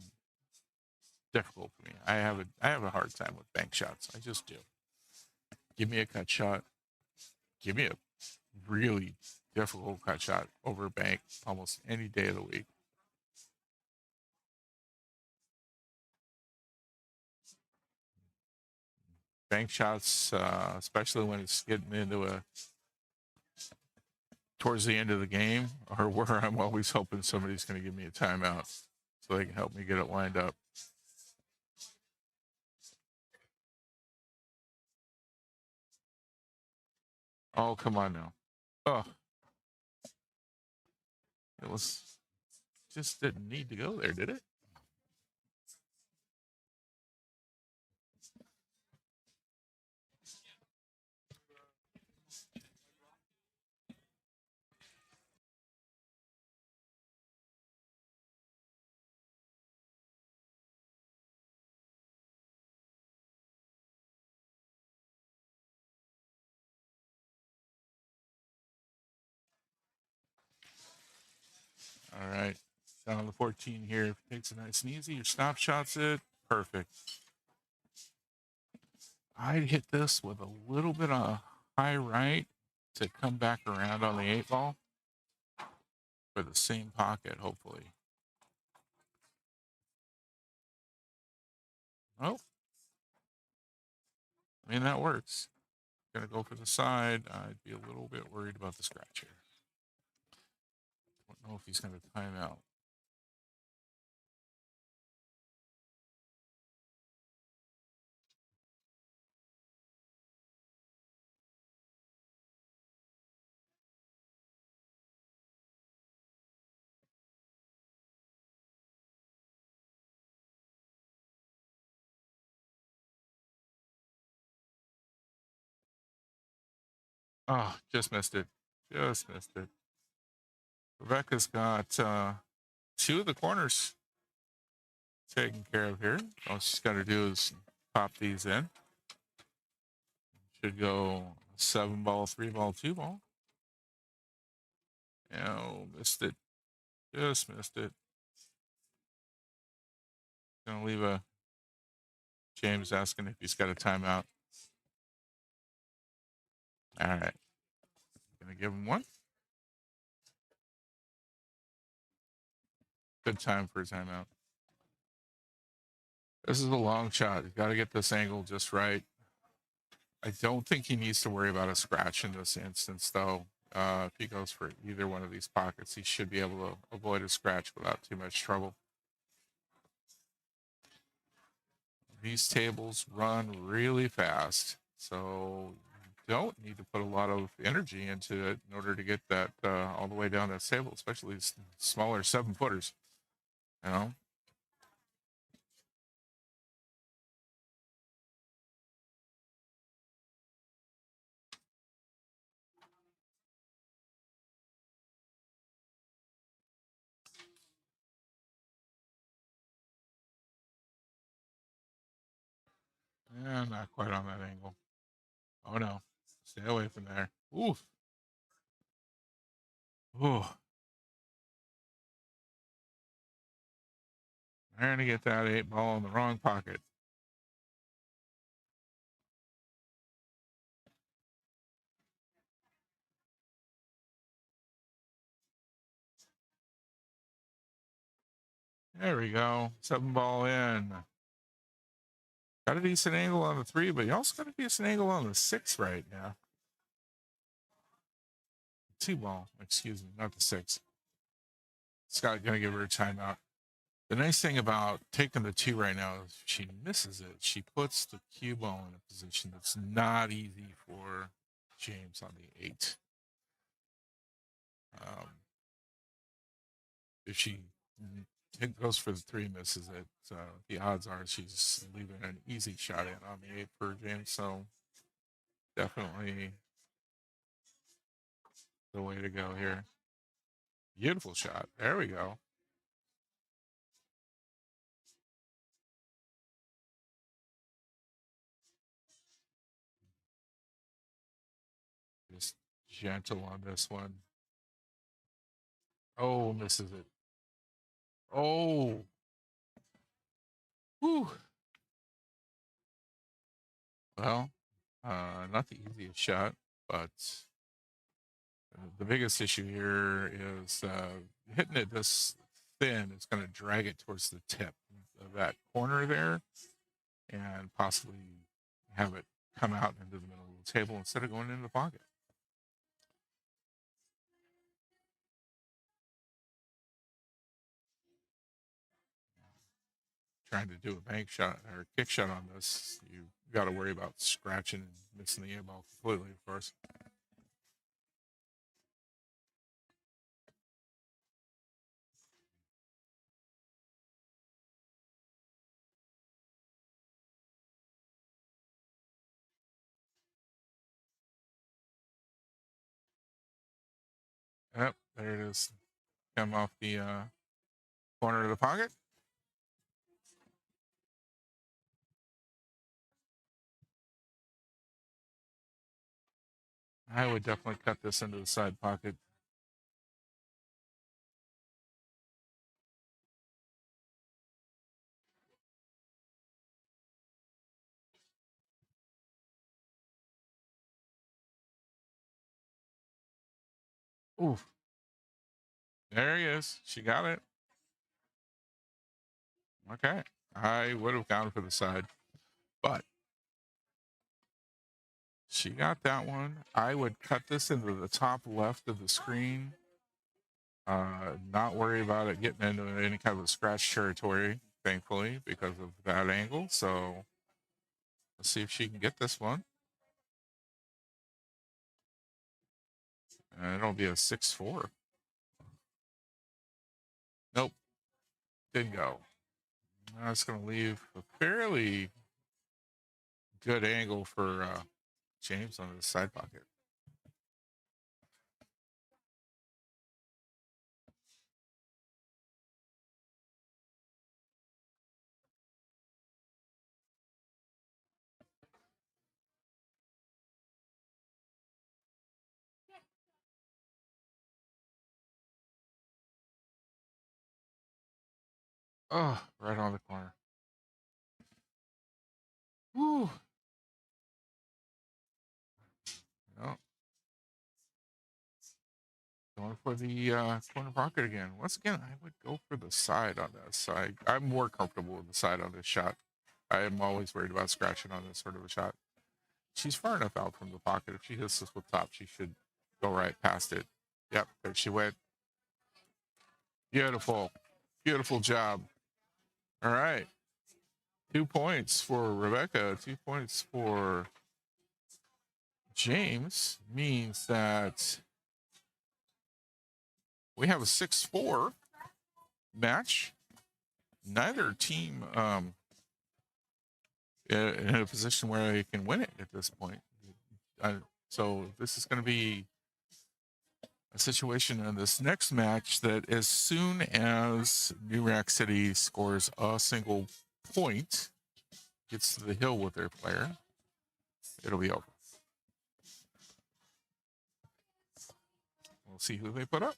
difficult for me. I have a hard time with bank shots. I just do. Give me a cut shot. Give me a really difficult cut shot over a bank almost any day of the week. Bank shots, especially when it's getting into towards the end of the game, are where I'm always hoping somebody's going to give me a timeout so they can help me get it lined up. Oh, come on now. Oh, it was just didn't need to go there, did it? All right. Down on the 14 here. If he takes it nice and easy, your stop shot's it. Perfect. I'd hit this with a little bit of high right to come back around on the 8 ball for the same pocket, hopefully. Oh, I mean, that works. Gonna go for the side. I'd be a little bit worried about the scratch here. Don't know if he's gonna time out. Oh, just missed it. Just missed it. Rebecca's got 2 of the corners taken care of here. All she's got to do is pop these in. Should go 7 ball, 3 ball, 2 ball. Oh, missed it. Just missed it. Gonna leave a James asking if he's got a timeout. All right. Gonna give him one. Good time for a timeout. This is a long shot. You got to get this angle just right. I don't think he needs to worry about a scratch in this instance, though. If he goes for either one of these pockets, he should be able to avoid a scratch without too much trouble. these tables run really fast, so you don't need to put a lot of energy into it in order to get that all the way down that table, especially smaller 7-footers. You know. Yeah, not quite on that angle. Oh no. Stay away from there. Oof. Ooh. Trying to get that 8-ball in the wrong pocket. There we go. 7-ball in. Got a decent angle on the 3, but you also got a decent angle on the 6 right now. 2-ball, excuse me, not the 6. Scott gonna give her a timeout. The nice thing about taking the 2 right now is if she misses it, she puts the cue ball in a position that's not easy for James on the 8. If she goes for the 3, misses it, the odds are she's leaving an easy shot in on the 8 for James. So definitely the way to go here. Beautiful shot. There we go. Just gentle on this one. Oh, misses it. Oh. Whew. Well, not the easiest shot, but the biggest issue here is hitting it this thin is going to drag it towards the tip of that corner there and possibly have it come out into the middle of the table instead of going into the pocket. Trying to do a bank shot or a kick shot on this, you got to worry about scratching and missing the air ball completely, of course. Yep, there it is. Come off the corner of the pocket. I would definitely cut this into the side pocket. Oof. There he is. She got it. Okay. I would have gone for the side, but she got that one. I would cut this into the top left of the screen. Not worry about it getting into any kind of scratch territory, thankfully, because of that angle. So let's see if she can get this one. And it'll be a 6-4. Nope. Didn't go. That's going to leave a fairly good angle for James on the side pocket. Oh, right on the corner. Woo. No. Going for the corner pocket again. Once again, I would go for the side on that side. I'm more comfortable with the side on this shot. I am always worried about scratching on this sort of a shot. She's far enough out from the pocket. If she hits this with top, she should go right past it. Yep, there she went. Beautiful. Beautiful job. All right. 2 points for Rebecca, 2 points for James means that we have a 6-4 match. Neither team in a position where they can win it at this point. So this is going to be a situation in this next match that as soon as New Rack City scores a single point, gets to the hill with their player, it'll be over. We'll see who they put up.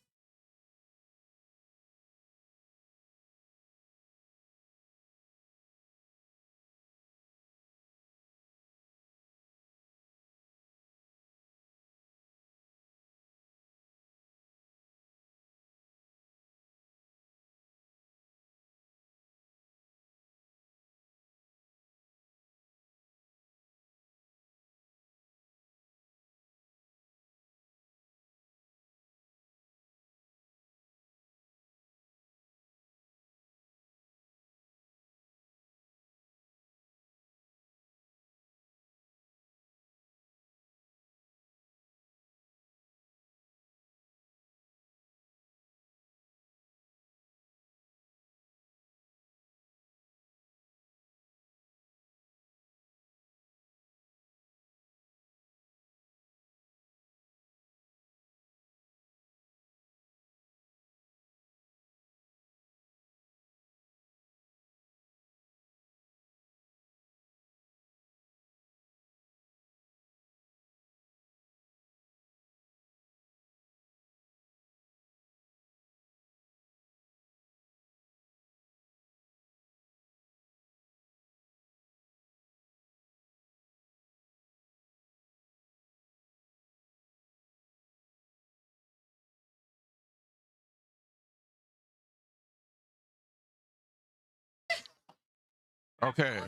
Okay.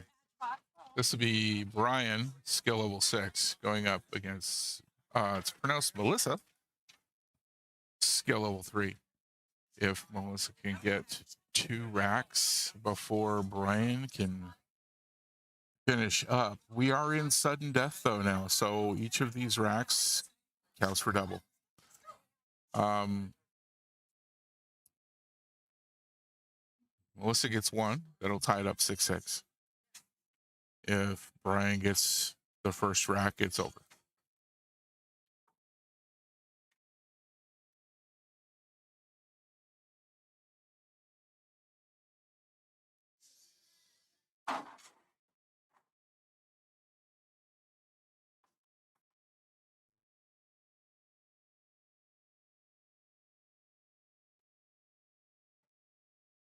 This will be Brian, skill level 6, going up against, it's pronounced Melissa, skill level 3. If Melissa can get 2 racks before Brian can finish up. We are in sudden death, though, now. So each of these racks counts for double. Melissa gets 1. That'll tie it up 6-6. If Brian gets the first rack, it's over.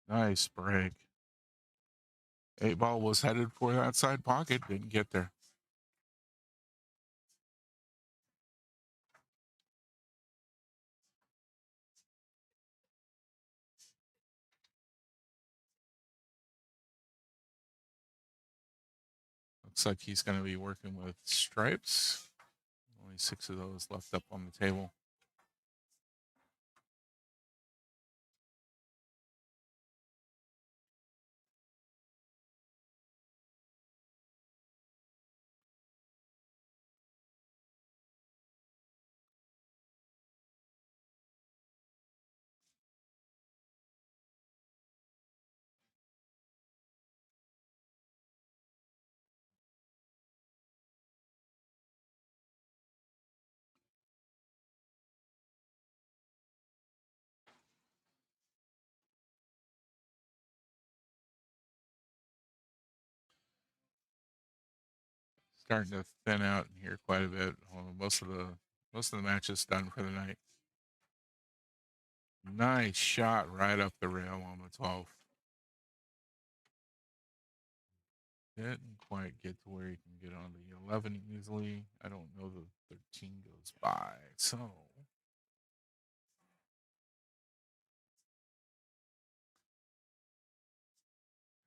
Nice break. 8-ball was headed for that side pocket. Didn't get there. Looks like he's going to be working with stripes. Only 6 of those left up on the table. Starting to thin out in here quite a bit. Most of the matches done for the night. Nice shot right up the rail on the 12. Didn't quite get to where you can get on the 11 easily. I don't know the 13 goes by. So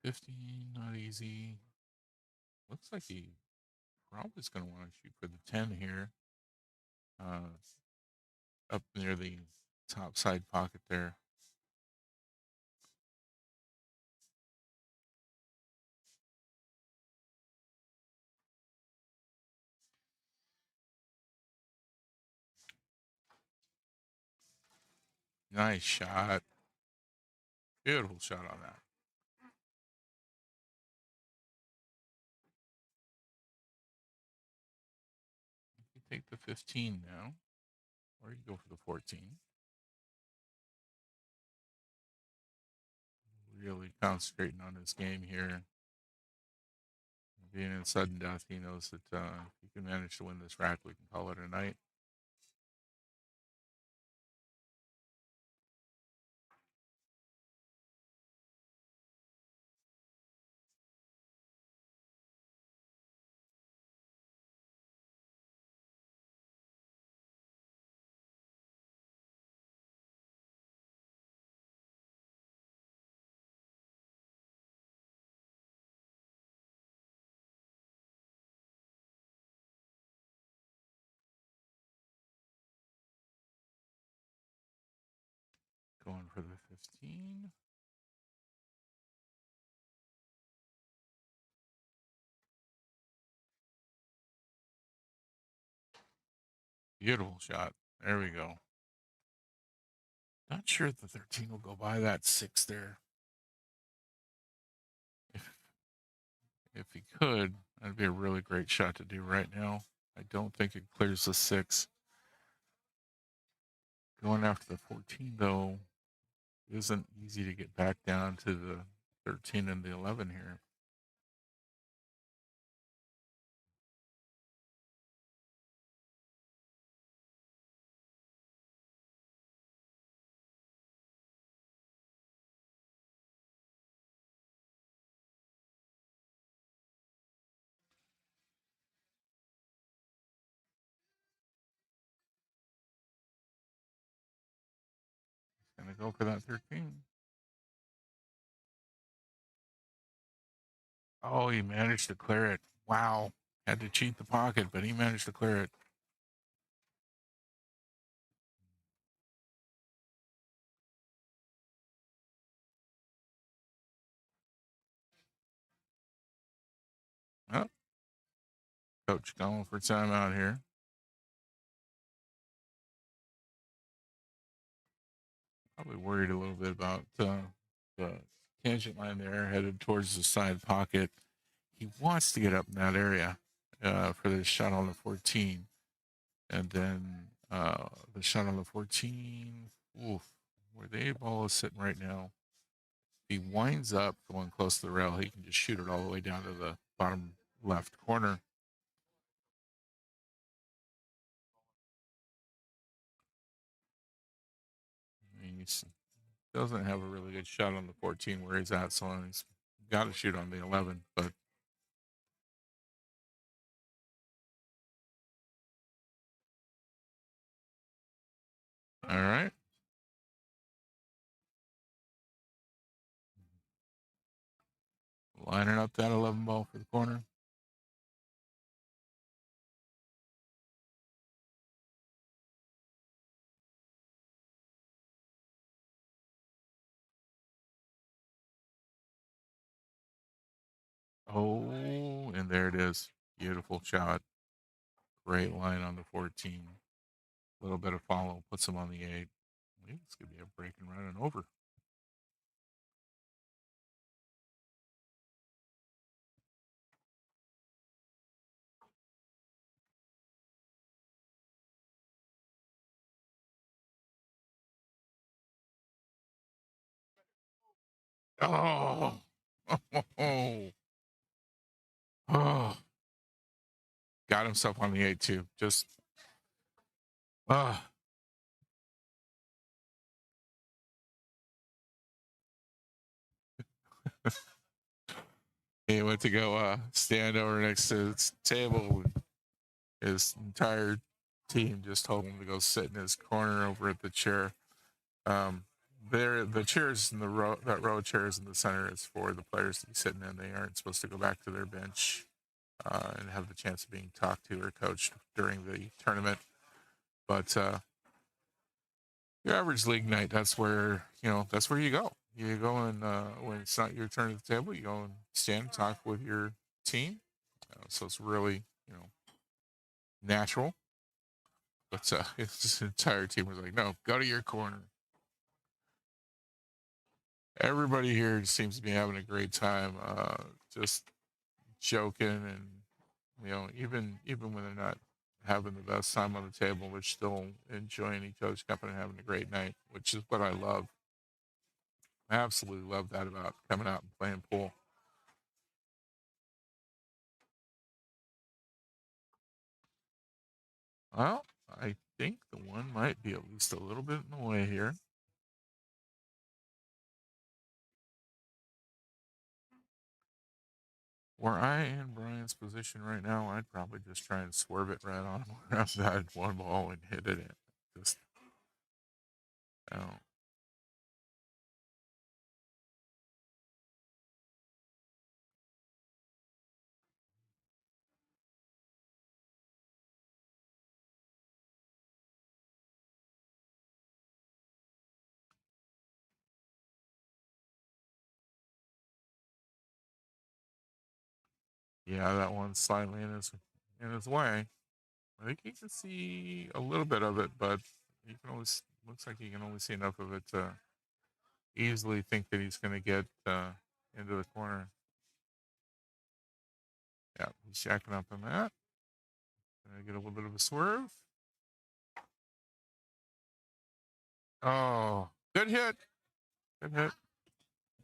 15, not easy. Looks like he probably is going to want to shoot for the 10 here. Up near the top side pocket there. Nice shot. Beautiful shot on that. You take the 15 now, or you go for the 14. Really concentrating on his game here. Being in sudden death, he knows that if he can manage to win this rack, we can call it a night. Going for the 15. Beautiful shot. There we go. Not sure if the 13 will go by that 6 there. If he could, that'd be a really great shot to do right now. I don't think it clears the 6. Going after the 14, though, isn't easy to get back down to the 13 and the 11 here. Gonna go for that 13. Oh, he managed to clear it. Wow. Had to cheat the pocket, but he managed to clear it. Oh, coach going for timeout here. Probably worried a little bit about the tangent line there, headed towards the side pocket. He wants to get up in that area for the shot on the 14. And then the shot on the 14, oof, where the 8 ball is sitting right now. If he winds up going close to the rail, he can just shoot it all the way down to the bottom left corner. He doesn't have a really good shot on the 14 where he's at, so he's got to shoot on the 11. But all right. Lining up that 11 ball for the corner. Oh, and there it is. Beautiful shot. Great line on the 14. A little bit of follow puts him on the 8. It's going to be a break and running over. Oh, oh, oh. Got himself on the 8 too. Just, he went to go stand over next to his table. His entire team just told him to go sit in his corner over at the chair. The chairs in the row, that row of chairs in the center is for the players to be sitting in. They aren't supposed to go back to their bench and have the chance of being talked to or coached during the tournament. But your average league night, that's where that's where you go. You go and when it's not your turn at the table, you go and stand and talk with your team. So it's really natural. But his entire team was like, "No, go to your corner." Everybody here seems to be having a great time, just joking, and even when they're not having the best time on the table, we're still enjoying each other's company and having a great night, which is what I love. I absolutely love that about coming out and playing pool. Well, I think the one might be at least a little bit in the way here. Were I in Brian's position right now, I'd probably just try and swerve it right on him around that one ball and hit it in. Just, oh. Yeah, that one's slightly in his way. I think he can see a little bit of it, but he can only looks like he can only see enough of it to easily think that he's going to get into the corner. Yeah, he's shacking up on that. Gonna get a little bit of a swerve. Oh, good hit. Good hit.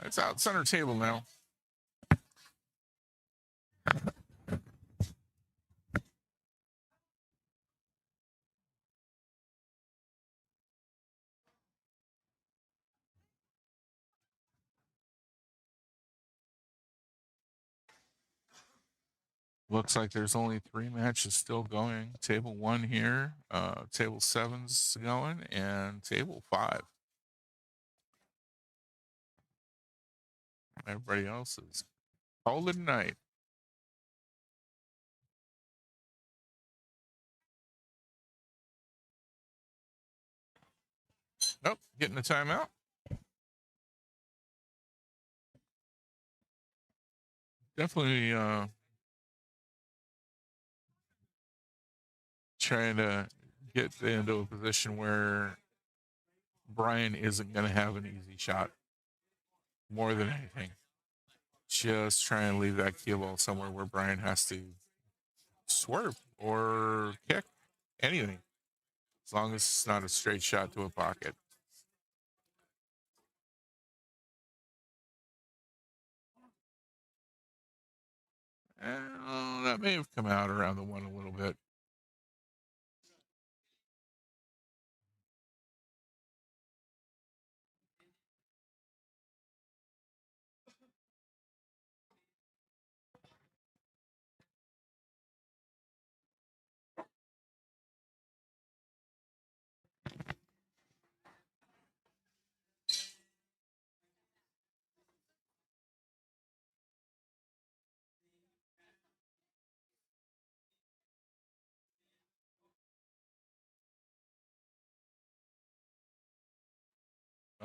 That's out center table now. Looks like there's only 3 matches still going. Table 1 here, table 7's going, and table 5. Everybody else is called it a night. Nope, getting a timeout. Definitely trying to get into a position where Brian isn't going to have an easy shot more than anything. Just try and leave that cue ball somewhere where Brian has to swerve or kick anything, as long as it's not a straight shot to a pocket. That may have come out around the one a little bit.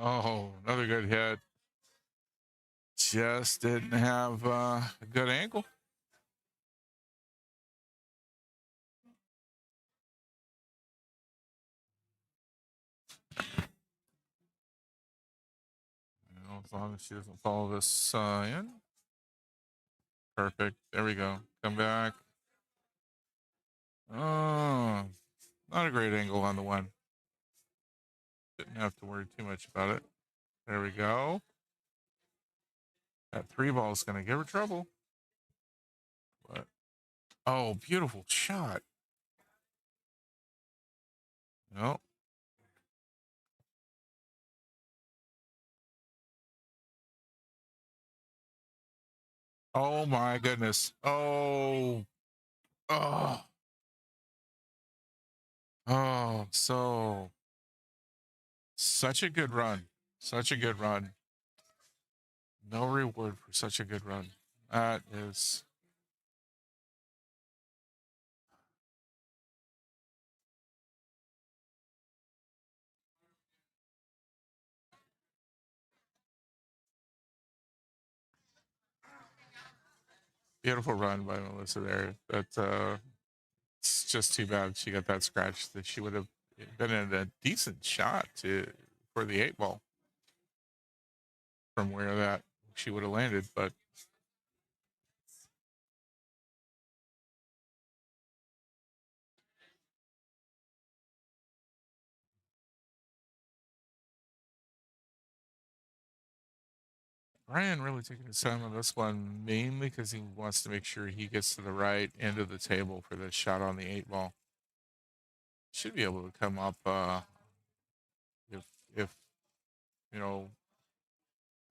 Oh, another good hit. Just didn't have a good angle. As long as she doesn't follow this in. Perfect. There we go. Come back. Oh, not a great angle on the one. Didn't have to worry too much about it. There we go. That 3 ball is going to give her trouble. But, oh, beautiful shot. No. Oh my goodness. Oh. Oh. Oh, so such a good run. Such a good run. No reward for such a good run. That is beautiful run by Melissa there. But it's just too bad she got that scratch. That she would have been in a decent shot for the 8 ball. from where that she would have landed, but Brian really taking his time on this one, mainly because he wants to make sure he gets to the right end of the table for the shot on the 8 ball. Should be able to come up if you know,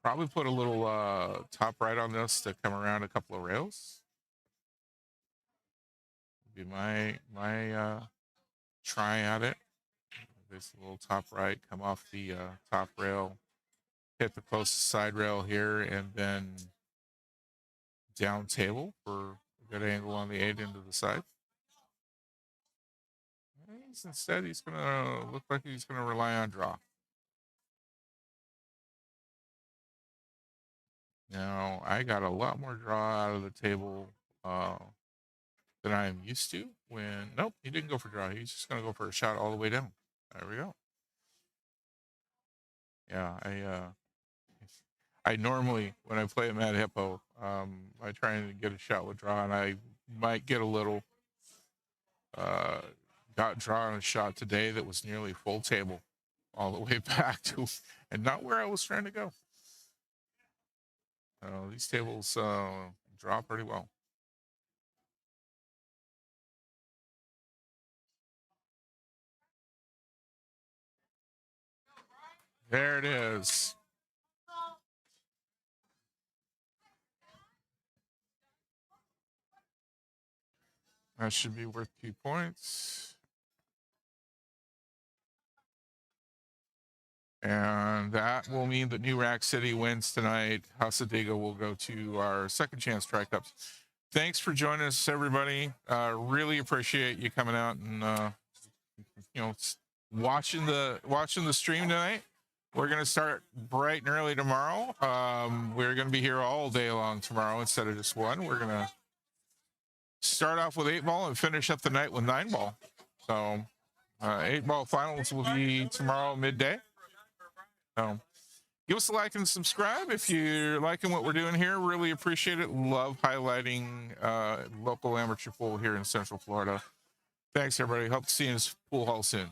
probably put a little top right on this to come around a couple of rails. Be my try at it. This little top right, come off the top rail, hit the closest side rail here, and then down table for a good angle on the 8 into the side. Instead, he's gonna look like he's gonna rely on draw. Now I got a lot more draw out of the table than I am used to. When nope, he didn't go for draw. He's just gonna go for a shot all the way down. There we go. Yeah, I normally when I play at Mad Hippo, I try and get a shot with draw, and I might get a little. Got draw on a shot today that was nearly full table, all the way back to, and not where I was trying to go. These tables draw pretty well. There it is. That should be worth 2 points. And that will mean that New Rack City wins tonight. Hasadiga will go to our second chance Tri Cups. Thanks for joining us, everybody. Really appreciate you coming out and watching the stream tonight. We're gonna start bright and early tomorrow. We're gonna be here all day long tomorrow instead of just one. We're gonna start off with 8 ball and finish up the night with 9 ball. So 8 ball finals will be tomorrow midday. So give us a like and subscribe if you're liking what we're doing here. Really appreciate it. Love highlighting local amateur pool here in Central Florida. Thanks, everybody. Hope to see you in this pool hall soon.